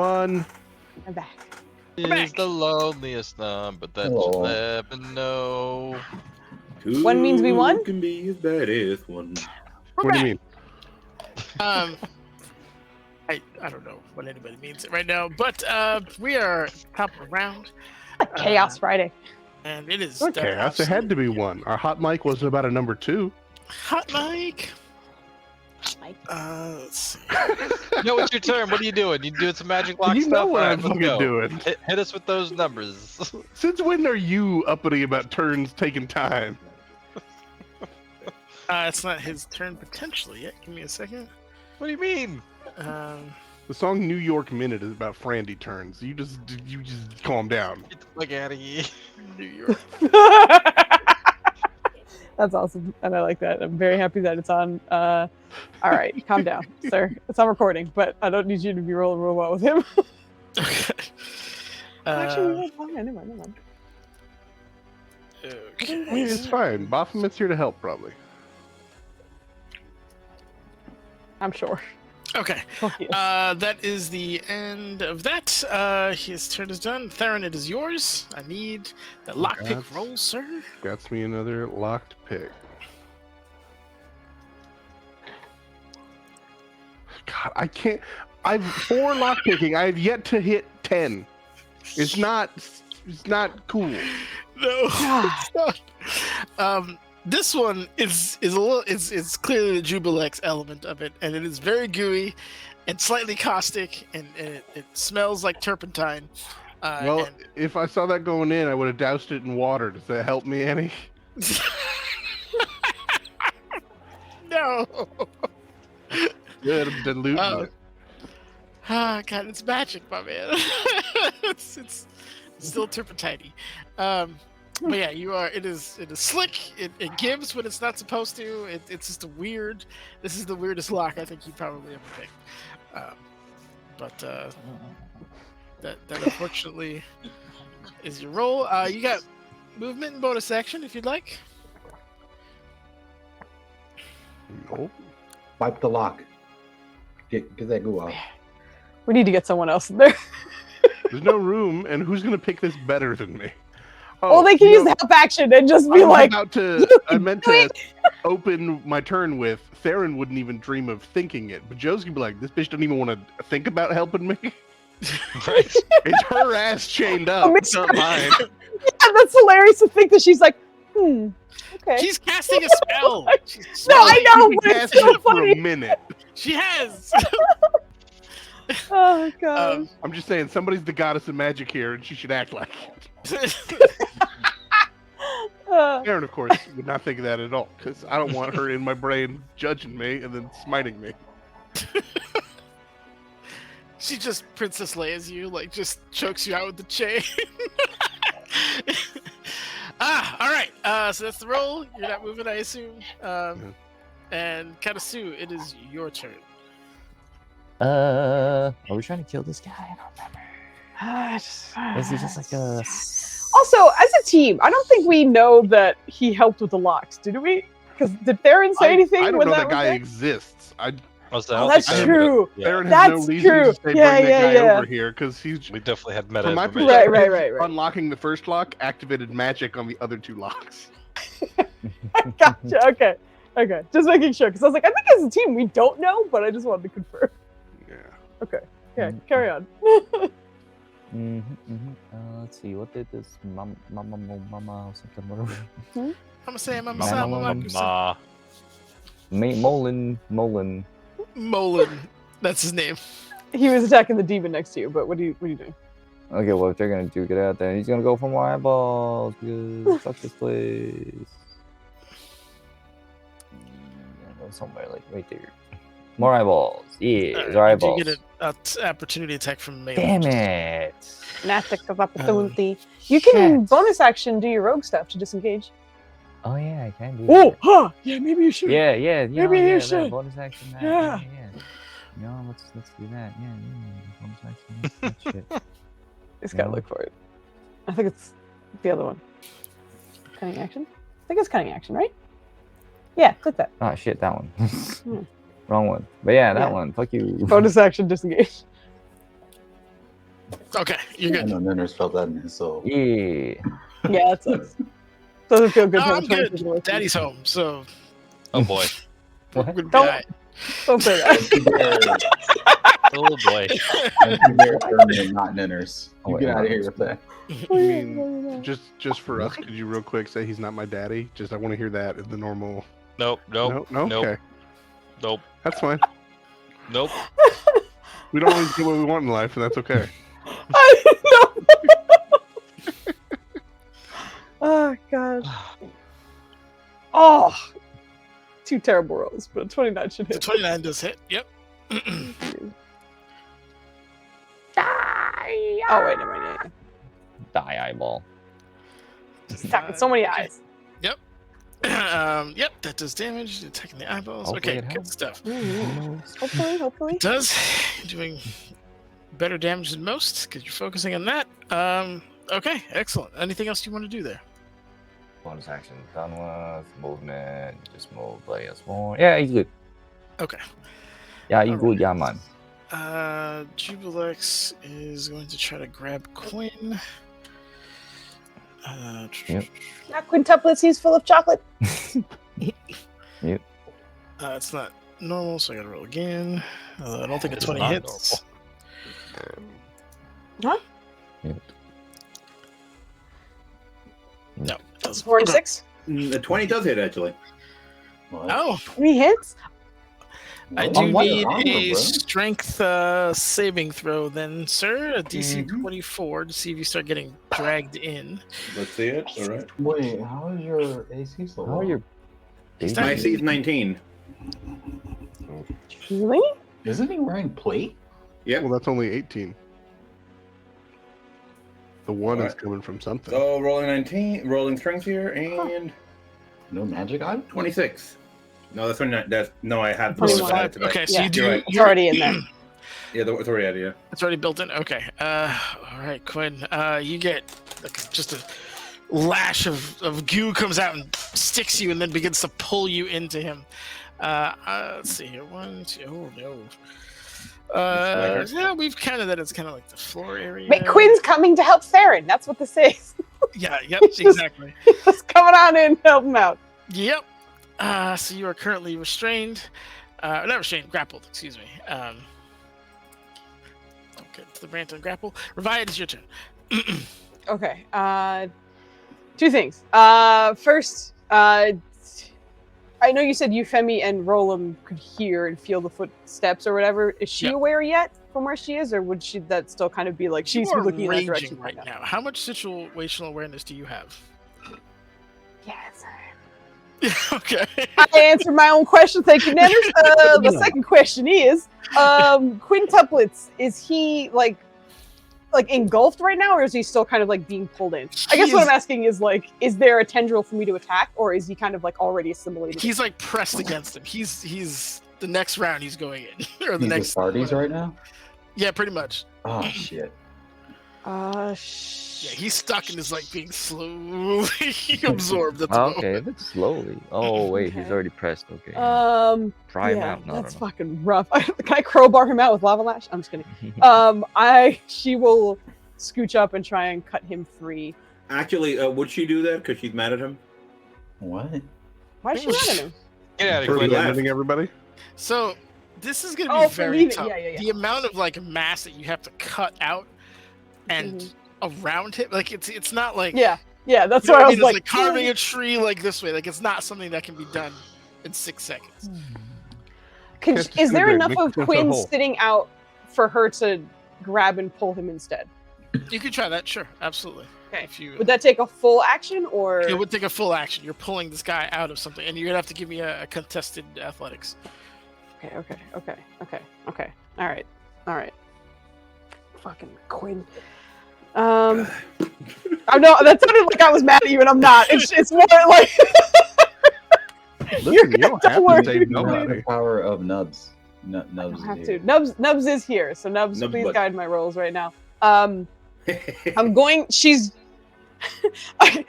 1. I'm back. Is the loneliest number that you'll ever know. One means we won? Two can be as bad as one. What do you mean? I don't know what anybody means right now, but we are top of the round. Chaos Friday. And it is Okay, it had to be 1. Our hot mic wasn't about a number 2. Hot mic. Mike. Let's see. No, it's your turn. What are you doing? You doing some magic lock You stuff? know what All I'm let's fucking go. doing. Hit us with those numbers. Since when are you uppity about turns taking time? It's not his turn potentially yet. Give me a second. What do you mean? The song New York Minute is about Frandy turns. You just calm down. Get the fuck out of here. New York. That's awesome, and I like that. I'm very happy that it's on. All right, calm down, sir. It's on recording, but I don't need you to be rolling real well with him. Okay. Actually, never mind. Okay. I mean, it's fine. Baphomet's here to help, probably. I'm sure. Okay. Fuck you. That is the end of that. His turn is done. Theron, it is yours. I need the lockpick That's- roll, sir. That's me another locked pick. God, I can't. I've 4 lock picking. I've yet to hit 10. It's not cool. No. This one is a little. It's clearly the Jubilex element of it, and it is very gooey and slightly caustic, and it smells like turpentine. Well, and- if I saw that going in, I would have doused it in water. Does that help me any? No. Good, I'm diluting it. Ah, God, it's magic, my man. it's still turpentine. But yeah, you are. It is slick. It gives when it's not supposed to. It's just a weird. This is the weirdest lock I think you probably ever picked. But that unfortunately is your roll. You got movement and bonus action if you'd like. Nope. Wipe the lock. Get that goo out. We need to get someone else in there. There's no room, and who's gonna pick this better than me? Well, they can use the help action and just be like, I meant to open my turn with Theron wouldn't even dream of thinking it, but Joe's gonna be like, this bitch doesn't even want to think about helping me. Right. It's her ass chained up. It's not mine. yeah, that's hilarious to think that she's like, okay. She's casting a spell. No, I know, She but it's casted so it for funny. a minute. She has. Oh god. I'm just saying, somebody's the goddess of magic here, and she should act like it. Aaron, of course, would not think of that at all, because I don't want her in my brain judging me and then smiting me. She just Princess Leia's you, like just chokes you out with the chain. All right. So that's the roll. You're not moving, I assume. And Katasu, it is your turn. Are we trying to kill this guy? I don't remember. Is he just like a? Also, as a team, I don't think we know that he helped with the locks, did we? Because did Theron say anything? I don't when know that was guy there? exists. Oh, that's true. Theron has That's no reason true. to say bring Yeah, that yeah, guy yeah. over here, because he's We definitely had meta from my information. perspective, Right. unlocking the first lock activated magic on the other 2 locks. Gotcha. Okay. Just making sure, because I was like, I think as a team we don't know, but I just wanted to confirm. Yeah. Okay. Yeah. Carry on. Let's see. What did this mama something? I'm gonna say Ma- Molin. Molin. That's his name. He was attacking the demon next to you, but what are you doing? Okay, well, if they're gonna do, get out there. He's gonna go for more eyeballs. Because fuck this place. Go somewhere like right there. More eyeballs. Yeah, there's our You do eyeballs. get an opportunity attack from melee. Damn it! An attack of opportunity. You can shit. bonus action do your rogue stuff to disengage. Oh yeah, I can do. Oh, that. huh. Yeah, maybe you should. Yeah. Maybe you that should. bonus action. That. Yeah. No, let's do that. Yeah. Bonus action. That shit. Just gotta No. look for it. I think it's the other one. Cunning action? I think it's cunning action, right? Yeah, click that. Oh shit, that one. Wrong one. But yeah, that Yeah. one. Fuck you. Bonus action disengage. Okay, you're I good. know Ninner's felt that in his soul. Yeah. Yeah, that sucks. Doesn't feel good. No, to have I'm a 20 good. people with you. Daddy's home, so Oh boy. we're What? gonna be Don't- alright. Don't say that. Oh boy. They're not Ninners. Oh, You wait, get hold out of on. here with that. I mean, just for us, could you real quick say he's not my daddy? Just I want to hear that in the normal. Nope. Nope. No, Nope. okay, Nope. that's fine. Nope. We don't always get what we want in life, and that's okay. I know. Oh god. Oh, two terrible rolls, but a 29 should The hit. 29 does hit. Yep. Die. Oh wait, never mind. Die eyeball. Stuck in so many eyes. Yep, that does damage. Attacking the eyeballs. Hopefully Okay, it good helps. stuff. Hopefully. It does. Doing better damage than most because you're focusing on that. Okay, excellent. Anything else you want to do there? Bonus action done with. Movement. Just move by a small. Yeah, he's good. Okay. Yeah, he's Alright. good. Yeah, man. Jubilex is going to try to grab Quinn. Yep. Not quintuplets. He's full of chocolate. It's not normal, so I gotta roll again. I don't think a It's 20 not hits. Yep. No, it doesn't. 4 and 6. The 20 does hit, actually. What? Oh, 3 hits. I What? do On what need armor, a bro? strength saving throw then, sir. A DC Mhm. 24 to see if you start getting dragged in. Let's see it. All right. Wait, how is your AC so How low? are your He's My not- AC is 19. Really? Isn't he wearing plate? Yep. Well, that's only 18. The one is Alright. coming from something. So rolling 19, rolling strength here, and No magic item? 26. No, that's 29. That's no, I had to 21. add to that. Okay, so Yeah. you do. You're right. It's already in there. Yeah, it's already added. Yeah. It's already built in. Okay. All right, Quinn. You get just a lash of goo comes out and sticks you, and then begins to pull you into him. Let's see here. 1, 2. Oh no. Yeah, we've counted that. It's kind of like the floor area. Wait, Quinn's coming to help Theron. That's what this is. Yeah. Yep. It's just- Exactly. Just coming on in, help him out. Yep. So you are currently restrained. Not restrained, grappled. Excuse me. Don't get to the rant on grapple. Revive, it's your turn. Okay. 2 things. First, I know you said Euphemi and Roland could hear and feel the footsteps or whatever. Is she Yeah. aware yet from where she is, or would she that still kind of be like she's You are looking in that ranging direction right now. How much situational awareness do you have? Yes. Okay. I answered my own question. Thank you, Nanners. The second question is, quintuplets. Is he like engulfed right now, or is he still kind of like being pulled in? I guess what I'm asking is like, is there a tendril for me to attack, or is he kind of like already assimilated? He's like pressed against him. He's the next round he's going in, or the He's next with parties right now? Yeah, pretty much. Oh, shit. Yeah, he's stuck and is like being slowly absorbed at the Oh, okay, moment. but slowly. Oh wait, he's Okay. already pressed. Okay. Pry him yeah, out. No, that's no, no. fucking rough. Can I crowbar him out with lava lash? I'm just kidding. She will scooch up and try and cut him free. Actually, would she do that because she's mad at him? What? Why is she mad at him? Get out of For here. Pretty Quinn. left. limiting everybody? So this is gonna be Oh, for very leaving. tough. Yeah. The amount of like mass that you have to cut out and around him, like it's not like Yeah, that's you know why what I I was mean? It's like, carving a tree like this way. Like it's not something that can be done in 6 seconds. Can't is there disintegrate, enough make of yourself a Quinn hole. sitting out for her to grab and pull him instead? You could try that, sure, absolutely. Okay. If you, Would that take a full action, or it would take a full action. You're pulling this guy out of something, and you're gonna have to give me a contested athletics. Okay. All right. Fucking Quinn. I know that sounded like I was mad at you, and I'm not. It's more like Listen, You're you don't don't have worry. to save The nobody. power of Nubs. I Nubs don't have is to. here. Nubs is here, so Nubs, Nubs please butt. guide my rolls right now. I'm going. She's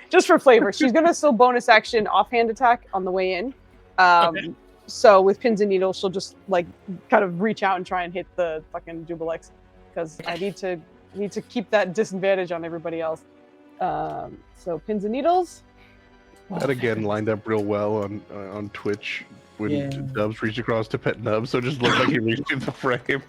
just for flavor. She's gonna still bonus action offhand attack on the way in. Okay. So with pins and needles, she'll just like kind of reach out and try and hit the fucking Jubilex because I need to need to keep that disadvantage on everybody else. So pins and needles. That again lined up real well on Twitch when Yeah. Dubs reached across to pet Nub, so it just looked like he reached through the frame.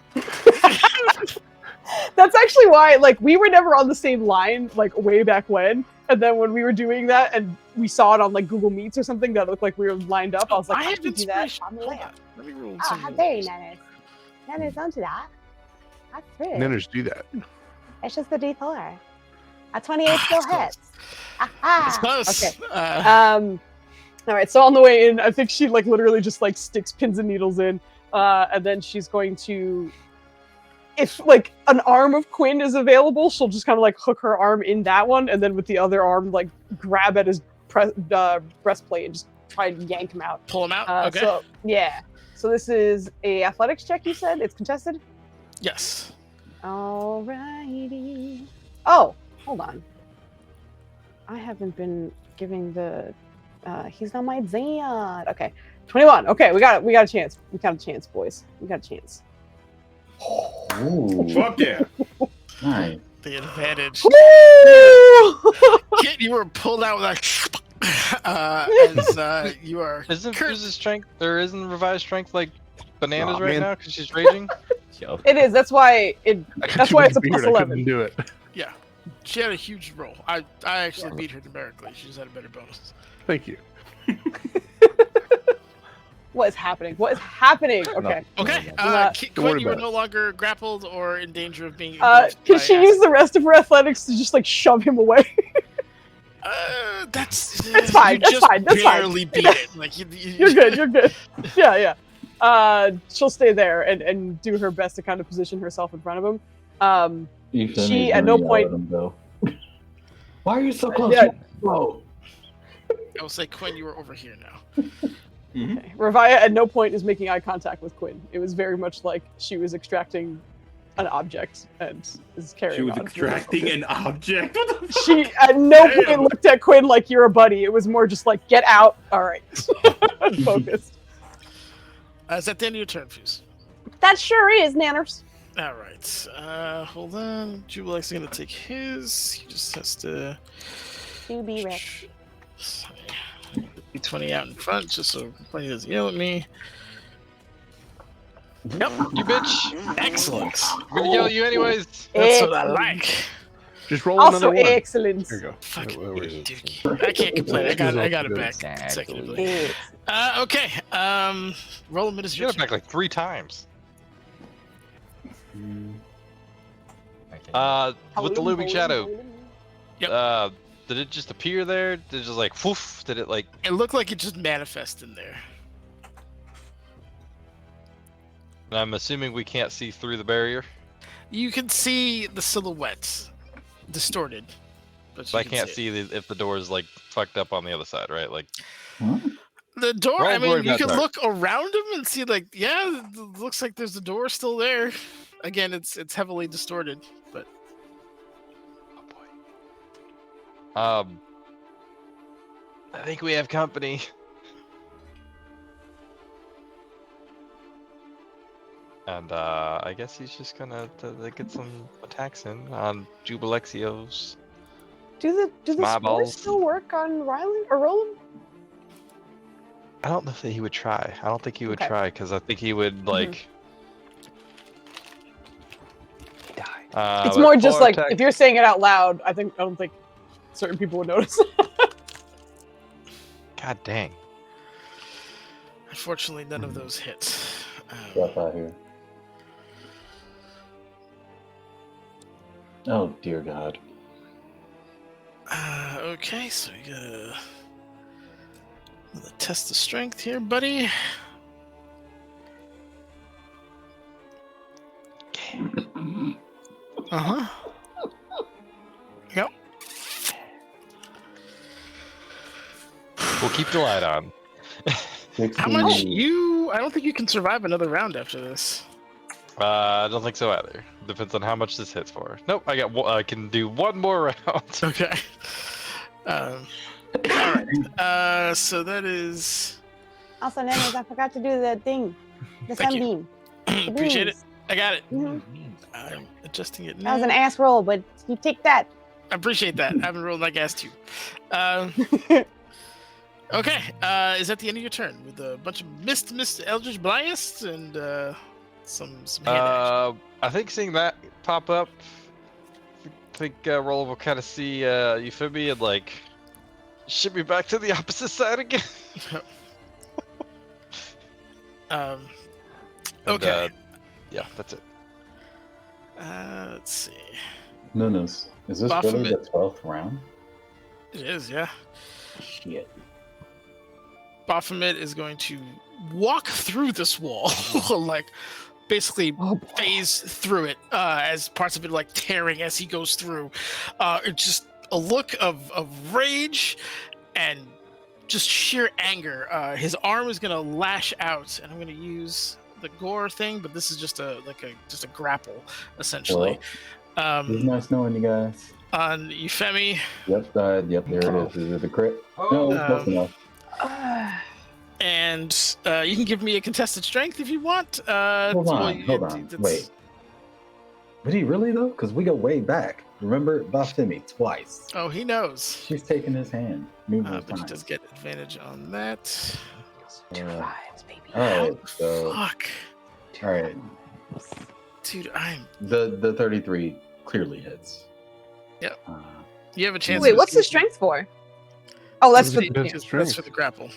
That's actually why, like, we were never on the same line, like, way back when. And then when we were doing that, and we saw it on like Google Meets or something that looked like we were lined up, I was like, I have can do that inspiration. on the Hold layout. on. Let me roll Oh, some how rules. dare you, Nennis? Nennis, don't do that. That's rude. Ninners do that. It's just the D4. A 28 still It's close. hits. It's Aha! close. Okay. All right, so on the way in, I think she like literally just like sticks pins and needles in, and then she's going to, if like an arm of Quinn is available, she'll just kind of like hook her arm in that one, and then with the other arm like grab at his breastplate and just try and yank him out. Pull him out. Okay. So yeah, so this is a athletics check. You said it's contested. Yes. Alrighty. Oh, hold on. I haven't been giving the. He's not my Zan. Okay, 21. Okay, we got a chance. We got a chance, boys. We got a chance. Ooh. Fuck yeah. Nice. The advantage. Woo! Kit, you were pulled out like as you are. Isn't Kurt- Fuse's strength? There isn't revised strength like bananas Aw, right man. now because she's raging. Yo. It is. That's why it. I got That's too why much it's a beard, plus I 11. couldn't do it. Yeah. She had a huge roll. I actually beat her numerically. She just had a better bonus. Thank you. What is happening? What is happening? Okay. Okay. not- Quinn, don't worry you were about no longer grappled or in danger of being. Can engulfed she by use the rest of her athletics to just like shove him away? That's fine, You that's just fine, that's fine. barely beat it. Like You're good. You're good. Yeah, yeah. She'll stay there and do her best to kind of position herself in front of him. She at no point. Why are you so close? Yeah. Whoa. I will say, Quinn, you are over here now. Okay. Ravaya at no point is making eye contact with Quinn. It was very much like she was extracting an object and is carrying She was on. extracting an object. What the fuck? She at no Damn. point looked at Quinn like you're a buddy. It was more just like, get out. All right. Focused. Is that the end of your turn, Fuse? That sure is, Nanners. All right. Hold on. Jubilex is going to take his. He just has to. To be rich. D20 out in front just so he doesn't yell at me. Yep, you bitch. Excellent. I'm gonna yell at you anyways. That's what I like. Just roll Also another one. excellent. There you go. Fucking Where is it? dookie. I can't complain. I got it Good. back Exactly. consecutively. Okay. Roll a minute. You got it back like 3 times. Okay. With the looming shadow. Yep. Did it just appear there? Did it just like woof? Did it like? It looked like it just manifested in there. I'm assuming we can't see through the barrier. You can see the silhouette distorted. But But I you can't it. see if the door is like fucked up on the other side, right? Like, The door, We're all I mean, worried you about can dark. look around him and see, like, yeah, it looks like there's a door still there. Again, it's heavily distorted, but oh boy. I think we have company. And I guess he's just gonna get some attacks in on Jubilexios. Do the My spores balls. still work on Rylan or Roland? I don't know if he would try. I don't think he would Okay. try because I think he would like. Die. It's but more just full like attack- if you're saying it out loud. I don't think certain people would notice. God dang. unfortunately, none of those hit. Stuff out here. Oh dear God. Okay, so you gotta test the strength here, buddy. Uh-huh. Yep. We'll keep the light on. How much I don't think you can survive another round after this. I don't think so either. Depends on how much this hits for. Nope, I can do one more round. Okay. Alright. So that is Also, Nennis, I forgot to do the thing. The Thank you. sunbeam. The appreciate it. beams. I got it. Mhm. I'm adjusting it That now. was an ass roll, but you take that. I appreciate that. I haven't rolled like ass too. Okay, is that the end of your turn with a bunch of Mist Eldritch Blast and some hand action? I think seeing that pop up, I think Roll will kind of see Euphemia and like ship me back to the opposite side again. And, Okay. yeah, that's it. Let's see. Nunes, is this really the 12th round? It is, yeah. Shit. Baphomet is going to walk through this wall, like basically phase through it as parts of it like tearing as he goes through. It's just a look of rage and just sheer anger. His arm is going to lash out, and I'm going to use the gore thing, but this is just a grapple essentially. Well, it's nice knowing you guys. On Euphemia. Yep, there it is. Is it the crit? No, close enough. And you can give me a contested strength if you want. Hold on. Wait. Would he really, though? Because we go way back. Remember Baphomet twice. Oh, he knows. She's taking his hand numerous But he times. does get advantage on that. Alright, so... Fuck. Alright. Dude, I'm... The 33 clearly hits. Yep. You have a chance. Wait, what's the strength for? Oh, that's for That's for the grapple.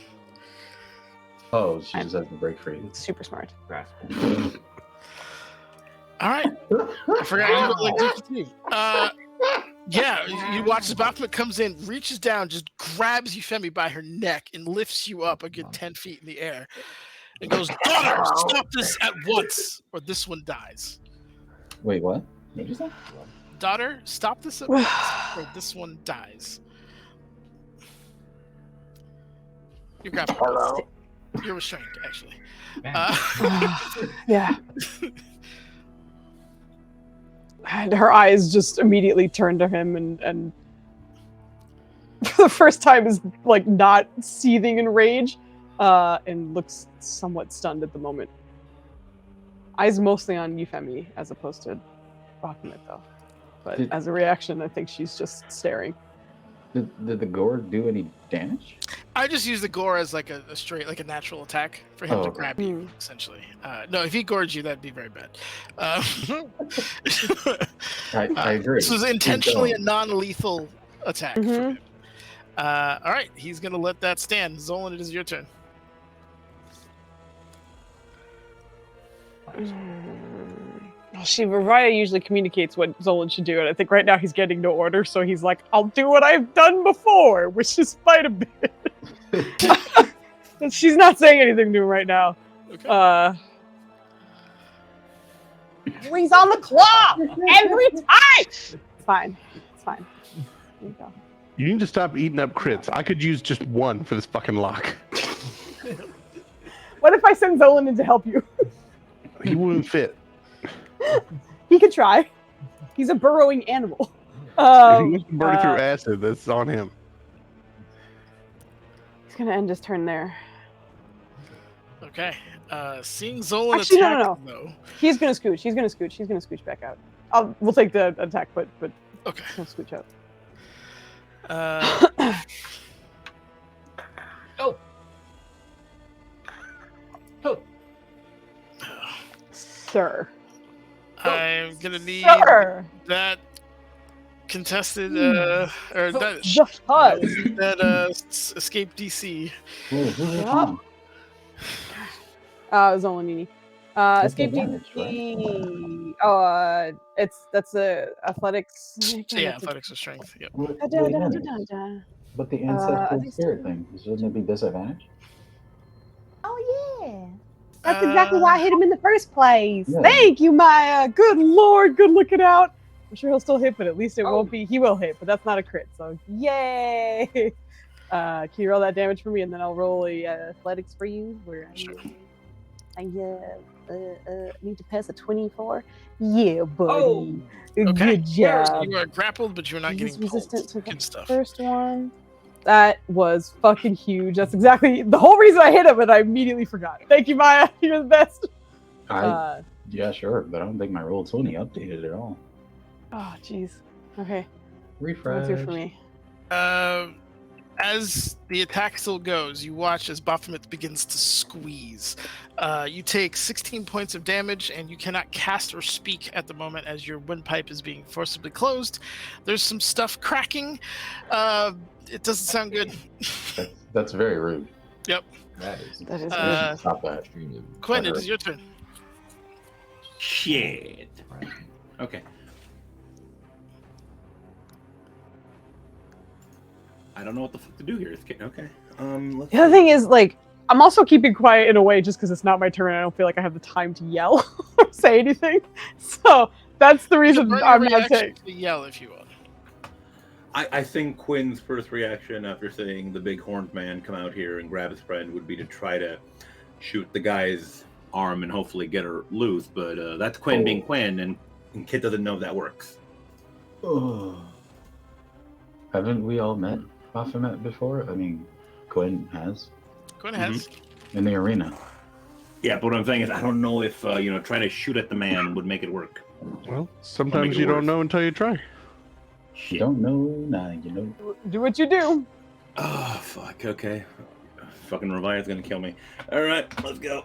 Oh, she just has to break free. Super smart. All right. I forgot you look like Dookie Team. Yeah, you watch as Baphomet comes in, reaches down, just grabs Euphemia by her neck and lifts you up a good 10 feet in the air. And goes, "Daughter, stop this at once, or this one dies." Wait, what? What did you say? Daughter, stop this at once, or this one dies. You're grappled. Hello. You're restrained, actually. Yeah. And her eyes just immediately turn to him and for the first time is like not seething in rage and looks somewhat stunned at the moment. Eyes mostly on Euphemia as opposed to Baphomet though. But as a reaction, I think she's just staring. Did the gore do any damage? I just use the gore as like a straight, like a natural attack for him to grab you, essentially. No, if he gored you, that'd be very bad. I agree. This was intentionally a non-lethal attack for him. All right, he's gonna let that stand. Zolan, it is your turn. Raya usually communicates what Zolan should do, and I think right now he's getting no order, so he's like, I'll do what I've done before, which is fight a bit. She's not saying anything new right now. Okay. He's on the clock every time! It's fine. It's fine. There you go. You need to stop eating up crits. I could use just one for this fucking lock. What if I send Zolan in to help you? He wouldn't fit. He could try. He's a burrowing animal. If he wants to burn through acid, that's on him. He's gonna end his turn there. Okay. Seeing Zolan Actually, attack, no. He's gonna scooch. He's gonna scooch back out. We'll take the attack, but okay. He'll scooch out. Sir. I'm gonna need that contested or that escape DC. Zolanini. Escape DC. Oh, that's a athletics. Yeah, athletics or strength. Yep. But the ancestral spirit thing, shouldn't it be disadvantage? Oh yeah. That's exactly why I hit him in the first place. Yeah. Thank you, Maya. Good lord, good looking out. I'm sure he'll still hit, but at least it won't be. He will hit, but that's not a crit. So yay! Can you roll that damage for me, and then I'll roll a athletics for you. Where I need to pass a 24. Yeah, buddy. Okay. Good job. You are grappled, but you're not getting resistant pulled. to Good stuff. First one. That was fucking huge. That's exactly the whole reason I hit him, and I immediately forgot. Thank you, Maya. You're the best. Yeah, sure, but I don't think my roll 20 updated at all. Oh, jeez. Okay. Refresh. What's it for me? As the attack still goes, you watch as Baphomet begins to squeeze. You take 16 points of damage, and you cannot cast or speak at the moment as your windpipe is being forcibly closed. There's some stuff cracking. It doesn't sound good. That's very rude. Yep. That is. That is Uh, Stop that. extremely Quinn, it hurt. is your turn. Shit. Okay. I don't know what the fuck to do here. Okay. Let's The other see. thing is, like, I'm also keeping quiet in a way just because it's not my turn. I don't feel like I have the time to yell or say anything. So that's the You can reason burn your I'm not reaction saying. to yell if you want. I think Quinn's first reaction after seeing the big horned man come out here and grab his friend would be to try to shoot the guy's arm and hopefully get her loose. But that's Quinn being Quinn, and Kit doesn't know if that works. Oh. Haven't we all met Baphomet before? I mean, Quinn has Quinn has. in the arena. Yeah, but what I'm saying is I don't know if trying to shoot at the man would make it work. Well, sometimes you don't know until you try. You Shit. don't know, now you know. Do what you do. Oh, fuck. Okay. Fucking Revire's gonna kill me. Alright, let's go.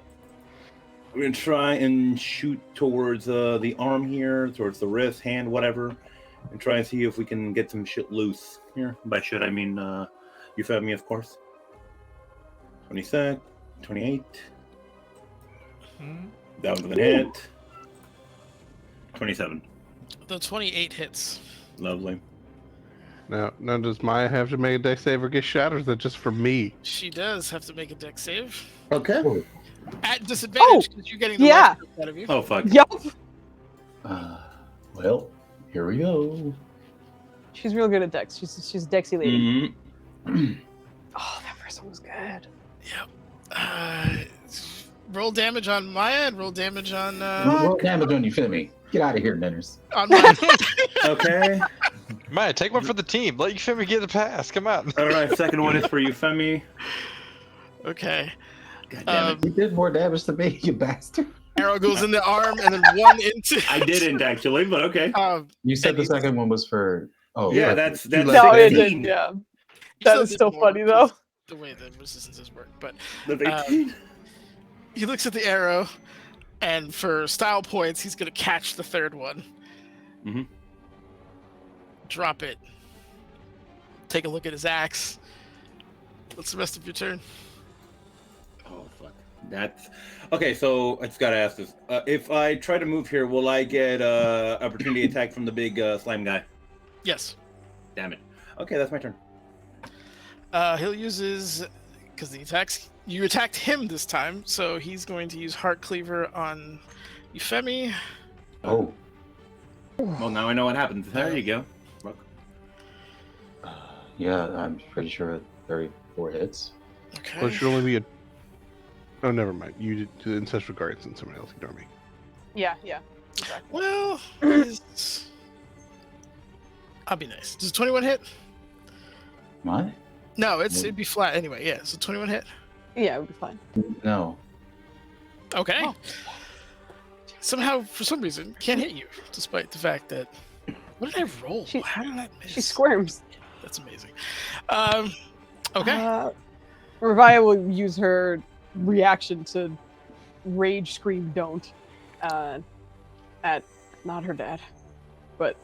We're gonna try and shoot towards the arm here, towards the wrist, hand, whatever, and try and see if we can get some shit loose. Here, by shit, I mean, Euphemia, of course. 27, 28. That one's gonna hit. 27. The 28 hits. Lovely. Now does Maya have to make a dex save or get shot, or is that just for me? She does have to make a dex save. Okay. At disadvantage because you're getting the yeah. life out of you. Oh, fuck. Yup. Well, here we go. She's real good at dex. She's a dexy lady. Mhm. Oh, that first one was good. Yep. Roll damage on Maya and roll damage on Roll damage on Euphemia. Get out of here, Nenners. on Maya. Okay. Maya, take one for the team. Let Euphemia get the pass. Come on. Alright, second one is for Euphemia. Okay. God damn it. You did more damage to me, you bastard. Arrow goes in the arm and then one into. I didn't actually, but okay. You said And the he's- second one was for. Oh, Yeah, for- that's No, it 16. did. Yeah. You That is did still more funny though. because the way the resistances work, but That's 18. he looks at the arrow, and for style points, he's gonna catch the third one. Mhm. Drop it. Take a look at his axe. What's the rest of your turn? Oh, fuck. That's okay. So I just gotta ask this: if I try to move here, will I get opportunity attack from the big slime guy? Yes. Damn it. Okay, that's my turn. He'll use his because the attacks you attacked him this time, so he's going to use Heart Cleaver on Euphemia. Oh. Well, now I know what happens. There you go. Look. Yeah, I'm pretty sure 34 hits. Okay. Well, it should only be a. Oh, never mind. You did the Ancestral Guardians and someone else ignore me. Yeah. Exactly. Well, I'll be nice. Does 21 hit? What? No, it'd be flat anyway. Yeah, so 21 hit. Yeah, it would be fine. No. Okay. Oh. Somehow, for some reason, can't hit you, despite the fact that. What did I roll? She- How did I miss? She squirms. That's amazing. Okay. Revia will use her reaction to rage scream don't at not her dad. But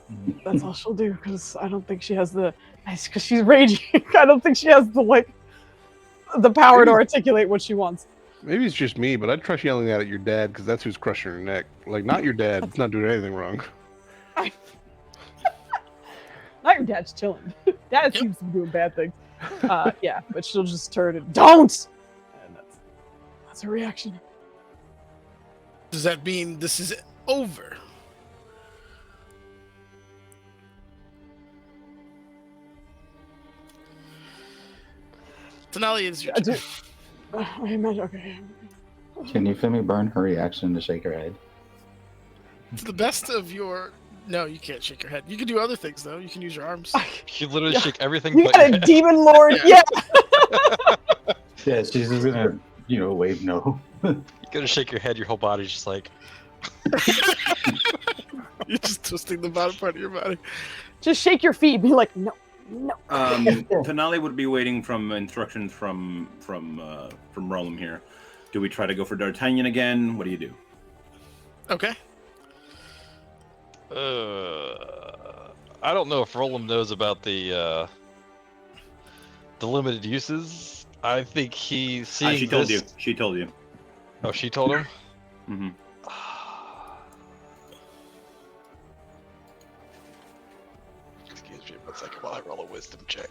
that's all she'll do because I don't think she has the because she's raging. I don't think she has the power to articulate what she wants. Maybe it's just me, but I'd trust yelling that at your dad because that's who's crushing her neck. Like, not your dad. It's not doing anything wrong. Not your dad's chilling. Dad seems to be doing bad things. Yeah, but she'll just turn and don't. And that's her reaction. Does that mean this is over? Denali is your turn. I imagine. Okay. Can you feel me burn her reaction to shake her head? To the best of your. No, you can't shake your head. You can do other things though. You can use your arms. You literally Yeah. shake everything You but got your a head. demon lord. Yeah. Yeah, she's just gonna, wave no. You gotta shake your head, your whole body's just like, You're just twisting the bottom part of your body. Just shake your feet. Be like, no, no. Finale would be waiting from instructions from Roland here. Do we try to go for D'Artagnan again? What do you do? Okay. I don't know if Roland knows about the limited uses. I think he's seeing she told this... you. She told you. Oh, she told him? Mm-hmm. Excuse me 1 second while I roll a wisdom check.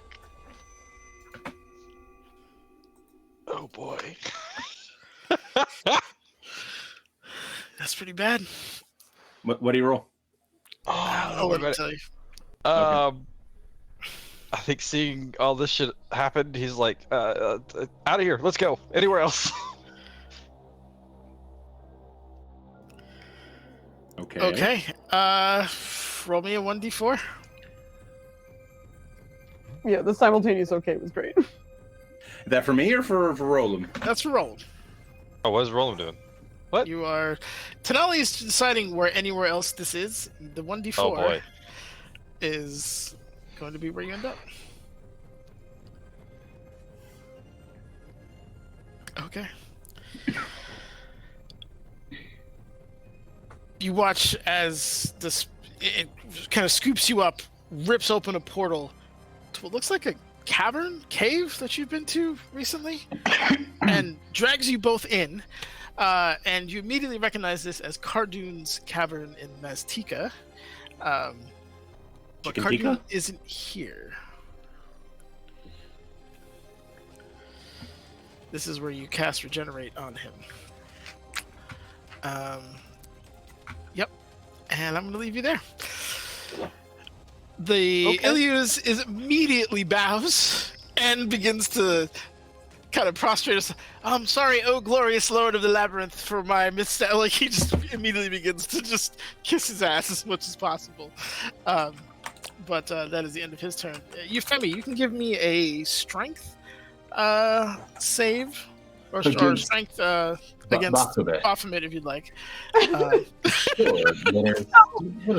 Oh boy. That's pretty bad. What do you roll? I'll let him tell you. I think seeing all this shit happen, he's like, out of here, let's go. Anywhere else. Okay. Okay. Roll me a 1d4. Yeah, the simultaneous okay was great. Is that for me or for Roland? That's for Roland. Oh, what is Roland doing? What? You are... Tenali is deciding where anywhere else this is. The 1d4 Oh boy. is going to be where you end up. Okay. You watch as this it kind of scoops you up, rips open a portal to what looks like a cave that you've been to recently, and drags you both in. And you immediately recognize this as Cardoon's cavern in Maztica. But Chicken Cardoon tikka? isn't here. This is where you cast Regenerate on him. Yep. And I'm going to leave you there. The Ilius is immediately bows and begins to kind of prostrate us. I'm sorry, oh glorious lord of the labyrinth, for my misstep. Like, he just immediately begins to just kiss his ass as much as possible. But that is the end of his turn. Euphemi, you can give me a strength save or strength against Baphomet if you'd like. Sure. What is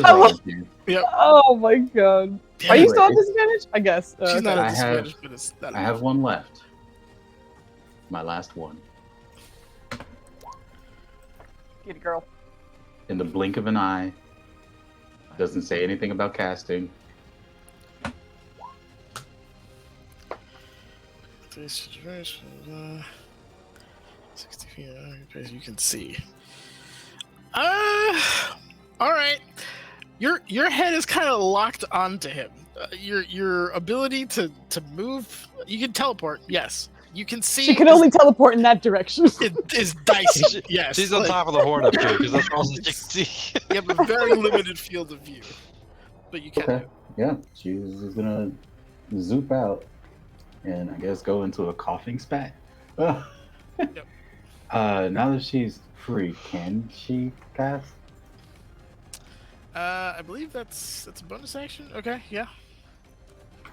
wrong with you? Yep. Oh my god. Are you still at Anyway. disadvantage? I guess. She's not I at disadvantage, but it's that. I have one left. My last one. Get it, girl. In the blink of an eye. Doesn't say anything about casting. Situation, 60 feet, as you can see. All right. Your head is kind of locked onto him. Your ability to move, you can teleport. Yes, you can see. She can only teleport in that direction. It is dicey. Yes, She's on top of the horn up here because that's all she can see. You have a very limited field of view, but you can. Okay. Yeah, she's just gonna zoop out and I guess go into a coughing spat. Now that she's free, can she cast? I believe that's a bonus action. Okay, yeah.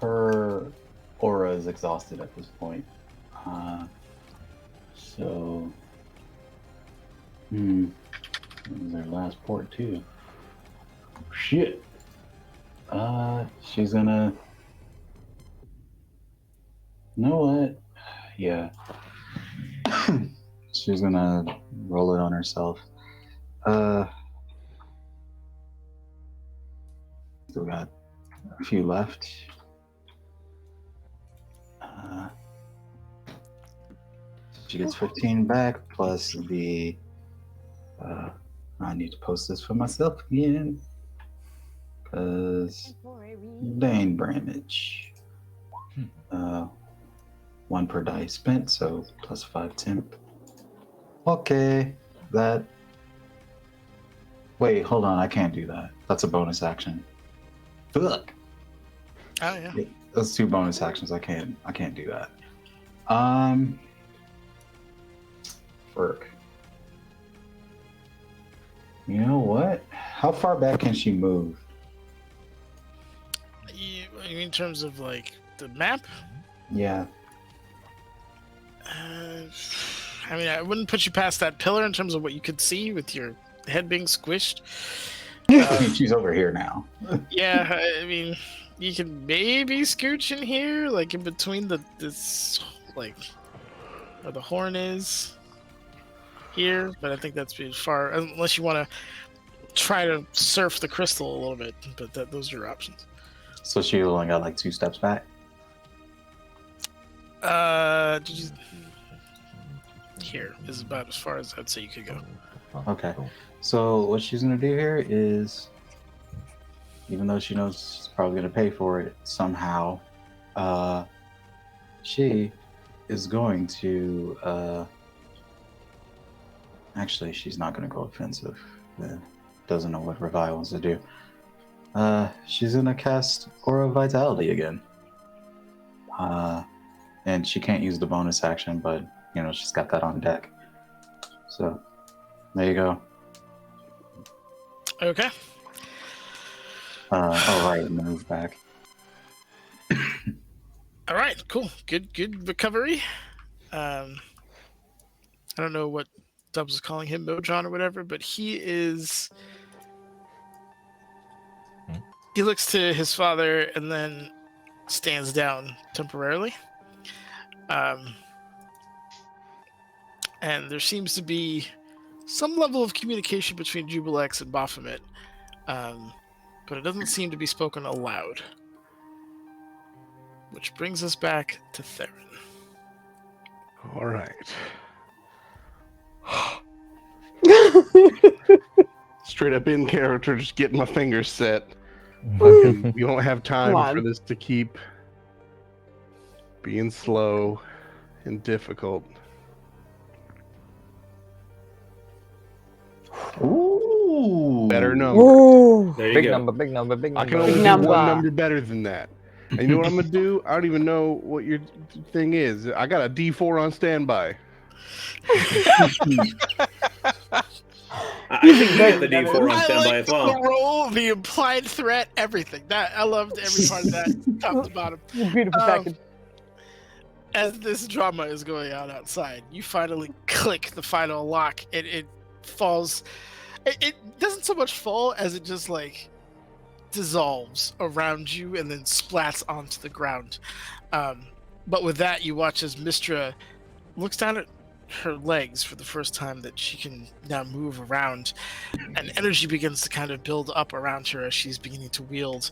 Her aura is exhausted at this point. So, that was their last port too. Shit. She's gonna. You know what? Yeah. She's gonna roll it on herself. Still got a few left. She gets 15 back plus the. I need to post this for myself again. Because Bane damage. 1 per die spent, so plus 5 temp. Okay, that. Wait, hold on, I can't do that. That's a bonus action. Fuck. Oh yeah. Those 2 bonus actions, I can't do that. Frick. You know what? How far back can she move? In terms of like the map, Yeah. I mean, I wouldn't put you past that pillar in terms of what you could see with your head being squished. She's over here now. Yeah, I mean, you can maybe scooch in here, like in between this, like, where the horn is here, but I think that's too far, unless you want to try to surf the crystal a little bit, but those are your options. So she only got like 2 steps back? Here is about as far as I'd say you could go. Okay. So what she's gonna do here is, even though she knows she's probably gonna pay for it somehow, she is going to actually she's not gonna go offensive. Doesn't know what Revive wants to do. She's gonna cast Aura of Vitality again. And she can't use the bonus action, but you know she's got that on deck. So there you go. Okay. Right, move back. All right, cool. Good recovery. I don't know what Dubs is calling him, Mojon or whatever, but he looks to his father and then stands down temporarily. And there seems to be some level of communication between Jubilex and Baphomet, but it doesn't seem to be spoken aloud. Which brings us back to Theron. All right. Straight up in character, just getting my fingers set. We don't have time for this to keep being slow and difficult. Ooh. Better number. Ooh. There you Big go. number, big number, big I number. can only do number. one number better than that. And you know what I'm gonna do? I don't even know what your thing is. I got a D4 on standby. I think you get the D4 on I standby like as well. the role, the implied threat, everything. That I loved every part of that, top to bottom. Beautiful package. As this drama is going on outside, you finally click the final lock, and it falls. It doesn't so much fall as it just like dissolves around you and then splats onto the ground. But with that, you watch as Mystra looks down at her legs for the first time that she can now move around, and energy begins to kind of build up around her as she's beginning to wield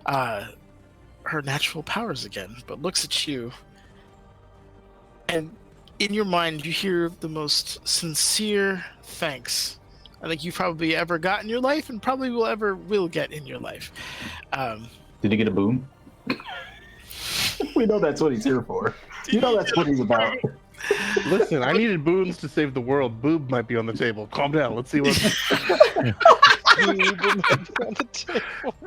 her natural powers again. But looks at you, and in your mind, you hear the most sincere thanks I think you've probably ever got in your life, and probably will get in your life. Did he get a boom? We know that's what he's here for. You know that's what he's about. Listen, I needed boons to save the world. Boob might be on the table. Calm down. Let's see what.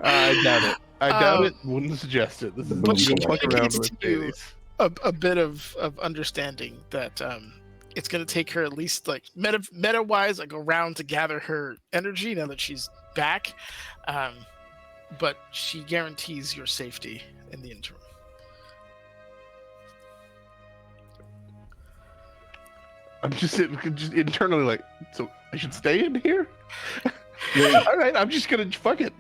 I doubt it. I doubt it. Wouldn't suggest it. This is But she don't fuck around communicates with to you babies. a bit of understanding that it's going to take her at least like meta wise like a round to gather her energy now that she's back, but she guarantees your safety in the interim. I'm just internally like, so I should stay in here? All right, I'm just gonna fuck it.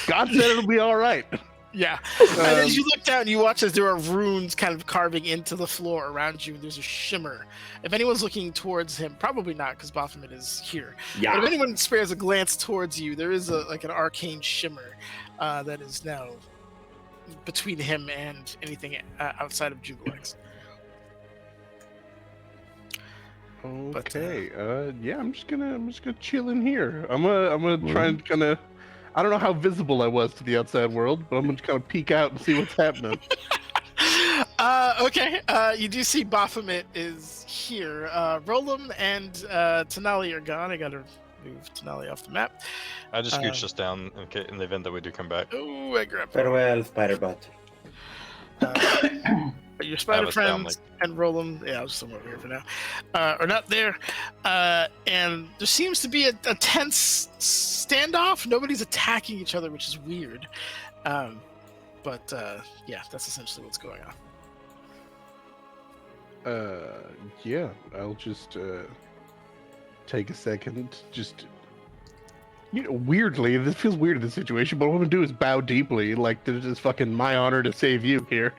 God said it'll be all right. Yeah. And as you look down, you watch as there are runes kind of carving into the floor around you. There's a shimmer. If anyone's looking towards him, probably not, because Baphomet is here. Yeah. But if anyone spares a glance towards you, there is an arcane shimmer that is now between him and anything outside of Jubilex. Okay. Yeah, I'm just gonna chill in here. I'm gonna try and kind of. I don't know how visible I was to the outside world, but I'm gonna kind of peek out and see what's happening. Okay. You do see Baphomet is here. Roland and Tenali are gone. I gotta move Tenali off the map. I just scooch us down in the event that we do come back. Oh, I grabbed Farewell, spider butt. your spider was down, friends and Roland. Yeah, I'll just throw them over here for now. Are not there. And there seems to be a tense standoff. Nobody's attacking each other, which is weird. But yeah, that's essentially what's going on. Yeah, I'll just take a second, just weirdly, this feels weird in this situation, but what I'm gonna do is bow deeply, like this is fucking my honor to save you here,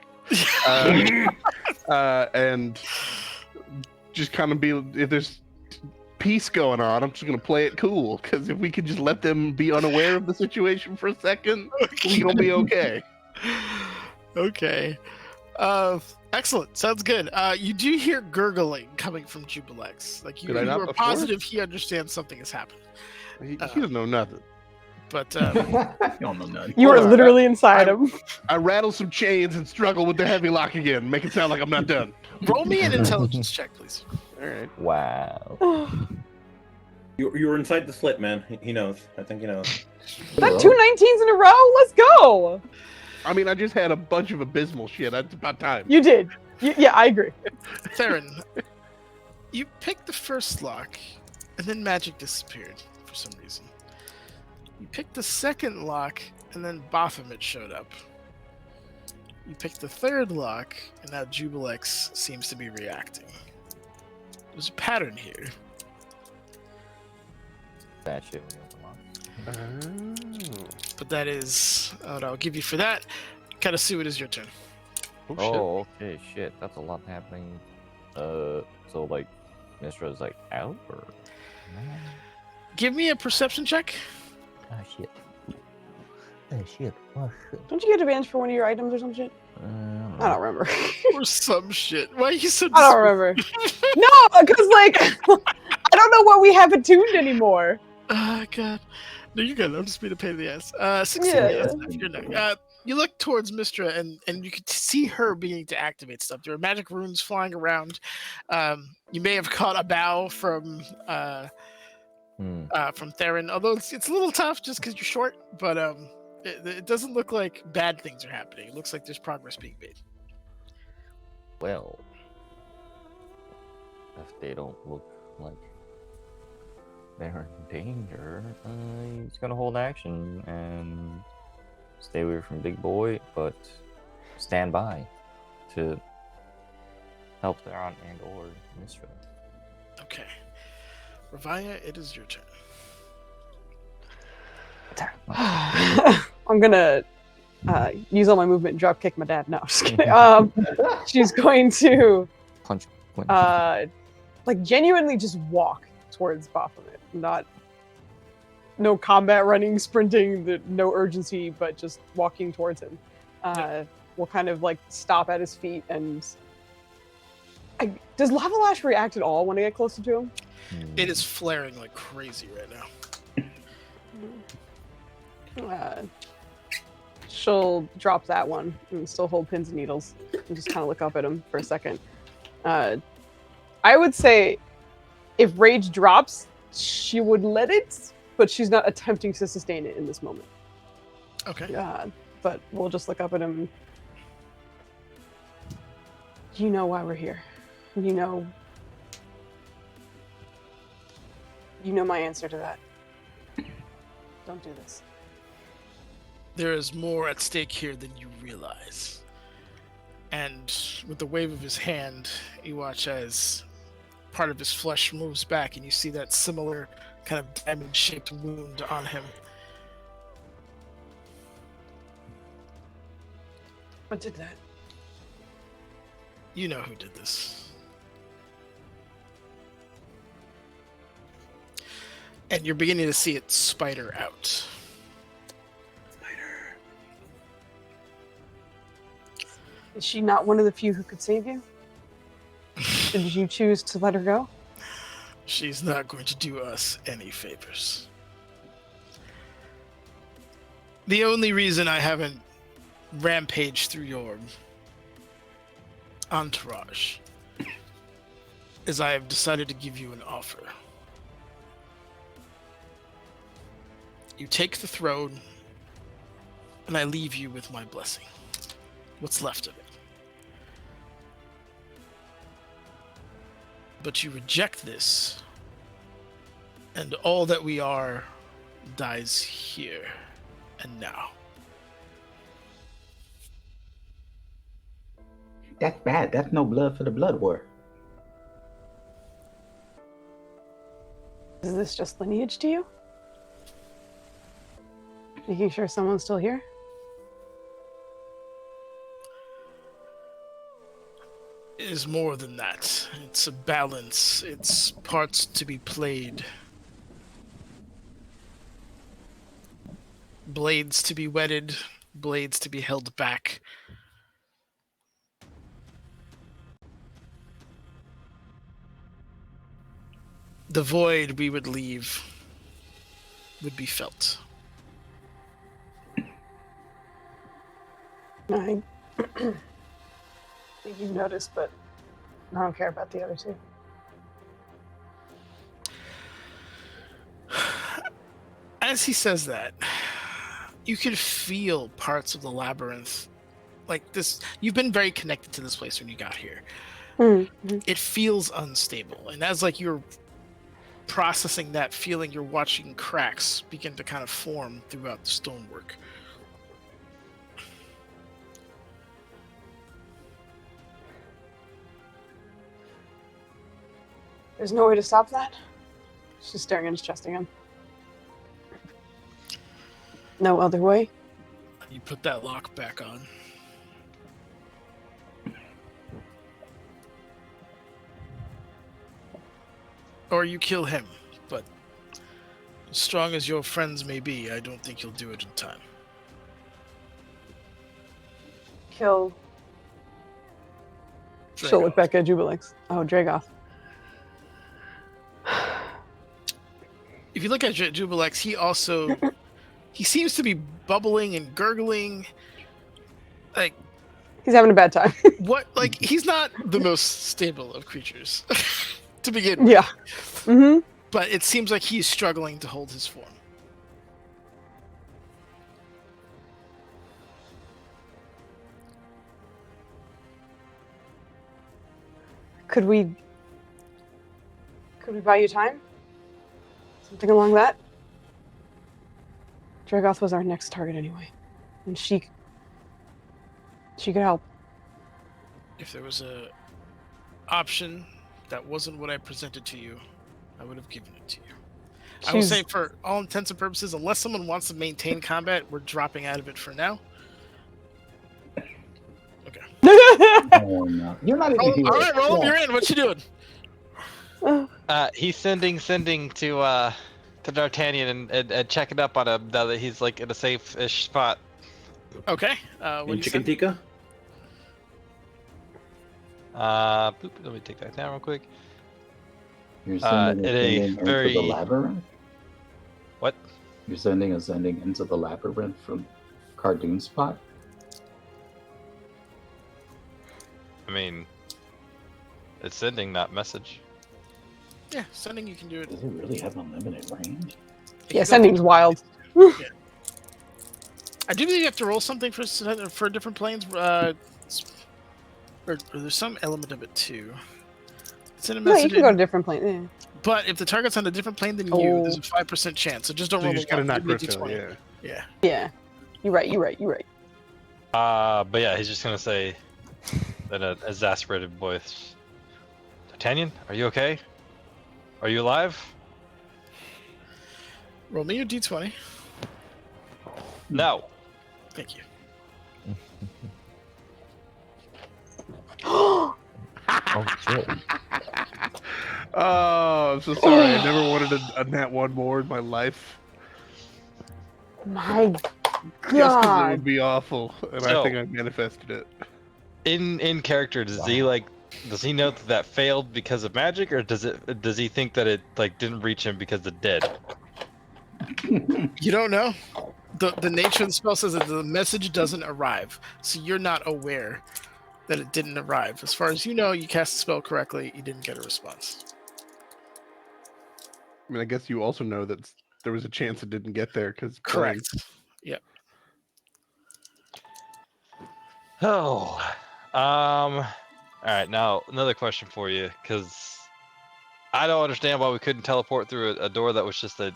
and just kind of be, if there's peace going on, I'm just gonna play it cool, because if we could just let them be unaware of the situation for a second, we're gonna be okay. Okay. Excellent. Sounds good. You do hear gurgling coming from Jubilex. Like you Did I not are before? positive he understands something has happened. He doesn't know nothing. But You don't know none. You are Hold on. literally inside him. I rattle some chains and struggle with the heavy lock again, make it sound like I'm not done. roll me an intelligence check, please. All right. Wow. You were inside the slit, man. He knows. I think he knows. That 2 19s in a row? Let's go! I mean, I just had a bunch of abysmal shit. That's about time. You did. Yeah, I agree. Theron, you picked the first lock, and then magic disappeared for some reason. You picked the second lock, and then Baphomet showed up. You picked the third lock, and now Jubilex seems to be reacting. There's a pattern here. That shit when you open up. But that is what I'll give you for that. Katasu, it is your turn. Oh, okay, shit. That's a lot happening. So like, Mystra is like out or? Give me a perception check. Ah, shit. Oh shit. Oh shit. Don't you get advantage for one of your items or some shit? I don't remember. Or some shit. Why are you so I don't remember. No, because like I don't know what we have attuned anymore. Oh god. No, you're good. I'm just being a pain in the ass. 16. Yeah. You're not. You look towards Mystra and you can see her beginning to activate stuff. There are magic runes flying around. You may have caught a bow from Theron, although it's a little tough just because you're short. But it doesn't look like bad things are happening. It looks like there's progress being made. Well, if they don't look like they're in danger, he's gonna hold action and stay away from Big Boy, but stand by to help Theron and or Mystra. Okay. Ravaya, it is your turn. I'm gonna use all my movement and drop kick my dad. No, I'm just kidding. She's going to Punch. like genuinely just walk towards Baphomet. No combat running, sprinting, no urgency, but just walking towards him. We'll kind of like stop at his feet and does Lava Lash react at all when I get closer to him? It is flaring like crazy right now. She'll drop that one and still hold pins and needles and just kind of look up at him for a second. I would say if rage drops, she would let it, but she's not attempting to sustain it in this moment. Okay. But we'll just look up at him. You know why we're here. You know my answer to that. Don't do this. There is more at stake here than you realize. And with the wave of his hand, you watch as part of his flesh moves back and you see that similar kind of diamond-shaped wound on him. What did that? You know who did this. And you're beginning to see it spider out. Is she not one of the few who could save you? Did you choose to let her go? She's not going to do us any favors. The only reason I haven't rampaged through your entourage is I have decided to give you an offer. You take the throne, and I leave you with my blessing. What's left of it. But you reject this, and all that we are dies here and now. That's bad. That's no blood for the blood war. Is this just lineage to you? Making sure someone's still here? It is more than that. It's a balance. It's parts to be played. Blades to be whetted, blades to be held back. The void we would leave would be felt. I think you've noticed, but I don't care about the other two. As he says that, you can feel parts of the labyrinth. Like this, you've been very connected to this place when you got here. Mm-hmm. It feels unstable. And as like you're processing that feeling, you're watching cracks begin to kind of form throughout the stonework. There's no way to stop that? She's staring at his chest again. No other way? You put that lock back on. Or you kill him, but as strong as your friends may be, I don't think you'll do it in time. Kill. She'll look back at Jubilix. Oh, Dragoth. If you look at Jubilex, he seems to be bubbling and gurgling. Like he's having a bad time. He's not the most stable of creatures to begin with. Yeah. Mm-hmm. But it seems like he's struggling to hold his form. Could we buy you time? Something along that? Dragoth was our next target anyway. And she could help. If there was a option that wasn't what I presented to you, I would have given it to you. I will say, for all intents and purposes, unless someone wants to maintain combat, we're dropping out of it for now. Okay. Oh, no. You're not even here. All right, Roland, you're in. What you doing? He's sending to D'Artagnan and checking up on him now that he's like in a safe-ish spot. Okay. And chicken tikka? Boop, let me take that down real quick. You're sending in a very into the labyrinth? What? You're sending a sending into the labyrinth from Cardoon Spot? I mean, it's sending, not message. Yeah, sending you can do it. Does it really have unlimited range? Yeah, sending's wild. Yeah. I do believe you have to roll something for different planes. Or there's some element of it too. Send a No, message you can go to different plane. Yeah. But if the target's on a different plane than you, there's a 5% chance. So just don't So roll you a just gotta one, not give me a crypto, D20. yeah. Yeah. You're right. But yeah, he's just gonna say in an exasperated voice, D'Artagnan, are you okay? Are you alive? Roll me your D20. No. Thank you. Oh shit. Oh, I'm so sorry. I never wanted a nat one more in my life. My Just because it God. would be awful, and I So- think I manifested it. In character, does he know that failed because of magic, or does he think that it like didn't reach him because it did? You don't know. The nature of the spell says that the message doesn't arrive, so you're not aware that it didn't arrive. As far as you know, you cast the spell correctly. You didn't get a response. I mean, I guess you also know that there was a chance it didn't get there because Correct. Yep. Oh, all right. Now another question for you, because I don't understand why we couldn't teleport through a door that was just a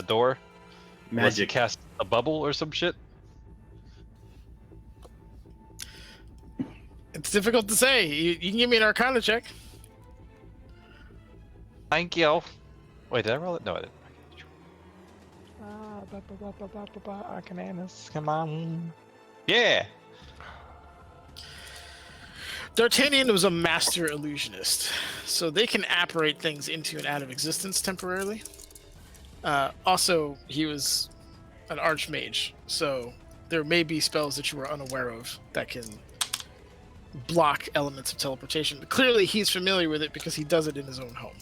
door. Unless you Magic. cast a bubble or some shit. It's difficult to say. You can give me an Arcana check. Thank you. Wait, did I roll it? No, I didn't. Arcananas, come on. Yeah. D'Artagnan was a master illusionist, so they can apparate things into and out of existence temporarily. Also, he was an archmage, so there may be spells that you were unaware of that can block elements of teleportation. But clearly, he's familiar with it because he does it in his own home.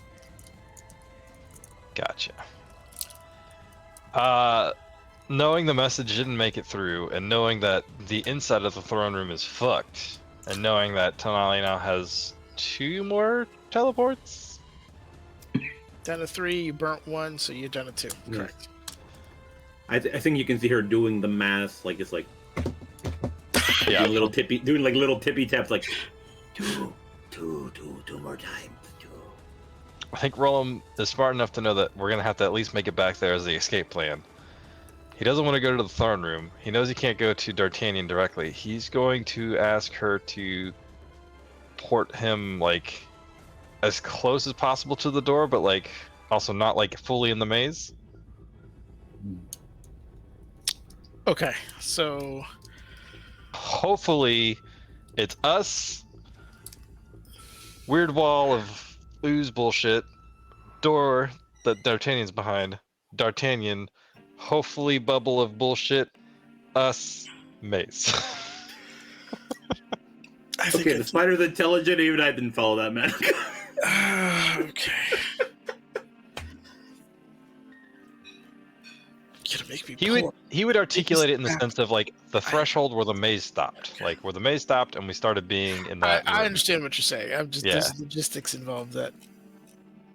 Gotcha. Knowing the message didn't make it through, and knowing that the inside of the throne room is fucked, and knowing that Tonali now has 2 more teleports? Down to 3, you burnt 1, so you're down to 2. Yeah. Correct. I think you can see her doing the math, like it's like Yeah. doing like little tippy taps, like two more times. I think Roland is smart enough to know that we're gonna have to at least make it back there as the escape plan. He doesn't want to go to the throne room. He knows he can't go to D'Artagnan directly. He's going to ask her to port him like as close as possible to the door, but like also not like fully in the maze. Okay, so Hopefully, it's us. Weird wall of ooze bullshit. Door that D'Artagnan's behind. D'Artagnan. Hopefully, bubble of bullshit. Us. Maze. I think Okay, the spider's intelligent. Even I didn't follow that, man. okay. Gonna make me he would articulate it in the sense of like the threshold where the maze stopped, like where the maze stopped and we started being in that. I room. understand what you're saying. I'm just Yeah. there's logistics involved that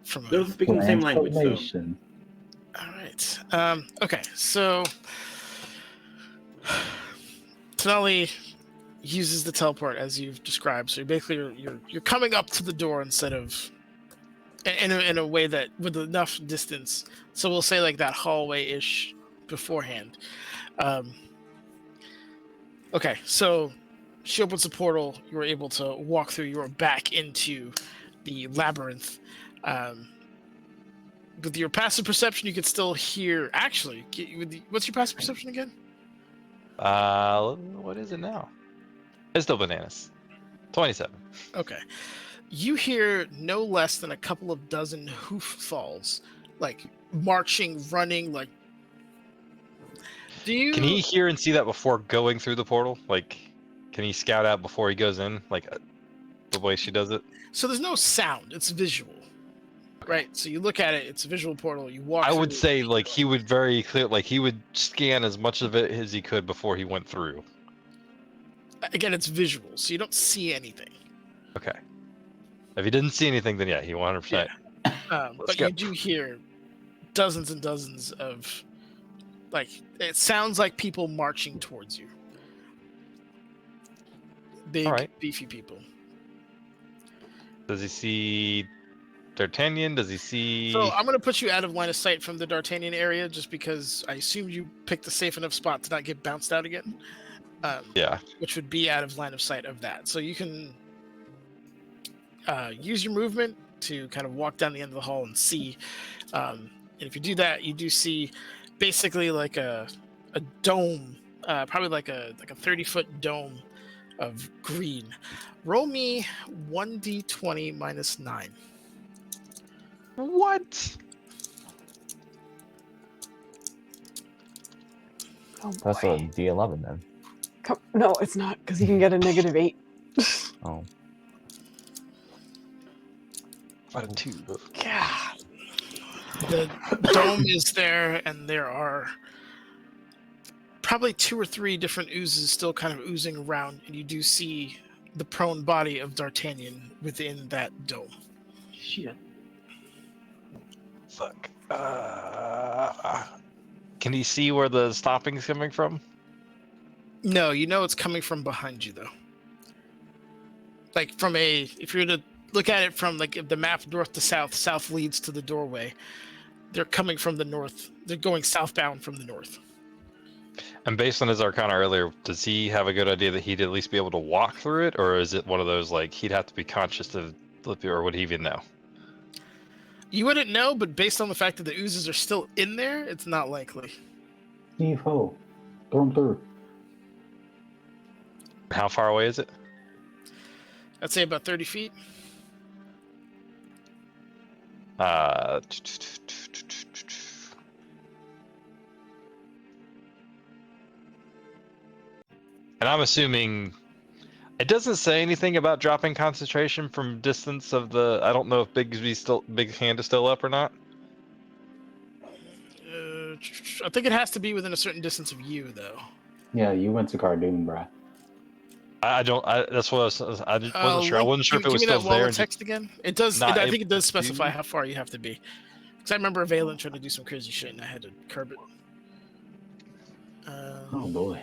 from They're speaking the same language. So. Transformation. All right. Okay. So Tonali uses the teleport as you've described. So basically, you're coming up to the door instead of in a way that with enough distance. So we'll say like that hallway-ish beforehand. Okay. So she opens the portal. You were able to walk through. You were back into the labyrinth. With your passive perception, you could still hear. Actually, what's your passive perception again? What is it now? It's still bananas. 27. Okay. You hear no less than a couple of dozen hoof falls, like marching, running, like. Do you? Can he hear and see that before going through the portal? Like, can he scout out before he goes in? Like, the way she does it? So there's no sound; it's visual, right? So you look at it; it's a visual portal. You walk. I would through. say like he would very clear, like he would scan as much of it as he could before he went through. Again, it's visual, so you don't see anything. Okay. If he didn't see anything, then yeah, he 100%. But go. you do hear dozens and dozens of, like, it sounds like people marching towards you. Big, Alright. beefy people. Does he see D'Artagnan? Does he see? So I'm going to put you out of line of sight from the D'Artagnan area just because I assume you picked a safe enough spot to not get bounced out again. Yeah. Which would be out of line of sight of that. So you can use your movement to kind of walk down the end of the hall and see. And if you do that, you do see basically like a dome, probably like a 30-foot dome of green. Roll me 1d20 minus 9. What? Oh, That's boy. a D11 then. No, it's not, because you can get a -8. Oh. Out of 2. God. The dome is there, and there are probably 2 or 3 different oozes still kind of oozing around, and you do see the prone body of D'Artagnan within that dome. Shit. Fuck. Can he see where the stopping's coming from? No, you know it's coming from behind you, though. Like if you were to look at it from like the map north to south, south leads to the doorway. They're coming from the north. They're going southbound from the north. And based on his arcana earlier, does he have a good idea that he'd at least be able to walk through it, or is it one of those like he'd have to be conscious to flip it, or would he even know? You wouldn't know, but based on the fact that the oozes are still in there, it's not likely. Steve Ho. Storm through. How far away is it? I'd say about 30 feet. And I'm assuming it doesn't say anything about dropping concentration from distance of the. I don't know if Big Hand is still up or not. I think it has to be within a certain distance of you, though. Yeah, you went to Cardoon, bruh. I don't. That's what I wasn't sure. I wasn't sure if it was give me still that wall there. of text again. It does. not I able think it does to specify do- how far you have to be. Because I remember Valen trying to do some crazy shit, and I had to curb it. Oh boy.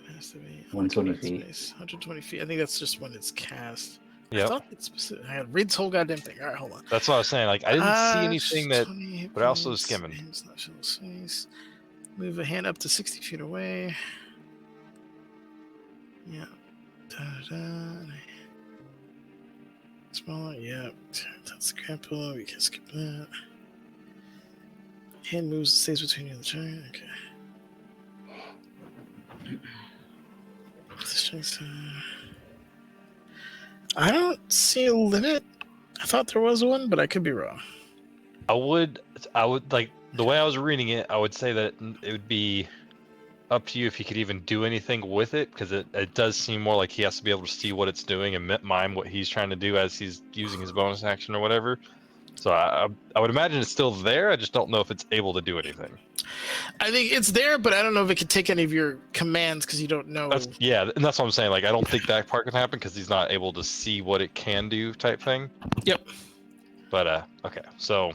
It has to be 120 feet. 120 feet. I think that's just when it's cast. I Yep. thought it's specific. I had to read this whole goddamn thing. All right, hold on. That's what I was saying. Like I didn't see anything that. 20 but I also was points, skimming. aims not show space. Move a hand up to 60 feet away. Yeah. Smaller, yeah. That's the grapple. We can skip that. Hand moves, stays between you and the giant. Okay. I don't see a limit. I thought there was one, but I could be wrong. I would like the way I was reading it. I would say that it would be up to you if you could even do anything with it, because it does seem more like he has to be able to see what it's doing and mime what he's trying to do as he's using his bonus action or whatever. So I would imagine it's still there. I just don't know if it's able to do anything. I think it's there, but I don't know if it could take any of your commands because you don't know. And that's what I'm saying. Like I don't think that part can happen because he's not able to see what it can do, type thing. Yep. But okay, so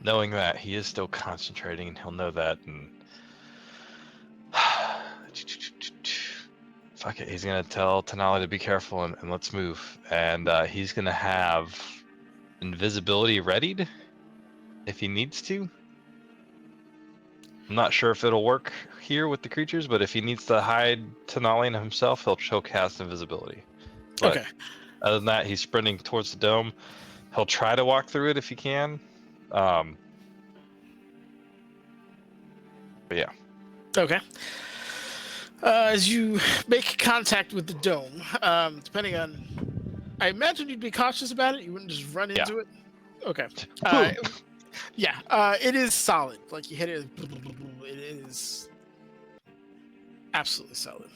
knowing that he is still concentrating, and he'll know that, and fuck it, he's gonna tell Tenali to be careful and let's move. And he's gonna have invisibility readied if he needs to. I'm not sure if it'll work here with the creatures, but if he needs to hide Tenali and himself, he'll cast invisibility. But Okay. other than that, he's sprinting towards the dome. He'll try to walk through it if he can. But yeah. Okay. As you make contact with the dome, depending on, I imagine you'd be cautious about it. You wouldn't just run into it. Okay. Yeah. It is solid. Like you hit it. It is absolutely solid.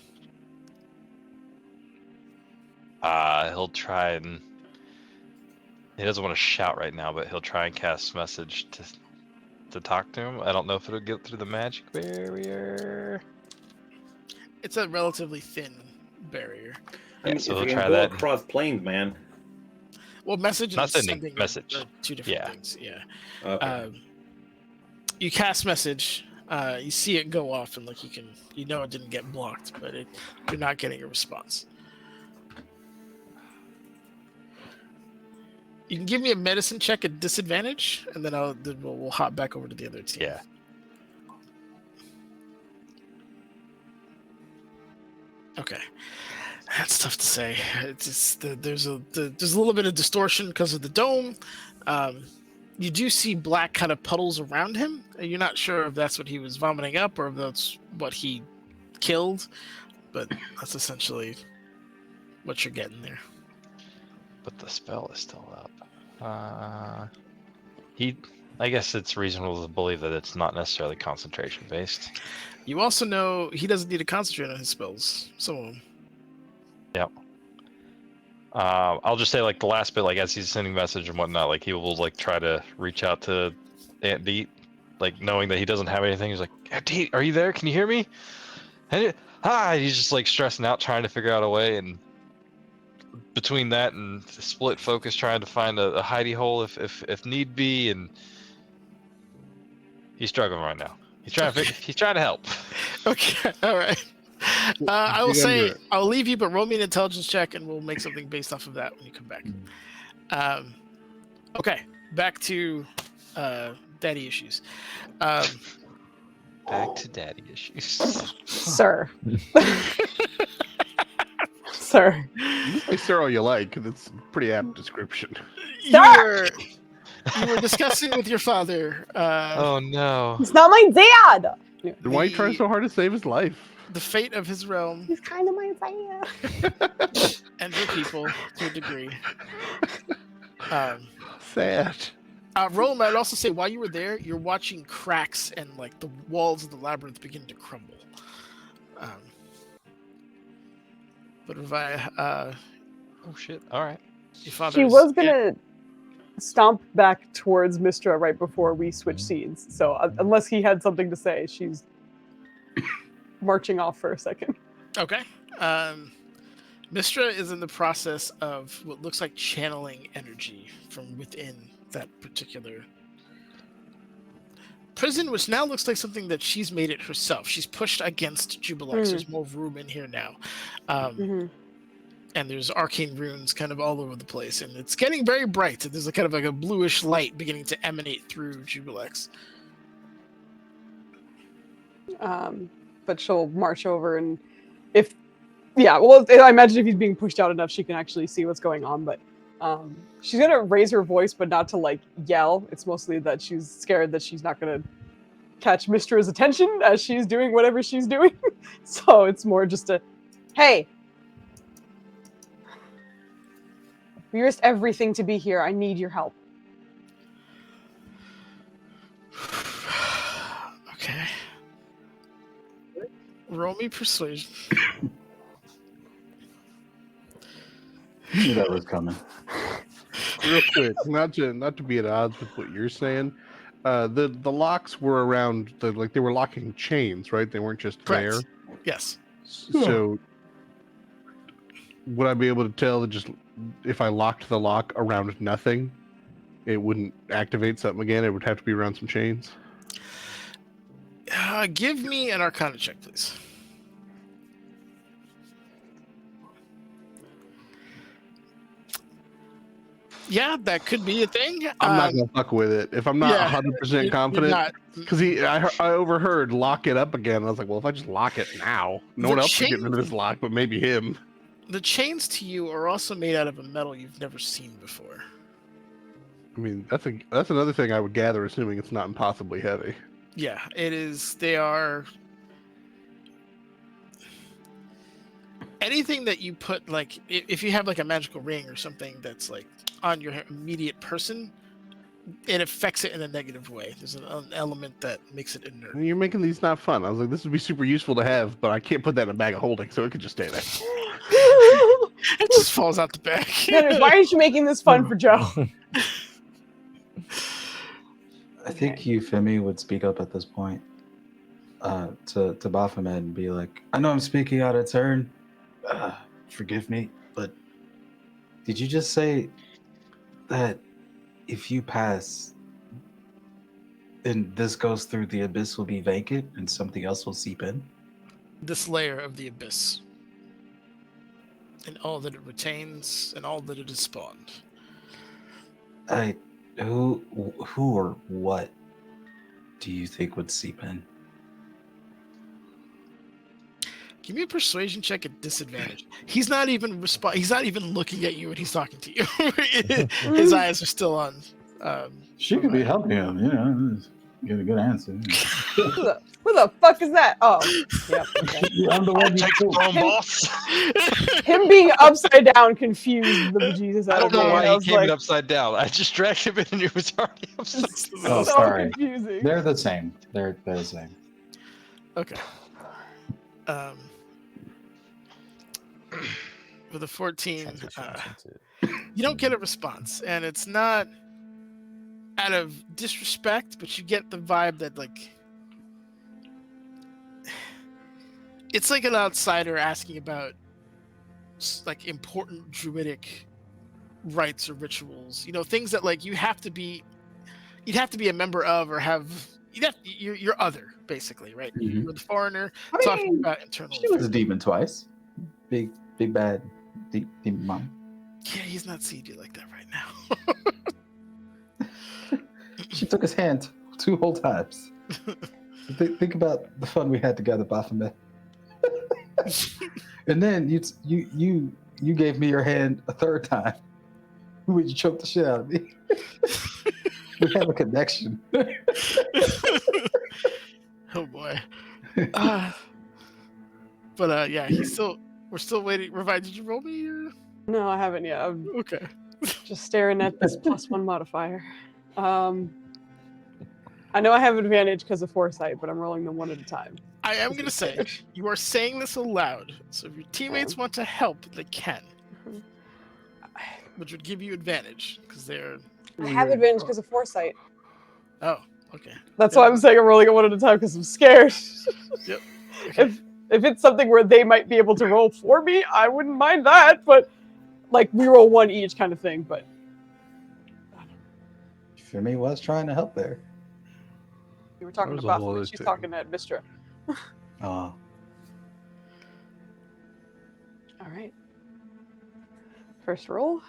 He'll try and he doesn't want to shout right now, but he'll try and cast message to talk to him. I don't know if it'll get through the magic barrier. It's a relatively thin barrier. I mean, so if we'll you try can go that. across planes, man. Well, message and Not sending, sending message. are two different things. Yeah. Okay. You cast message. You see it go off, and like you know it didn't get blocked, but you're not getting a response. You can give me a medicine check at disadvantage, and then we'll hop back over to the other team. Yeah. Okay. That's tough to say. It's just there's a little bit of distortion because of the dome. You do see black kind of puddles around him. You're not sure if that's what he was vomiting up or if that's what he killed, but that's essentially what you're getting there. But the spell is still up. I guess it's reasonable to believe that it's not necessarily concentration based. You also know he doesn't need to concentrate on his spells. Some of them. Yep. I'll just say like the last bit, like as he's sending message and whatnot, like he will like try to reach out to Aunt Deet, like knowing that he doesn't have anything. He's like, Aunt Deet, are you there? Can you hear me? And he's just like stressing out, trying to figure out a way, and between that and split focus, trying to find a hidey hole if need be, and he's struggling right now. He's trying to help. Okay, all right. I will say I'll leave you, but roll me an intelligence check, and we'll make something based off of that when you come back. Okay, back to daddy issues. Back to daddy issues. Sir. Sir. You can say sir all you like. That's a pretty apt description. You're You were discussing with your father. Oh no. He's not my dad. Then why are you trying so hard to save his life? The fate of his realm He's kind of my dad. and your people to a degree. Sad. Rome, I'd also say while you were there, you're watching cracks and like the walls of the labyrinth begin to crumble. But Revi, Oh shit. All right. your father. She was gonna stomp back towards Mystra right before we switch scenes. So unless he had something to say, she's marching off for a second. Okay. Mystra is in the process of what looks like channeling energy from within that particular prison, which now looks like something that she's made it herself. She's pushed against Jubilex. There's more room in here now. And there's arcane runes kind of all over the place. And it's getting very bright. There's a kind of like a bluish light beginning to emanate through Jubilex. But she'll march over and I imagine if he's being pushed out enough, she can actually see what's going on. But she's gonna raise her voice, but not to like yell. It's mostly that she's scared that she's not gonna catch Mystra's attention as she's doing whatever she's doing. So it's more just a, hey, we risked everything to be here. I need your help. Okay. Roll me persuasion. I knew that was coming. Real quick, not to be at odds with what you're saying. The locks were around they were locking chains, right? They weren't just Correct. there. Yes. So would I be able to tell that just if I locked the lock around nothing, it wouldn't activate something again? It would have to be around some chains. Give me an Arcana check, please. Yeah, that could be a thing. I'm not gonna fuck with it if I'm not 100% confident. Because I overheard lock it up again. I was like, well, if I just lock it now, no one else can get rid of this lock, but maybe him. The chains to you are also made out of a metal you've never seen before. I mean, that's another thing I would gather, assuming it's not impossibly heavy. Yeah, it is. They are. Anything that you put, like, if you have like a magical ring or something that's like on your immediate person, it affects it in a negative way. There's an element that makes it inert. You're making these not fun. I was like, this would be super useful to have, but I can't put that in a bag of holding, so it could just stay there. It just falls out the bag. Why aren't you making this fun for Joe? I think Euphemi would speak up at this point to Baphomet and be like, I know I'm speaking out of turn. Forgive me, but did you just say that if you pass, then this goes through the abyss will be vacant and something else will seep in? This layer of the abyss. And all that it retains and all that it has spawned. Who or what do you think would seep in? Give me a persuasion check at disadvantage. He's not even He's not even looking at you when he's talking to you. His eyes are still on. She could be helping him, get a good answer. Who the fuck is that? Oh, yep. Okay. I'm the one Take the phone, boss. Him being upside down confused the bejesus I out don't of me. know why I he was came like, in upside down. I just dragged him in and he was already upside down. Oh, so sorry. confusing. They're the same. They're the same. Okay. For the 14, you don't get a response, and it's not out of disrespect, but you get the vibe that like it's like an outsider asking about like important druidic rites or rituals. You know, things that like you'd have to be a member of or have. You're other, basically, right? Mhm. You're the foreigner I talking mean, about internal. She was a demon twice. Big bad demon mom. Yeah, he's not seeing you like that right now. She took his hand 2 whole times. Think about the fun we had together, Baphomet. And then you gave me your hand a 3rd time. Would you choke the shit out of me? We have a connection. Oh boy. But yeah, we're still waiting. Revive, did you roll me? Or? No, I haven't yet. I'm Okay. just staring at this +1 modifier. I know I have advantage because of foresight, but I'm rolling them one at a time. I am gonna say you are saying this aloud, so if your teammates want to help, they can, which would give you advantage because they're. I have advantage because of foresight. Oh, okay. That's why I'm saying I'm rolling it one at a time because I'm scared. Yep. Okay. If it's something where they might be able to roll for me, I wouldn't mind that. But like we roll one each kind of thing. But Femi was trying to help there. you were talking That was to a Buff, whole but other she's thing. talking at Mystra. Oh, All right. First roll.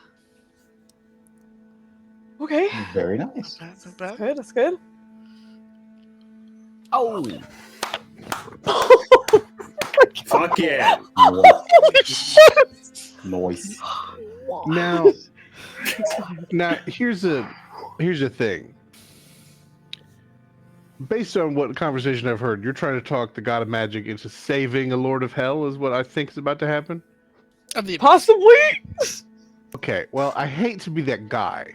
Okay. very nice. That's not That's bad. good. That's good. Oh, Fuck yeah. Noise. Now, here's the thing. Based on what conversation I've heard, you're trying to talk the god of magic into saving a lord of hell, is what I think is about to happen. Of the Possibly. Okay, well, I hate to be that guy,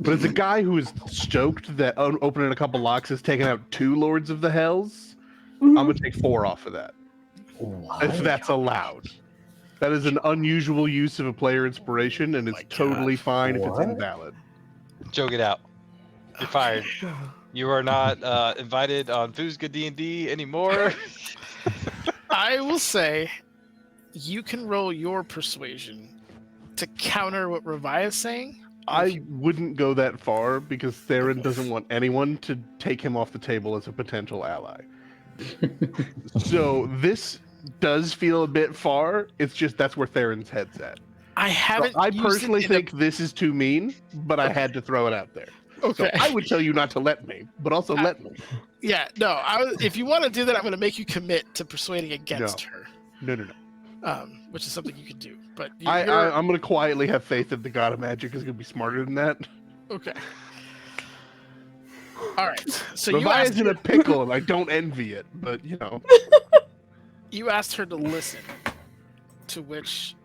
but as a guy who is stoked that opening a couple locks has taken out 2 lords of the hells, I'm gonna take 4 off of that. If that's allowed. That is an unusual use of a player inspiration, and it's my God. totally fine if it's What? invalid. Joke it out. You're fired. You are not invited on Foozca D&D anymore. I will say, you can roll your persuasion to counter what Revi is saying. I wouldn't go that far because Theron doesn't want anyone to take him off the table as a potential ally. So this does feel a bit far. It's just that's where Theron's head's at. I So haven't. I used personally it in a- think this is too mean, but I had to throw it out there. Okay. So I would tell you not to let me, but also let me. Yeah. No. If you want to do that, I'm going to make you commit to persuading against her. No. Which is something you can do. But I'm going to quietly have faith that the god of magic is going to be smarter than that. okay. All right. So Levi is in a pickle, and I don't envy it, but you know. you asked her to listen, to which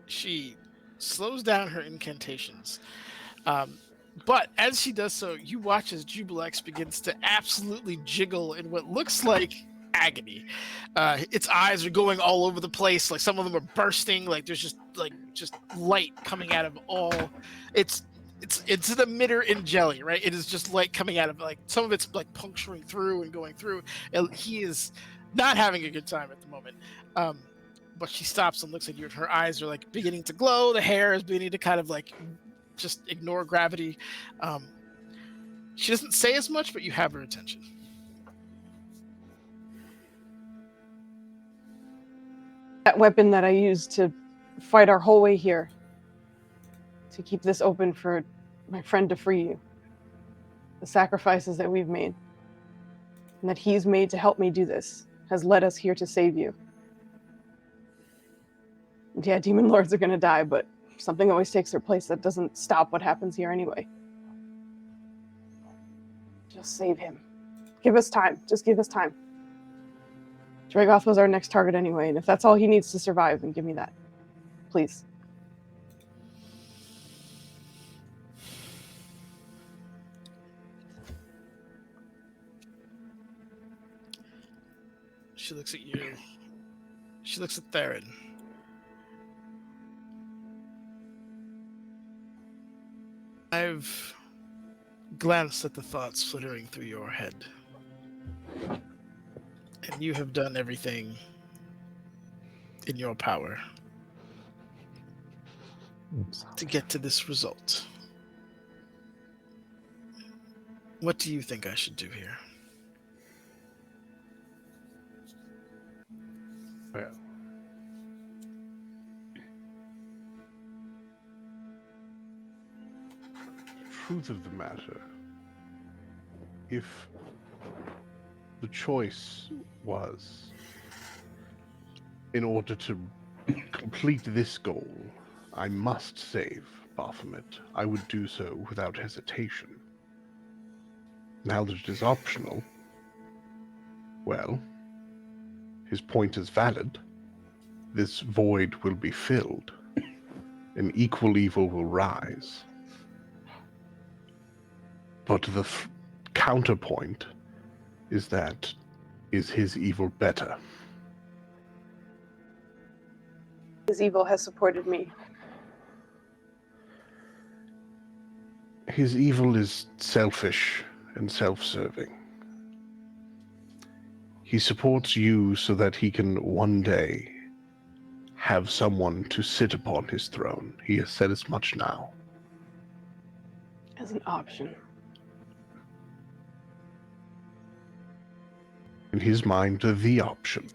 she slows down her incantations. But as she does so, you watch as Jubilex begins to absolutely jiggle in what looks like agony. Its eyes are going all over the place. Like some of them are bursting. Like there's just light coming out of all. It's an emitter in jelly, right? It is just light coming out of like some of it's like puncturing through and going through. And he is not having a good time at the moment. But she stops and looks at you, and her eyes are like beginning to glow. The hair is beginning to kind of like just ignore gravity. She doesn't say as much, but you have her attention. That weapon that I used to fight our whole way here, to keep this open for my friend to free you. The sacrifices that we've made, and that he's made to help me do this, has led us here to save you. And yeah, demon lords are gonna die, but something always takes their place. That doesn't stop what happens here anyway. Just save him. Give us time. Just give us time. Dragoth was our next target anyway, and if that's all he needs to survive, then give me that. Please. She looks at you. She looks at Theron. I've glanced at the thoughts flittering through your head. And you have done everything in your power to get to this result. What do you think I should do here? Well, truth of the matter, if the choice was in order to complete this goal, I must save Baphomet, I would do so without hesitation. Now that it is optional, well, his point is valid. This void will be filled. An equal evil will rise. But the counterpoint is that, is his evil better? His evil has supported me. His evil is selfish and self-serving. He supports you so that he can one day have someone to sit upon his throne. He has said as much now. As an option. In his mind, the option.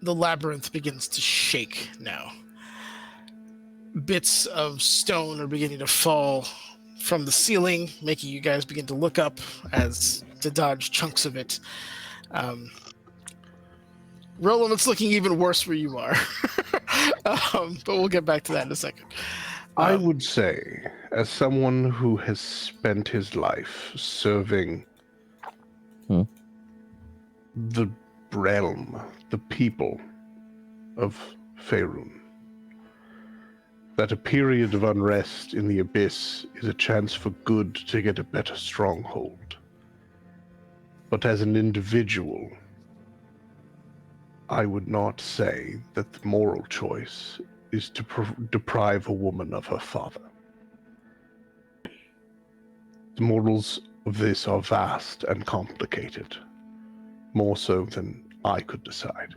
The labyrinth begins to shake now. Bits of stone are beginning to fall from the ceiling, making you guys begin to look up as to dodge chunks of it. Roland, it's looking even worse where you are. But we'll get back to that in a second. I would say, as someone who has spent his life serving the realm, the people of Faerun, that a period of unrest in the abyss is a chance for good to get a better stronghold. But as an individual, I would not say that the moral choice is to deprive a woman of her father. The morals of this are vast and complicated, more so than I could decide.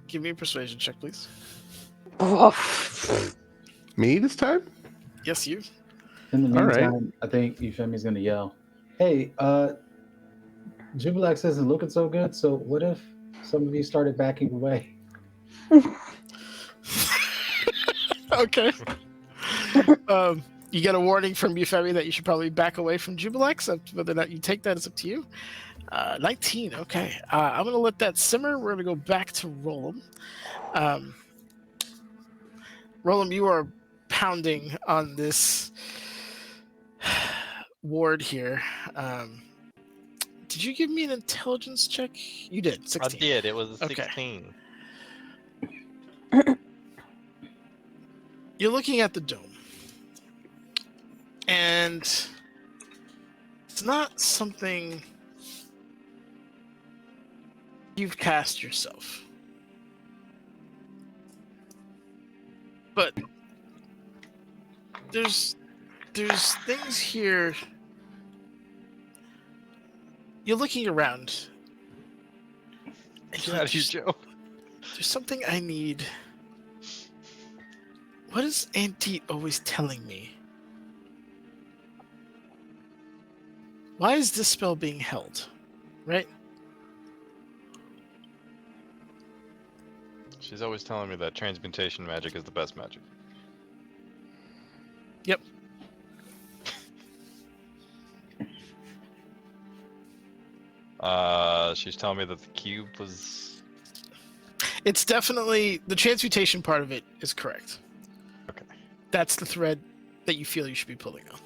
Give me a persuasion check, please. Me this time? Yes, you. In the All right. meantime, I think Euphemy's gonna yell, "Hey, Jubilex isn't looking so good, so what if some of you started backing away?" Okay. You get a warning from Euphemia that you should probably back away from Jubilex. Whether or not you take that is up to you. 19, okay. I'm going to let that simmer. We're going to go back to Roland. Roland, you are pounding on this ward here. Did you give me an intelligence check? You did, 16. I did. It was a Okay. 16. You're looking at the dome. And it's not something you've cast yourself. But there's things here. You're looking around. And Get you're out like, of here, Joe. there's something I need. What is Auntie always telling me? Why is this spell being held? Right? She's always telling me that transmutation magic is the best magic. Yep. She's telling me that the cube was... It's definitely the transmutation part of it is correct. Okay. That's the thread that you feel you should be pulling on.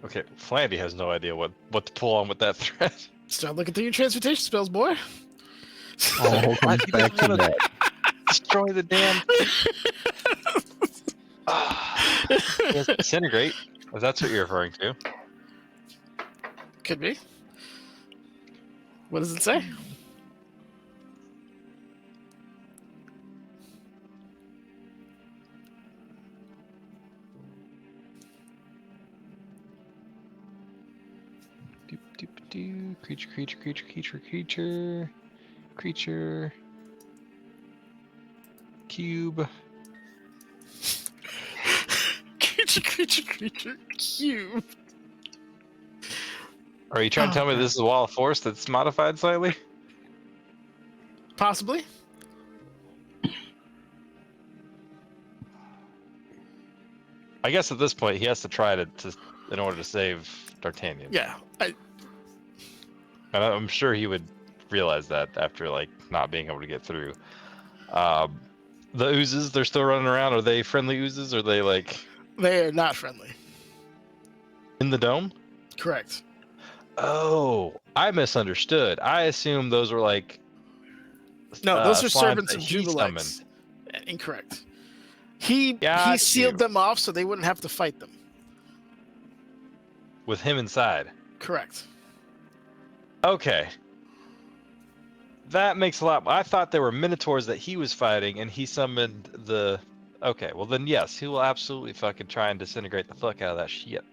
Okay, Flandy has no idea what to pull on with that thread. Start looking through your transmutation spells, boy. All comes back to that. Destroy the damn... Yes, disintegrate, if that's what you're referring to. Could be. What does it say? Creature. Cube. Creature. Cube. Are you trying to tell me this is a wall of force that's modified slightly? Possibly. I guess at this point he has to try to in order to save D'Artagnan. Yeah. And I'm sure he would realize that after like not being able to get through. The oozes, they're still running around. Are they friendly oozes? Or are they like They are not friendly. in the dome? Correct. Oh, I misunderstood. I assumed those were like No, those are slimes servants that of he Jubilex. summoned. Incorrect. He Got sealed you. them off so they wouldn't have to fight them. With him inside. Correct. Okay. That makes a lot. I thought there were minotaurs that he was fighting, and he summoned the. Okay, well then yes, he will absolutely fucking try and disintegrate the fuck out of that shit.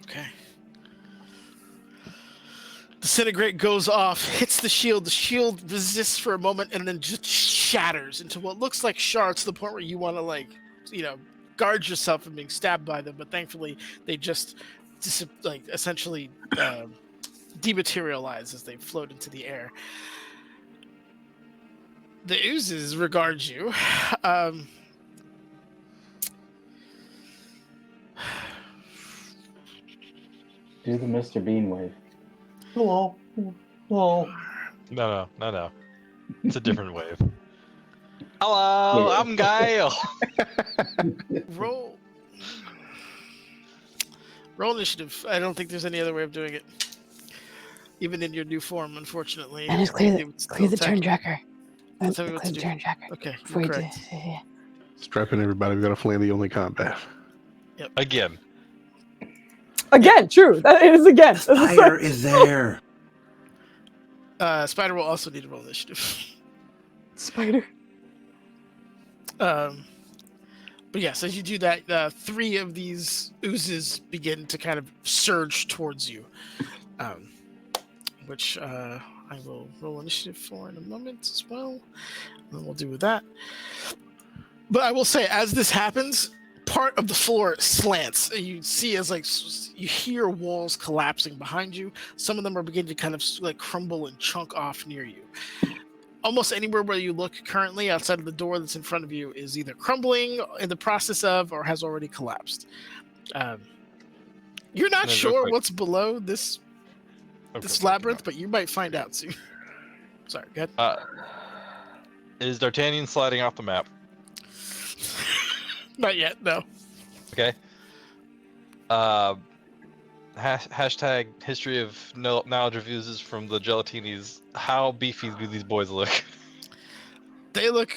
Okay. Disintegrate goes off, hits the shield. The shield resists for a moment and then just shatters into what looks like shards to the point where you want to, like, guard yourself from being stabbed by them. But thankfully, they just, essentially dematerialize as they float into the air. The oozes regard you. Do the Mr. Bean wave. Hello. Hello. No. It's a different wave. Hello, Yeah. I'm Gail. Roll initiative. I don't think there's any other way of doing it. Even in your new form, unfortunately. And just clear the turn tracker. Tell me what Clear to the do. turn tracker. Okay, Before you do correct. yeah. Strap in, everybody. We got to flan the only combat. Again. Again, true. That is again. Fire is there. Spider will also need to roll initiative. Spider. But yes, as you do that, 3 of these oozes begin to kind of surge towards you, which I will roll initiative for in a moment as well. And then we'll do with that. But I will say, as this happens, part of the floor slants. You see as you hear walls collapsing behind you. Some of them are beginning to kind of like crumble and chunk off near you. Almost anywhere where you look currently outside of the door that's in front of you is either crumbling in the process of or has already collapsed. You're not sure what's below this labyrinth, but you might find out soon. Sorry, go ahead. Is D'Artagnan sliding off the map? Not yet, no. Okay. Hashtag history of knowledge of oozes from the gelatinis. How beefy do these boys look? They look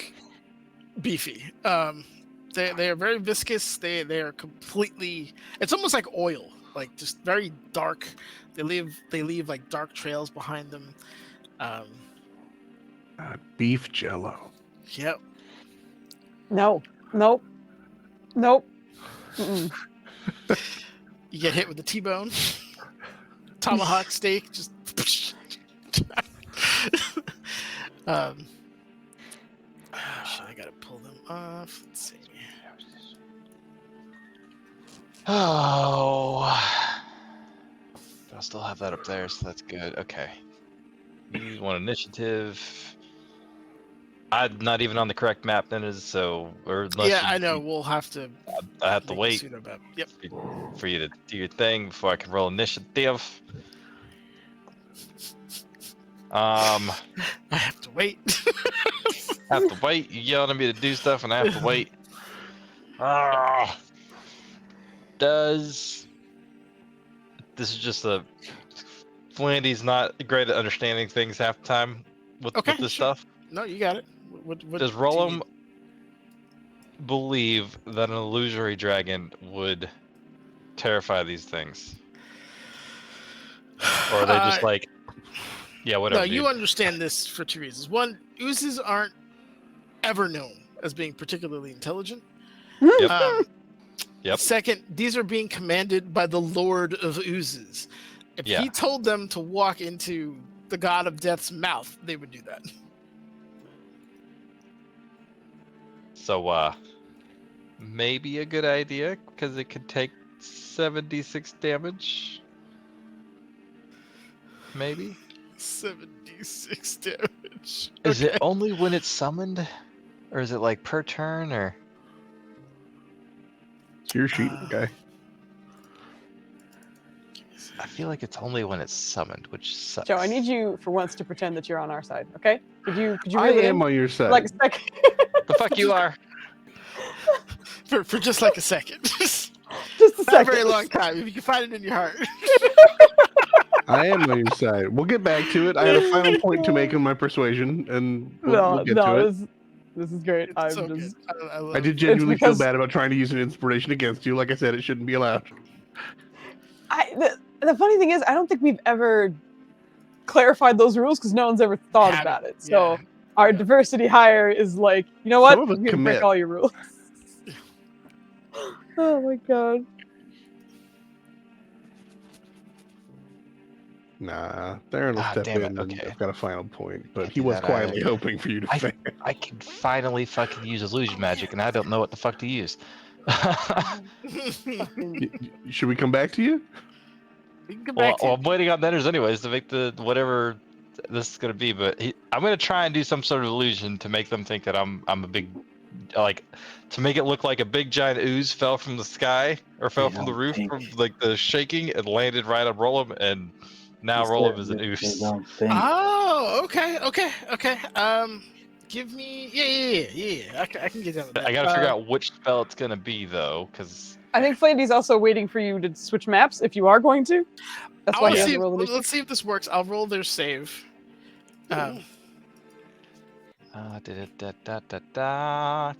beefy. They are very viscous. They are completely. It's almost like oil, like just very dark. They leave like dark trails behind them. Beef jello. Yep. No. Nope. Mm-mm. You get hit with the T-bone, tomahawk steak, just. I gotta pull them off. Let's see. Oh, I'll still have that up there, so that's good. Okay. You want initiative? I'm not even on the correct map then, Yeah, I know. We'll have to. I have to make a wait pseudo-map. Yep. for you to do your thing before I can roll initiative. I have to wait. Have to wait. You yelling at me to do stuff, and I have to wait. This is just Flandy's not great at understanding things half the time with this stuff. No, you got it. What Does do you Rollum need? believe that an illusory dragon would terrify these things? Or are they just like, yeah, whatever. No, you dude. understand this for 2 reasons. One, oozes aren't ever known as being particularly intelligent. Yep. Yep. Second, these are being commanded by the Lord of Oozes. If he told them to walk into the God of Death's mouth, they would do that. So, maybe a good idea, because it could take 76 damage. Maybe? 76 damage. Is it only when it's summoned? Or is it like per turn, or? It's your sheet, guy. I feel like it's only when it's summoned, which sucks. Joe, I need you for once to pretend that you're on our side, okay? Could you I reel it am in on your for side. like a second? The fuck you are. For just like a second. Just a Not a second. very long time. If you can find it in your heart. I am on your side. We'll get back to it. I had a final point to make on my persuasion, and we'll get to it. This is great. It's I'm so just good. I love I did it. genuinely feel because- bad about trying to use an inspiration against you. Like I said, it shouldn't be allowed. The funny thing is, I don't think we've ever clarified those rules because no one's ever thought Haven't, about it. So yeah. our diversity hire is like, you know what? Some of us I'm gonna commit. break all your rules. Oh my god. Nah, Theron will Ah, step damn in. it, And okay. I've got a final point, but Can't he do was that quietly either. hoping for you to fail. I can finally fucking use illusion magic, and I don't know what the fuck to use. Should we come back to you? We can come well, back to I'm waiting on Nenners anyways to make the whatever this is gonna be, but I'm gonna try and do some sort of illusion to make them think that I'm a big, like, to make it look like a big giant ooze fell from the sky or fell They from the don't roof think. from like the shaking and landed right on Rollum, and now Rollum is an They ooze. don't think. Oh, okay. Give me, yeah. I can get down with that. I gotta figure out which spell it's gonna be though, because I think Flandy's also waiting for you to switch maps if you are going to. That's I why want he to has see. to roll initiative. Let's see if this works. I'll roll their save. Because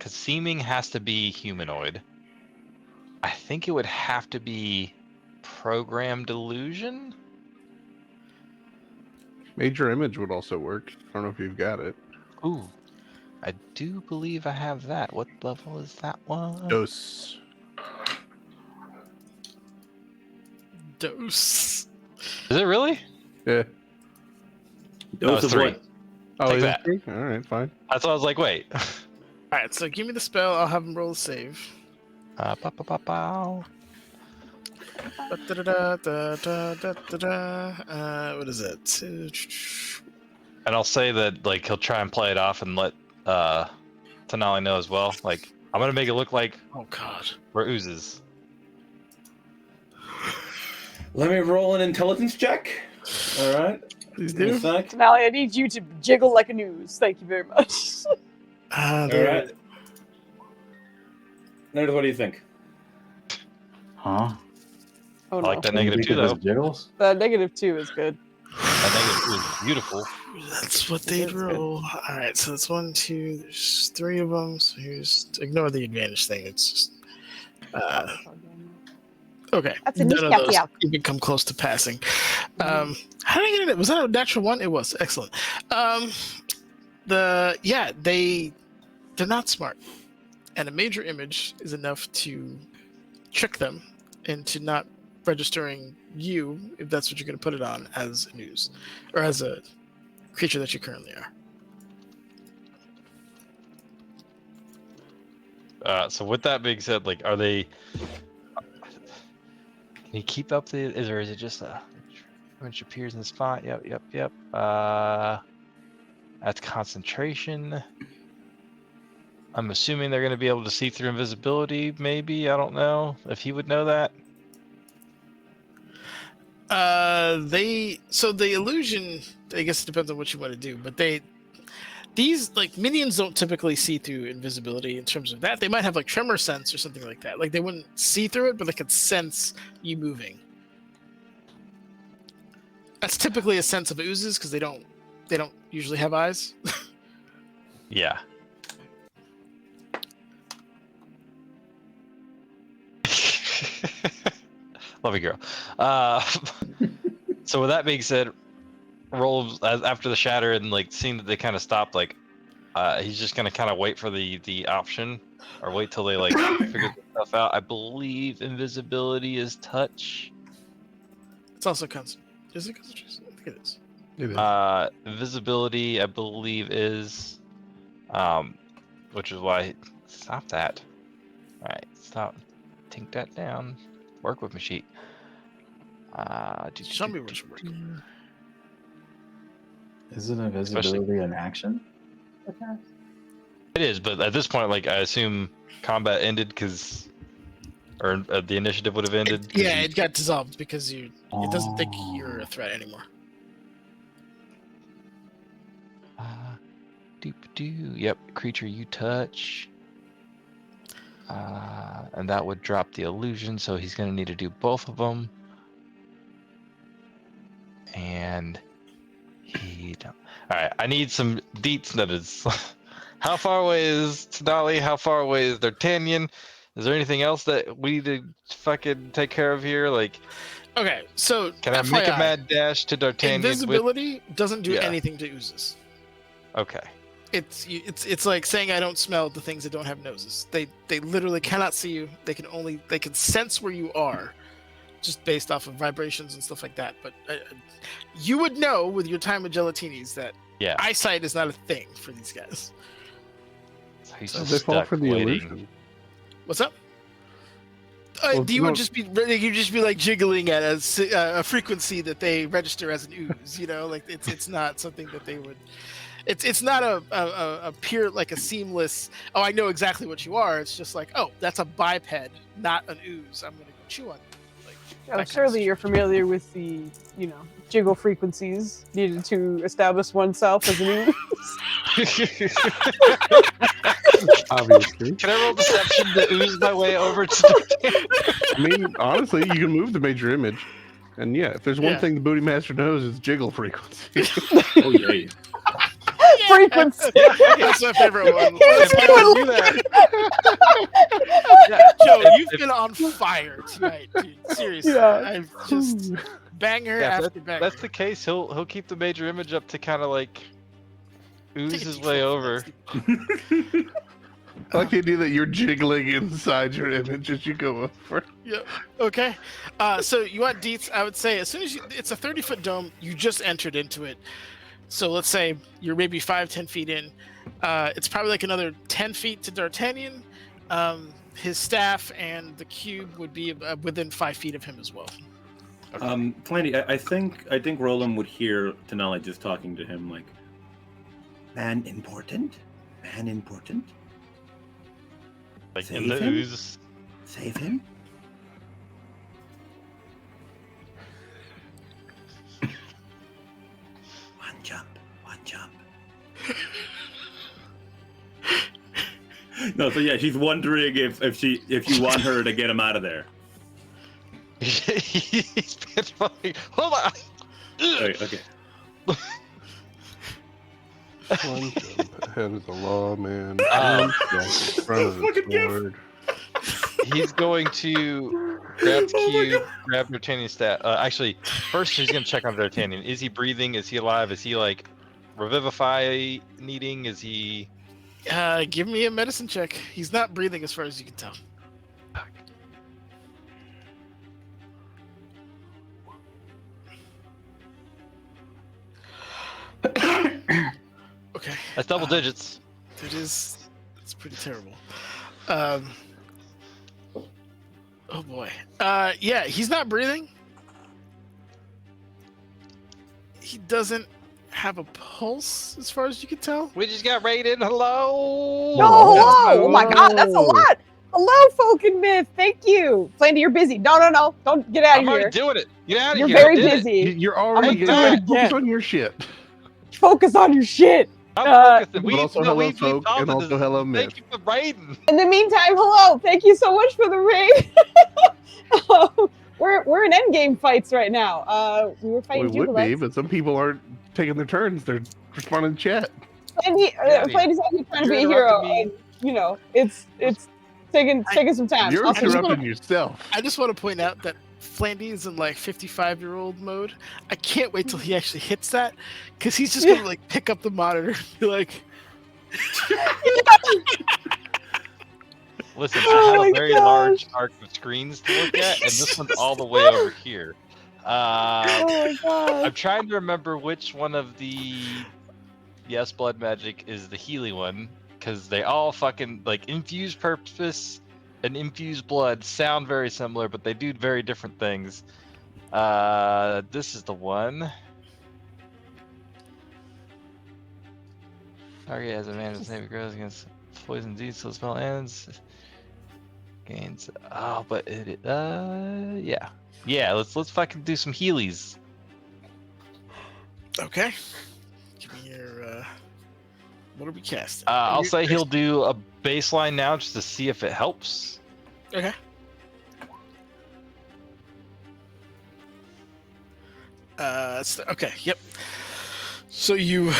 seeming has to be humanoid. I think it would have to be programmed illusion. Major image would also work. I don't know if you've got it. Ooh, I do believe I have that. What level is that one? Dose. Dose. Is it really? Yeah. No, Dose it's of 3. what? Oh, Take is that. it 3? All right, fine. That's why I was like, wait. All right, so give me the spell. I'll have him roll a save. Pow. What is it? And I'll say that like he'll try and play it off and let Tenali know as well. Like I'm gonna make it look like Oh God. we're oozes. Let me roll an intelligence check. All right. Please Give me a do. sec. Now I need you to jiggle like a news. Thank you very much. All right. Nerd, what do you think? Huh? Oh I no. like that You negative think 2 it was though. Jiggles? The -2 is good. That negative 2 is beautiful. That's what they'd That's good. roll. All right, so it's 1, 2. There's 3 of them. So here's ignore the advantage thing. It's just okay. That's a None of kneecap, those yeah. even come close to passing. How did I get it? Was that a natural 1? It was excellent. They're not smart, and a major image is enough to trick them into not registering you, if that's what you're going to put it on, as a news or as a creature that you currently are. So with that being said, like, are they? Can you keep up the? Is it just a? Which appears in the spot. Yep. That's concentration. I'm assuming they're going to be able to see through invisibility. Maybe I don't know if he would know that. So the illusion, I guess it depends on what you want to do, but these like minions don't typically see through invisibility in terms of that. They might have like tremor sense or something like that. Like they wouldn't see through it, but they could sense you moving. That's typically a sense of oozes because they don't usually have eyes. Yeah. Love you, girl. So with that being said, rolls after the shatter and like seeing that they kind of stopped, like he's just gonna kind of wait for the option or wait till they like figure stuff out. I believe invisibility is touch. It's also concentration. Is it concentration? I think it is. It is. Invisibility, I believe, is which is why stop that. All right, stop. Take that down. Work with my sheet. Show me what you're working with. Isn't invisibility an action? Okay. It is, but at this point, like I assume combat ended because or the initiative would have ended. 'cause Yeah, you- it got dissolved because it doesn't think you're a threat anymore. Doop-doo. Yep, creature you touch. And that would drop the illusion, so he's going to need to do both of them. And he don't. Alright, I need some deets nutters. How far away is Tenali? How far away is D'Artagnan? Is there anything else that we need to fucking take care of here? Like, Okay, so can I make a FYI, mad dash to D'Artagnan with... invisibility doesn't do Yeah. anything to oozes. Okay. It's like saying I don't smell the things that don't have noses. They literally cannot see you. They can sense where you are, just based off of vibrations and stuff like that. But you would know with your time with gelatinis that Yeah. eyesight is not a thing for these guys. So he's So just they fall stuck for the waiting. illusion. What's up? Well, You no- would just be like jiggling at a frequency that they register as an ooze. You know, like it's not something that they would. It's not a pure, like a seamless, oh, I know exactly what you are. It's just like, oh, that's a biped, not an ooze. I'm going to go chew on you. Like, that kind of Surely you're familiar with the, jiggle frequencies needed to establish oneself as an ooze. Obviously. Can I roll deception to ooze my way over to D'Artagnan? I mean, honestly, you can move the major image. And yeah, if there's one Yeah. thing the Booty Master knows, it's jiggle frequency. Oh yeah. Frequency. That's my favorite one. He's If I going do that, Joe, if- you've been on fire tonight, dude. Seriously, Yeah. I've just banger Yeah, if after banger. that's the case, he'll keep the major image up to kind of like ooze Take a his D4 way for over. that. I like the idea that you're jiggling inside your image as you go over. Yeah. Okay. So you want deets? I would say as soon as it's a 30-foot dome, you just entered into it. So let's say you're maybe 5-10 feet in. It's probably like another 10 feet to D'Artagnan. His staff and the cube would be within 5 feet of him as well. Plenty. I think Roland would hear Tenali just talking to him like, man important, man important. Like in the Save him? ooze. Save him. One jump. No, so yeah, she's wondering if you want her to get him out of there. He's been fucking. Hold on. Okay. One jump ahead of the law, man. Um, One step in front of the sword. He's going to grab the cube, grab D'Artagnan's stat. Actually, first he's going to check on D'Artagnan. Is he breathing? Is he alive? Is he like revivify needing? Is he? Give me a medicine check. He's not breathing as far as you can tell. Okay. That's double digits. It's pretty terrible. Oh boy. Yeah, he's not breathing. He doesn't have a pulse as far as you can tell. We just got raided. Hello. No, hello! Oh my god, that's a lot! Hello, Folk and Myth, thank you! Flandy, you're busy. No, don't get out I'm of here. already doing it. Get out of You're here. I very did it. busy. You're already I'm gonna do it focus again. on your shit. Focus on your shit! I'm focusing. But We also no, hello, we folk, talked and to also this. hello, Thank Myth. you for raiding. In the meantime, hello! Thank you so much for the raid! We're in endgame fights right now. We were We fighting would be, Jubilees. but some people aren't taking their turns. They're responding to chat. Flandy's actually trying to be a You're hero. interrupting me. And, it's taking some time. You're Also, interrupting yourself. I just want to point out that Flandy is in like 55-year-old mode. I can't wait till he actually hits that, because he's just gonna like pick up the monitor and be like, Listen, Oh I my have a very gosh. large arc of screens to look at, and this one's all the way over here. oh my god. I'm trying to remember which one of the blood magic is the healing one, because they all fucking like infused purpose and infused blood sound very similar, but they do very different things. This is the one. Target as a man whose name grows against poison deeds till the spell ends. gains. Oh, but it. Yeah. Yeah. Let's fucking do some healies. Okay. Give me your. What are we casting? I'll say he'll do a baseline now just to see if it helps. Okay. Okay. Yep. So you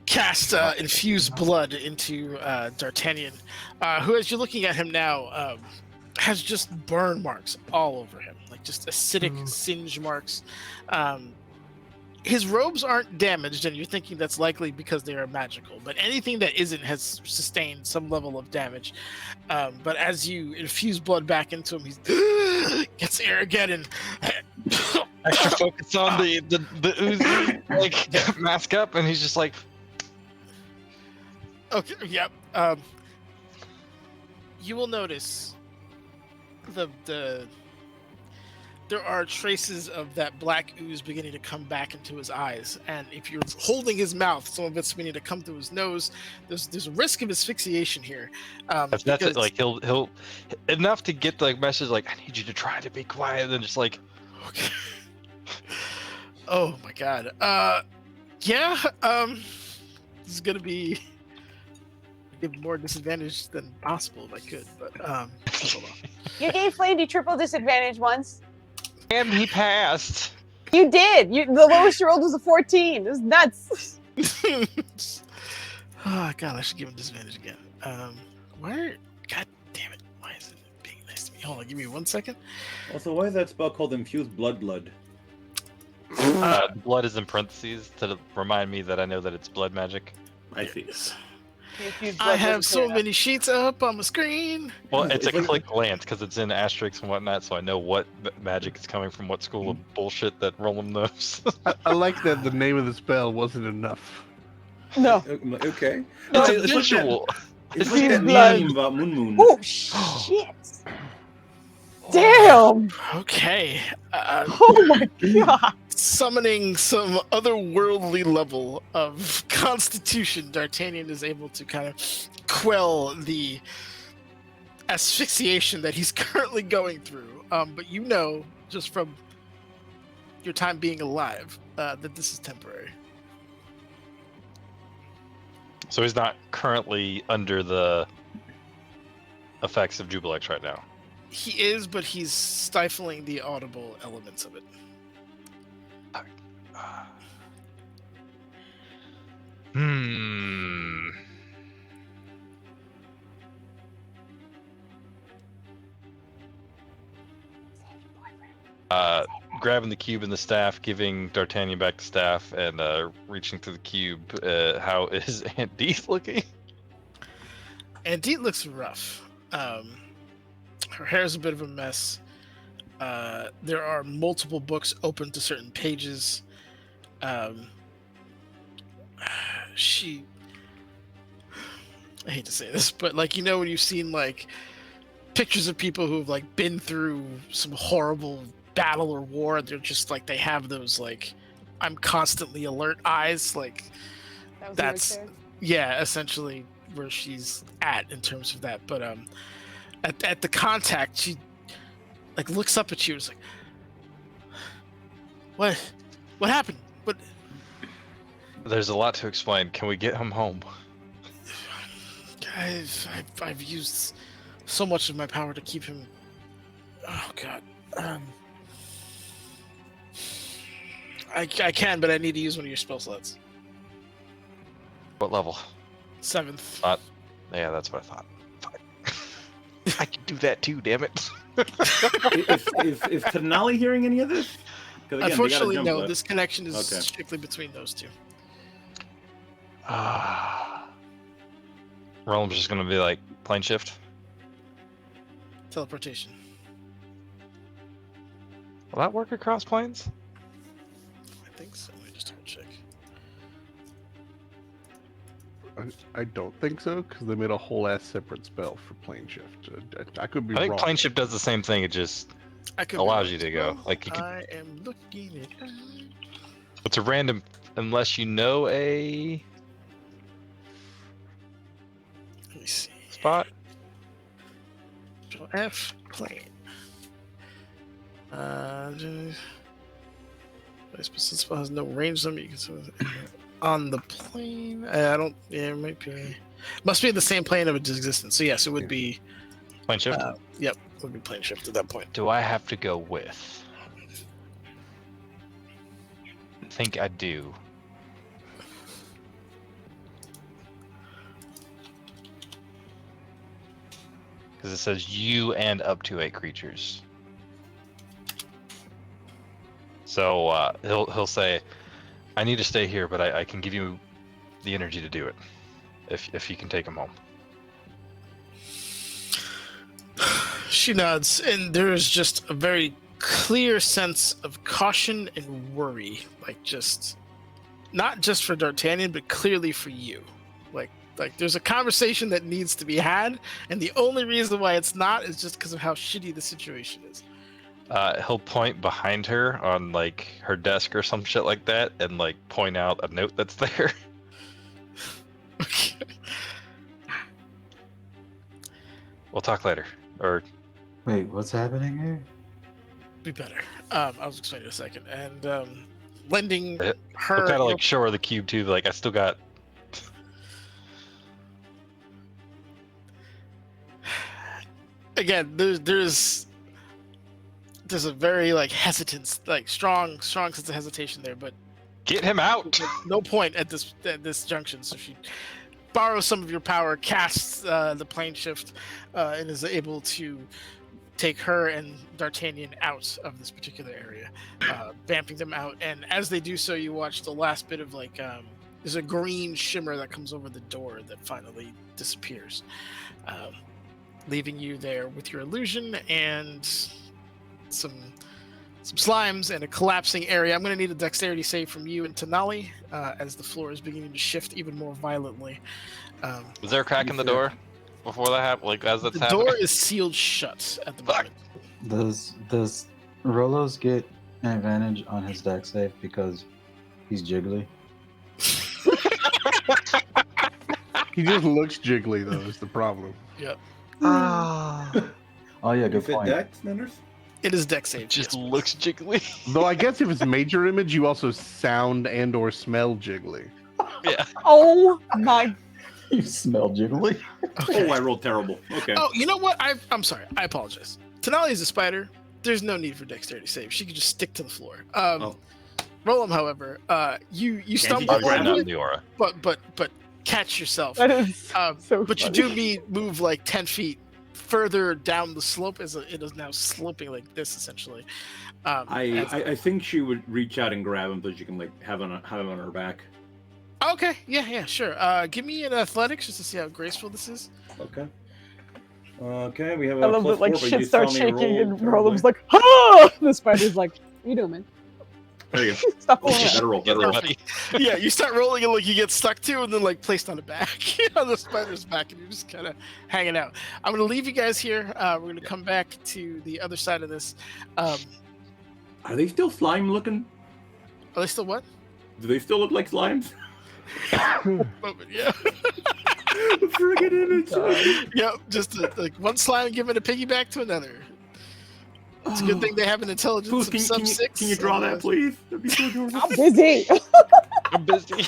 cast infused blood into D'Artagnan, who, as you're looking at him now, has just burn marks all over him, like just acidic singe marks. His robes aren't damaged, and you're thinking that's likely because they are magical. But anything that isn't has sustained some level of damage. But as you infuse blood back into him, he gets air again and Extra focus on the Uzi, like mask up, and he's just like, okay, yep. You will notice the there are traces of that black ooze beginning to come back into his eyes, and if you're holding his mouth, some of it's beginning to come through his nose. There's a risk of asphyxiation here. that's it. Like he'll enough to get the message like, I need you to try to be quiet, and then just like, okay. Oh my god. Yeah. This is gonna be give more disadvantage than possible if I could, but hold on. You gave Flandy triple disadvantage once. and he passed. You did. The lowest you rolled was a 14. It was nuts. Oh god, I should give him disadvantage again. Where? God damn it! Why is it being nice to me? Hold on, give me 1 second. Also, why is that spell called infused blood? Blood is in parentheses to remind me that I know that it's blood magic. I see. I have so many sheets up on the screen. Well, it's a like- click glance because it's in asterisks and whatnot, so I know what magic is coming from what school of bullshit that Roland knows. I like that the name of the spell wasn't enough. No. Okay. It's It's like that- visual. It's like that Blood. meme about Moon. Oh shit! Damn! Okay. Oh my god! Summoning some otherworldly level of constitution, D'Artagnan is able to kind of quell the asphyxiation that he's currently going through. But you know, just from your time being alive, that this is temporary. So he's not currently under the effects of Jubilex right now. He is, but he's stifling the audible elements of it. Hmm. Grabbing the cube and the staff, giving D'Artagnan back the staff, and reaching to the cube. How is Aunt Deeth looking? And Deet looks rough. Her hair's a bit of a mess. There are multiple books open to certain pages. She, I hate to say this, but like, you know, when you've seen like pictures of people who've like been through some horrible battle or war, they're just like, they have those like, I'm constantly alert eyes. Like that's, yeah, essentially where she's at in terms of that. But at the contact, she like looks up at you and is like, what happened? What? There's a lot to explain. Can we get him home? I've used so much of my power to keep him. Oh god. I can, but I need to use one of your spell slots. What level? 7th. Yeah, that's what I thought. Fuck. I can do that too, damn it. Is Tenali hearing any of this? 'Cause again, they gotta Unfortunately, jump no. that. This connection is Okay. strictly between those two. Roland's just gonna be like, plane shift. Teleportation. Will that work across planes? I think so. Let me just check. I don't think so, because they made a whole ass separate spell for plane shift. I could be I think wrong. plane shift does the same thing. It just I could allows be you to wrong go. as well. Like you can, I am looking at. it's a random, unless you know a Let me see. spot. Control F, plane. This spell has no range limit. You can see on the plane. I don't. Yeah, it might be. Must be the same plane of its existence. So yes, it would be. Plane shift. Yep, it would be plane shift at that point. Do I have to go with? I think I do. Because it says you and up to 8 creatures. So he'll say, "I need to stay here, but I can give you the energy to do it, if you can take him home." She nods, and there is just a very clear sense of caution and worry, like just not just for D'Artagnan, but clearly for you. Like there's a conversation that needs to be had, and the only reason why it's not is just because of how shitty the situation is. He'll point behind her on like her desk or some shit like that, and like point out a note that's there. Okay. We'll talk later. Or Wait, what's happening here? Be better. I'll explain in a second. And lending he'll her kind of like show her the cube too. Like I still got. Again, there's a very like hesitance, like strong sense of hesitation there, but Get him out! no point at this junction. So she borrows some of your power, casts the plane shift, and is able to take her and D'Artagnan out of this particular area, vamping them out. And as they do so, you watch the last bit of like there's a green shimmer that comes over the door that finally disappears, leaving you there with your illusion and some slimes and a collapsing area. I'm going to need a dexterity save from you and Tenali as the floor is beginning to shift even more violently. Was there a crack in the door before that happened? Like as that's The happening? door is sealed shut at the moment. Does Rolos get an advantage on his dex save because he's jiggly? He just looks jiggly though. Is the problem? Yep. Oh yeah, You good fit point. Dex, Nanners? It is dex save. It just yes. looks jiggly. Though I guess if it's major image, you also sound and/or smell jiggly. Yeah. Oh my! You smell jiggly. Okay. Oh, I rolled terrible. Okay. Oh, you know what? I'm sorry. I apologize. Tenali is a spider. There's no need for dexterity save. She can just stick to the floor. Roll however, you stumble just grab a Not little in the aura. but catch yourself. That is so. But you funny. do move like 10 feet further down the slope as it is now sloping like this essentially. I think she would reach out and grab him so she can like have him on her back. Okay, yeah, sure. Give me an athletics just to see how graceful this is. Okay. Okay, we have a I love plus that like 4, but shit you starts saw me shaking roll and terribly. Roland's like, "Ah!" The spider's like, "What are you doing, man? There you go. Stop Oh, pulling out." better roll. Get Better roll. ready. Yeah, you start rolling and like you get stuck to and then like placed on the back on the spider's back and you're just kind of hanging out. I'm gonna leave you guys here. We're gonna come back to the other side of this. Are Are they still slime looking? they still what? Do they still look like slimes? Moment, yeah. Friggin' image. Yep, just like one slime giving a piggyback to another. It's a good thing they have an intelligence Foos, of sub 6. can you draw that, please? That'd be so adorable. I'm busy. I'm busy.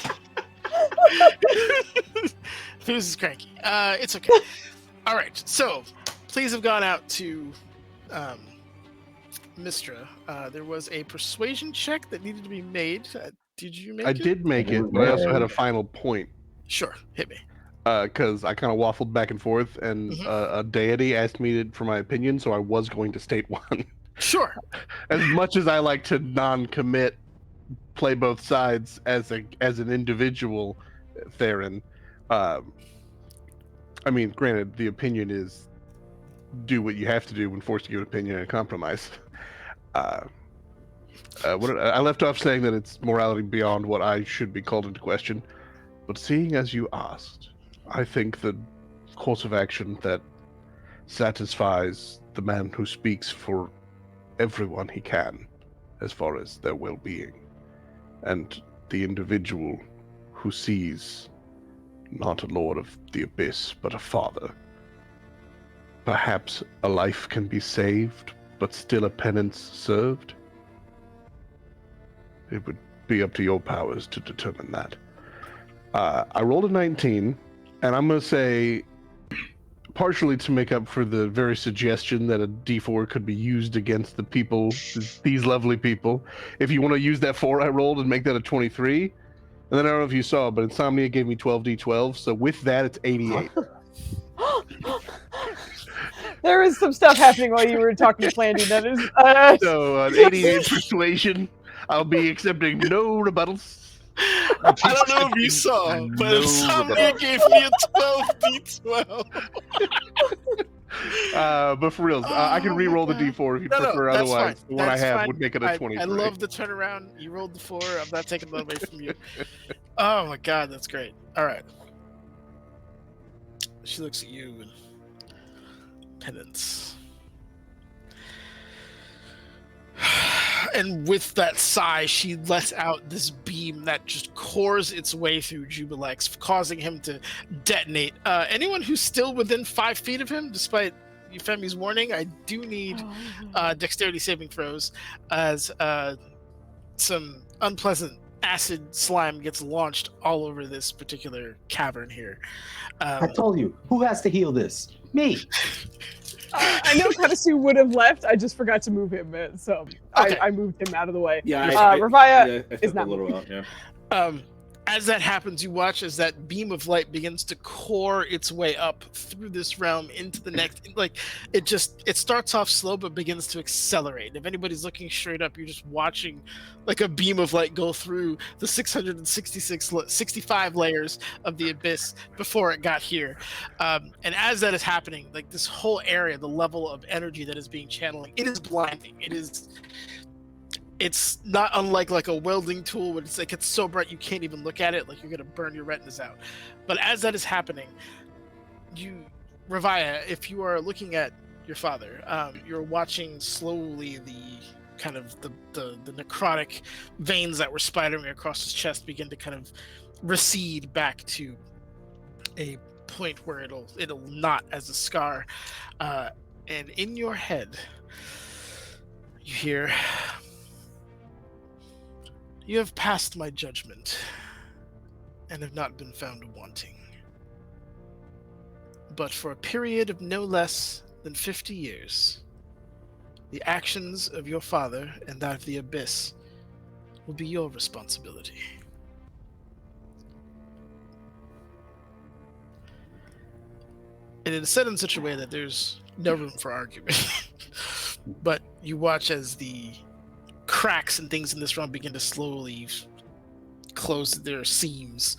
Foos is cranky. It's okay. All right, so please have gone out to Mystra. There was a persuasion check that needed to be made. Did you make I it? did make it, but I also had a final point Sure, hit me. because I kind of waffled back and forth, and Mhm. a deity asked me for my opinion, so I was going to state one. Sure. As much as I like to non-commit, play both sides as an individual, Theron. I mean, granted, the opinion is do what you have to do when forced to give an opinion and compromise. I left off saying that it's morality beyond what I should be called into question, but seeing as you asked, I think the course of action that satisfies the man who speaks for everyone he can, as far as their well-being, and the individual who sees not a lord of the abyss, but a father, perhaps a life can be saved, but still a penance served? It would be up to your powers to determine that. I rolled a 19, and I'm going to say, partially to make up for the very suggestion that a D4 could be used against the people, these lovely people, if you want to use that 4 I rolled and make that a 23, and then I don't know if you saw, but Insomnia gave me 12d12, so with that, it's 88. There is some stuff happening while you were talking to Flandy. That is. So, an 88 persuasion. I'll be accepting no rebuttals. I don't know if you saw, but No Insomnia gave me a 12d12. But for real, I can re-roll the D4 if you prefer. that's Otherwise, fine. the one That's I have fine. would make it a 23. I love the turnaround. You rolled the 4. I'm not taking that away from you. Oh my god, that's great. All right. She looks at you and penance. And with that sigh, she lets out this beam that just cores its way through Jubilex, causing him to detonate. Anyone who's still within 5 feet of him, despite Euphemie's warning, I do need dexterity saving throws, as some unpleasant acid slime gets launched all over this particular cavern here. I told you, who has to heal this? Me. I know Katasu would have left. I just forgot to move him, so Okay. I moved him out of the way. Yeah, Ravaya I is took not a little out. Yeah. As that happens, you watch as that beam of light begins to core its way up through this realm into the next. Like it starts off slow but begins to accelerate. If anybody's looking straight up, you're just watching like a beam of light go through the 65 layers of the abyss before it got here. And as that is happening, like this whole area, the level of energy that is being channeled, it is blinding. It's not unlike like a welding tool where it's like it's so bright you can't even look at it, like you're gonna burn your retinas out. But as that is happening, Ravaya, if you are looking at your father, you're watching slowly the kind of the necrotic veins that were spidering across his chest begin to kind of recede back to a point where it'll knot as a scar. And in your head, you hear, "You have passed my judgment, and have not been found wanting. But for a period of no less than 50 years, the actions of your father and that of the Abyss will be your responsibility." And it is said in such a way that there's no room for argument. But you watch as the cracks and things in this realm begin to slowly close their seams,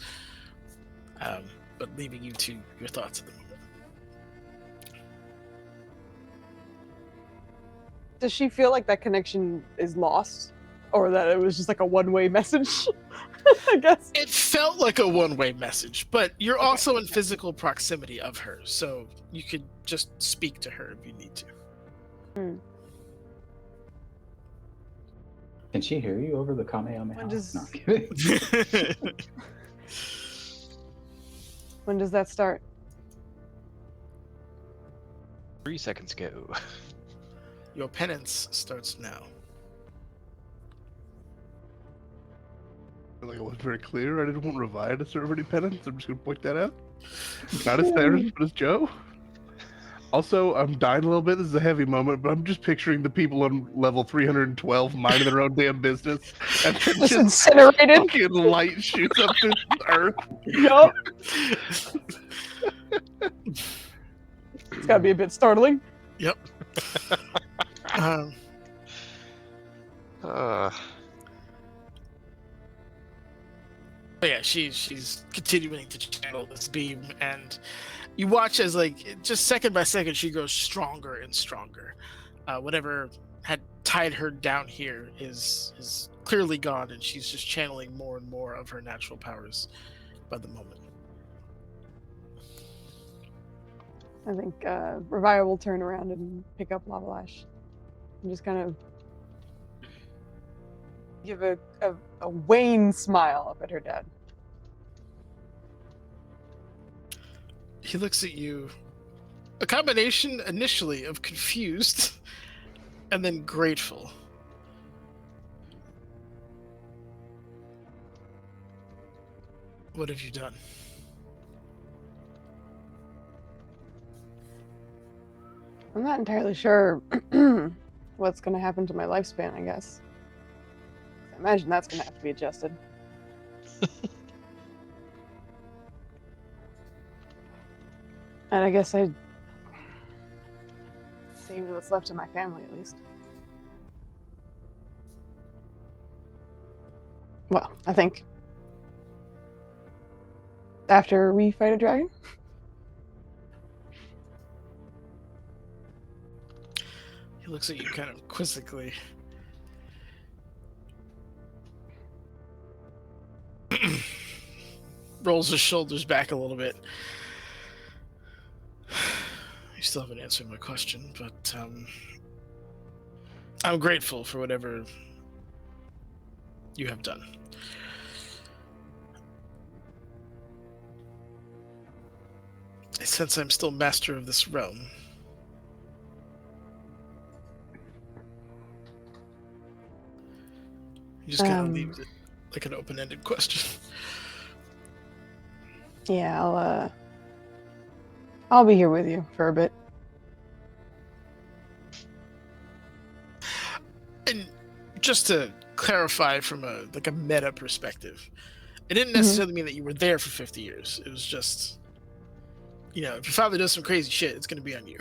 but leaving you to your thoughts at the moment. Does she feel like that connection is lost, or that it was just like a one-way message? I guess It felt like a one-way message, but you're also in physical proximity of her, so you could just speak to her if you need to. Can she hear you over the Kamehameha? When does- No, I'm kidding. When does that start? 3 seconds ago. Your penance starts now. I feel like I wasn't very clear. I didn't want Revive to serve any penance. I'm just going to point that out. Not as Theron, but as Joe. Also, I'm dying a little bit. This is a heavy moment, but I'm just picturing the people on level 312 minding their own damn business. And then Just just incinerated. fucking light shoots up to earth. Yup. It's gotta be a bit startling. Yep. But yeah, she's continuing to channel this beam, and you watch as like just second by second she grows stronger and stronger. Whatever had tied her down here is clearly gone, and she's just channeling more and more of her natural powers by the moment. I think Revire will turn around and pick up Lavalash and just kind of give a wan smile up at her dad. He looks at you a combination initially of confused and then grateful. What have you done? I'm not entirely sure what's going to happen to my lifespan, I guess. I imagine that's going to have to be adjusted. And I guess I'd save what's left of my family, at least. Well, I think after we fight a dragon. He looks at you kind of quizzically. Rolls his shoulders back a little bit. You still haven't answered my question, but I'm grateful for whatever you have done. Since I'm still master of this realm, you just kind of leave it like an open-ended question. Yeah, I'll be here with you for a bit. And just to clarify from a meta perspective, it didn't necessarily mean that you were there for 50 years. It was just, if your father does some crazy shit, it's going to be on you.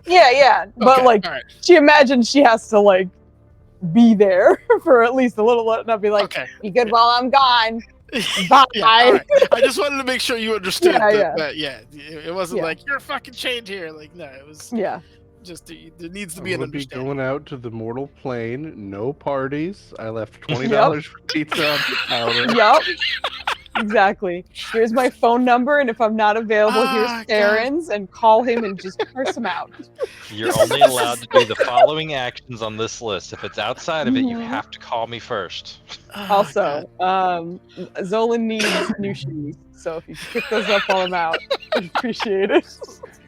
Yeah. But, Okay, all right. she imagines she has to, be there for at least a little, not be like, Okay. be good while I'm gone. Bye. Yeah, all right. I just wanted to make sure you understood that it wasn't like, you're fucking chained here. Like, no, it was just, there needs to be an understanding. Going out to the mortal plane, no parties. I left $20 for pizza on the counter. Yep. Exactly. Here's my phone number, and if I'm not available, here's Theron's, and call him and just curse him out. You're only allowed to do the following actions on this list. If it's outside of it, you have to call me first. Also, Zolan needs new shoes, so if you could pick those up while I'm out, I'd appreciate it.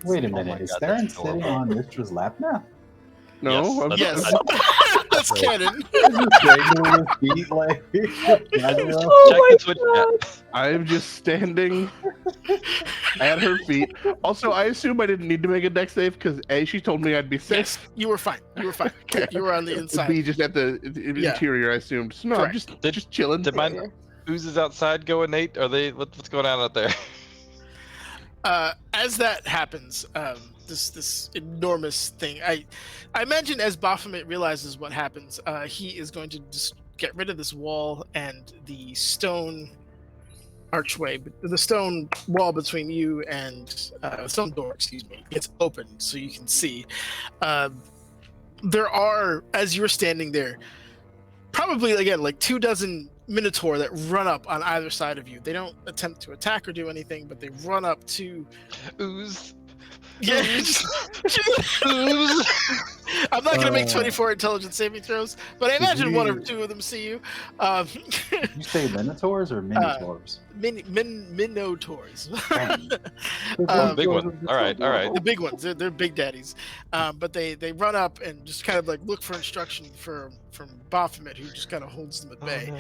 Wait a minute, is Theron sitting on Mystra's lap now? No, Yes. That's canon. I'm just standing at her feet. Also, I assume I didn't need to make a dex save because A, she told me I'd be safe. Yes, you were fine. Okay. You were on the inside. B, just at the interior, I assumed. So, no, I'm just chilling. Did my oozes outside go innate? Are they? What's going on out there? As that happens, this enormous thing. I imagine as Baphomet realizes what happens, he is going to just get rid of this wall and the stone archway, the stone wall between you and stone door, gets opened so you can see. There are, as you're standing there, probably again like 24 Minotaur that run up on either side of you. They don't attempt to attack or do anything, but they run up to ooze. Yeah. I'm not going to make 24 intelligence saving throws, but I imagine one or two of them see you. You say Minotaurs or Minotaurs? Minotaurs. Big one. All right. The big ones. They're big daddies. But they run up and just kind of look for instruction from Baphomet, who just kind of holds them at bay.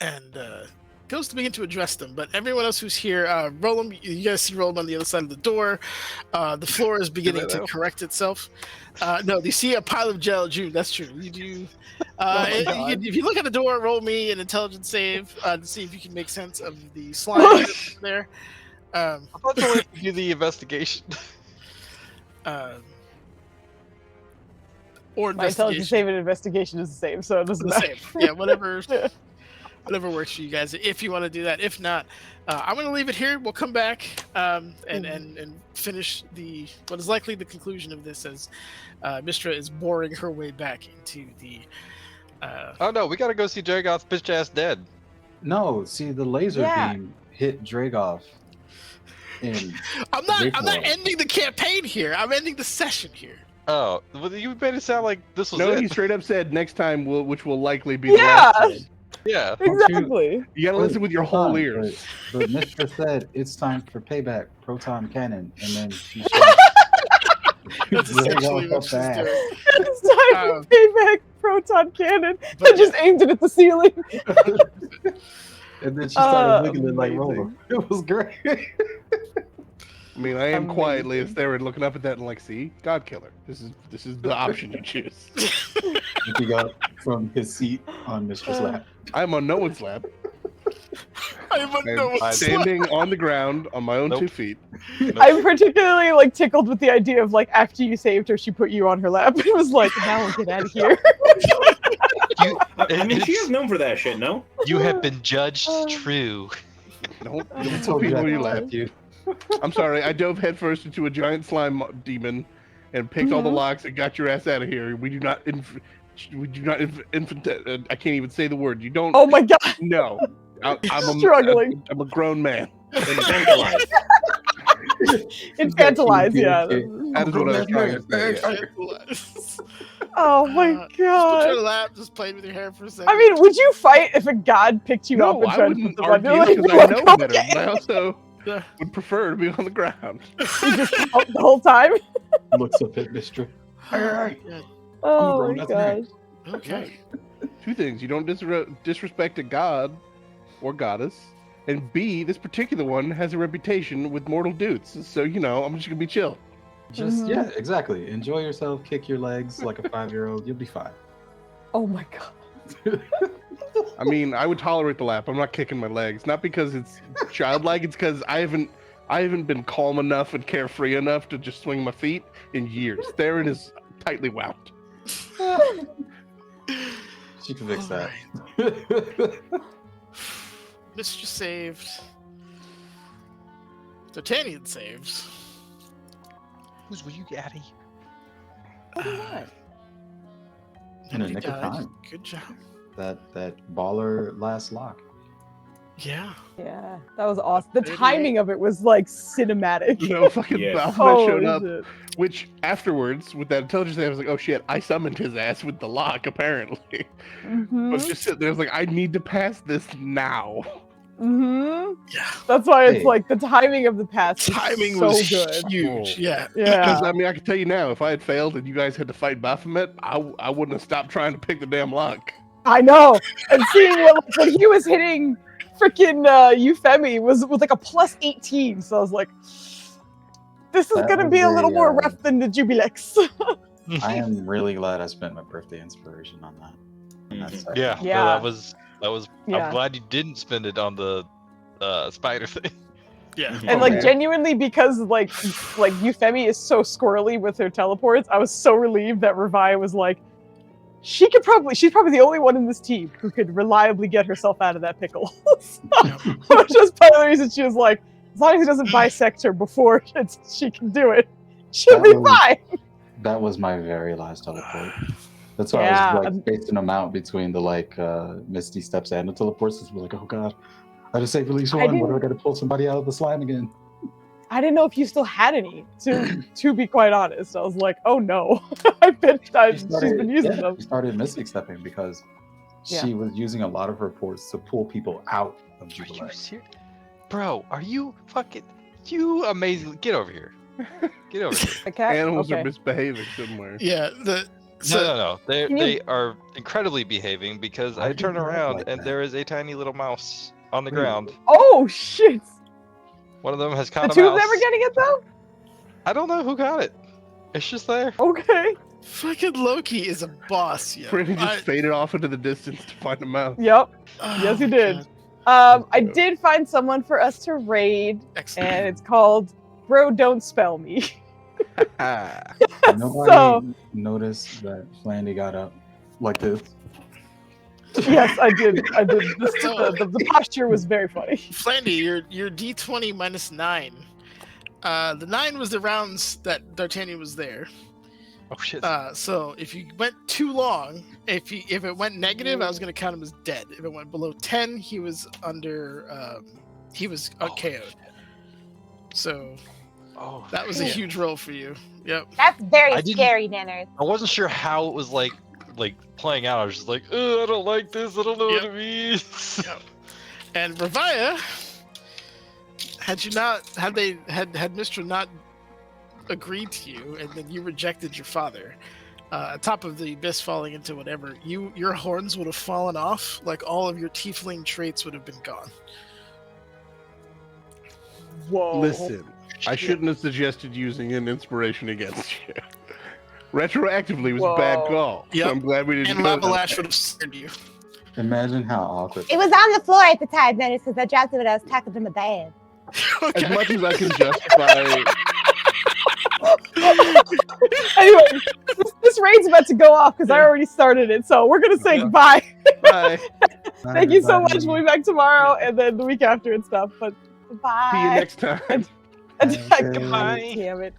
And goes to begin to address them, but everyone else who's here, Roland, you guys see Roland on the other side of the door. The floor is beginning to correct itself. No, you see a pile of gelatin. That's true. You do. If you look at the door, roll me an intelligence save to see if you can make sense of the slime there. I thought you wanted to do the investigation. Or my intelligence save and investigation is the same, so it doesn't matter. Yeah, whatever. Whatever works for you guys, if you want to do that. If not, I'm going to leave it here. We'll come back and finish what is likely the conclusion of this, as Mystra is boring her way back into the. Oh no, we got to go see Dragoth's bitch ass dead. No, see the laser beam hit Dragoth. I'm not ending the campaign here. I'm ending the session here. Oh, well, you made it sound like this was No, it. he straight up said next time, which will likely be the last time. Yeah. Exactly. You gotta listen with your Hold whole on, ears. But Mystra said it's time for payback, proton cannon, and then she shot. That's essentially what she's doing. It's time Um, to pay back proton cannon. but I just aimed it at the ceiling. And then she started wiggling like Amazing. roller. It was great. I mean, I am quietly as Amazing. Theron looking up at that and like, see, God Killer. This is the option you choose. He got from his seat on Mistra's lap. I'm on no one's lap. I'm on no I'm one's standing on the ground on my own Nope. 2 feet. I'm particularly like tickled with the idea of like after you saved her, she put you on her lap. It was like, now we'll get out of here. I mean, she is known for that shit, no? You have been judged true. Don't I put told you people I on your could lap. help you. I'm sorry, I dove headfirst into a giant slime demon and picked all the Mhm. locks and got your ass out of here. We do not I can't even say the word. You don't Oh my god. No. Struggling. I'm a grown man. Infantilize. Infantilize, yeah. That is what I was trying to say. Oh my Just put you on god. your lap, just played with your hair for a second. I mean, would you fight if a god picked you up No, and I tried to put wouldn't the weapon? argue because I Like, know better, okay. but I also Yeah. would prefer to be on the ground. You just out the whole time? Looks up at Mystra. Oh grown my ass man. gosh. Okay. 2 things: you don't disrespect a god or goddess, and B, this particular one has a reputation with mortal dudes. So I'm just gonna be chill. Just Mhm. yeah, exactly. Enjoy yourself. Kick your legs like a 5-year-old. You'll be fine. Oh my god. I mean, I would tolerate the lap. I'm not kicking my legs, not because it's childlike. It's because I haven't been calm enough and carefree enough to just swing my feet in years. Theron is tightly wound. She can fix that. Mr. saved. D'Artagnan saved. Whose were you, Gaddy? In a Nobody nick of died. time. Good job. That baller last lock. Yeah. Yeah, that was awesome. The 38. timing of it was like cinematic. Fucking Yes. Baphomet showed Holy up. shit. Which afterwards, with that intelligence, I was like, "Oh shit! I summoned his ass with the lock." Apparently, Mhm. but just sitting there, I was like, "I need to pass this now." Mhm. Yeah. That's why it's Hey. like the timing of the pass. Timing so was good. huge. Yeah. Because Yeah. I mean, I can tell you now, if I had failed and you guys had to fight Baphomet, I wouldn't have stopped trying to pick the damn lock. I know. And seeing what when he was hitting freaking Euphemi was with like a plus 18. So I was like, this is That gonna was be a little more very, rough than the Jubilex. I am really glad I spent my birthday inspiration on that. On that side. Yeah. Yeah. No, that was. Yeah. I'm glad you didn't spend it on the spider thing. Yeah. And Oh, like man. genuinely because like Euphemi is so squirrely with her teleports, I was so relieved that Revi was like, she's probably the only one in this team who could reliably get herself out of that pickle. Which was part of the reason she was like, as long as he doesn't bisect her before she can do it, she'll That be was- fine. That was my very last teleport. That's why Yeah, I was like spacing them out between the Misty Steps and the teleports. I was like, oh god, I just saved release I one. What do I didn't- got to pull somebody out of the slime again? I didn't know if you still had any. To be quite honest, I was like, oh no, I've been she's been using them. She started Mystic Stepping because she was using a lot of her ports to pull people out of Are you Jubilee. serious? Bro, are you fucking... You amazing... Get over here. Get over here. A cat? Animals Okay. are misbehaving somewhere. Yeah. No. Can you- They are incredibly behaving because Why I do turn you act around like and that? there is a tiny little mouse on the Wait. ground. Oh shit! One of them has The caught a two of mouse. them are getting it though. I don't know who got it. It's just there. Okay. Fucking Loki is a boss, yo. Pretty just I- faded off into the distance to find a mouse. Yep. oh Yes, he my did. God. I did find someone for us to raid, Excellent. and it's called Bro Don't Spell Me. Ah. Nobody So- noticed that Flandy got up like this. Yes, I did. The posture was very funny. Flandy, your D20 minus 9. The 9 was the rounds that D'Artagnan was there. Oh shit. So if you went too long, if it went negative, I was gonna count him as dead. If it went below 10, he was under. He was KO'd. So Oh, that was a shit. huge roll for you. Yep. That's very I didn't- scary, Nanners. I wasn't sure how it was like like playing out, I was just like, oh, I don't like this. I don't know what it means. Yep. And Ravaya, had Mystra not agreed to you, and then you rejected your father, on top of the abyss falling into whatever, your horns would have fallen off, like all of your tiefling traits would have been gone. Whoa. Listen, I shouldn't have suggested using an inspiration against you. Retroactively was a bad Whoa. call. Yep. So I'm glad we didn't And go Lavalash that would have scared you. Imagine how awkward. It was on the floor at the time, Dennis, because I dropped it when I was talking to my dad. Okay. As much as I can justify. Anyway, this raid's about to go off because I already started it, so we're gonna say goodbye. Bye. Thank you so much. We'll be back tomorrow and then the week after and stuff. But Bye. See you next time. God damn it.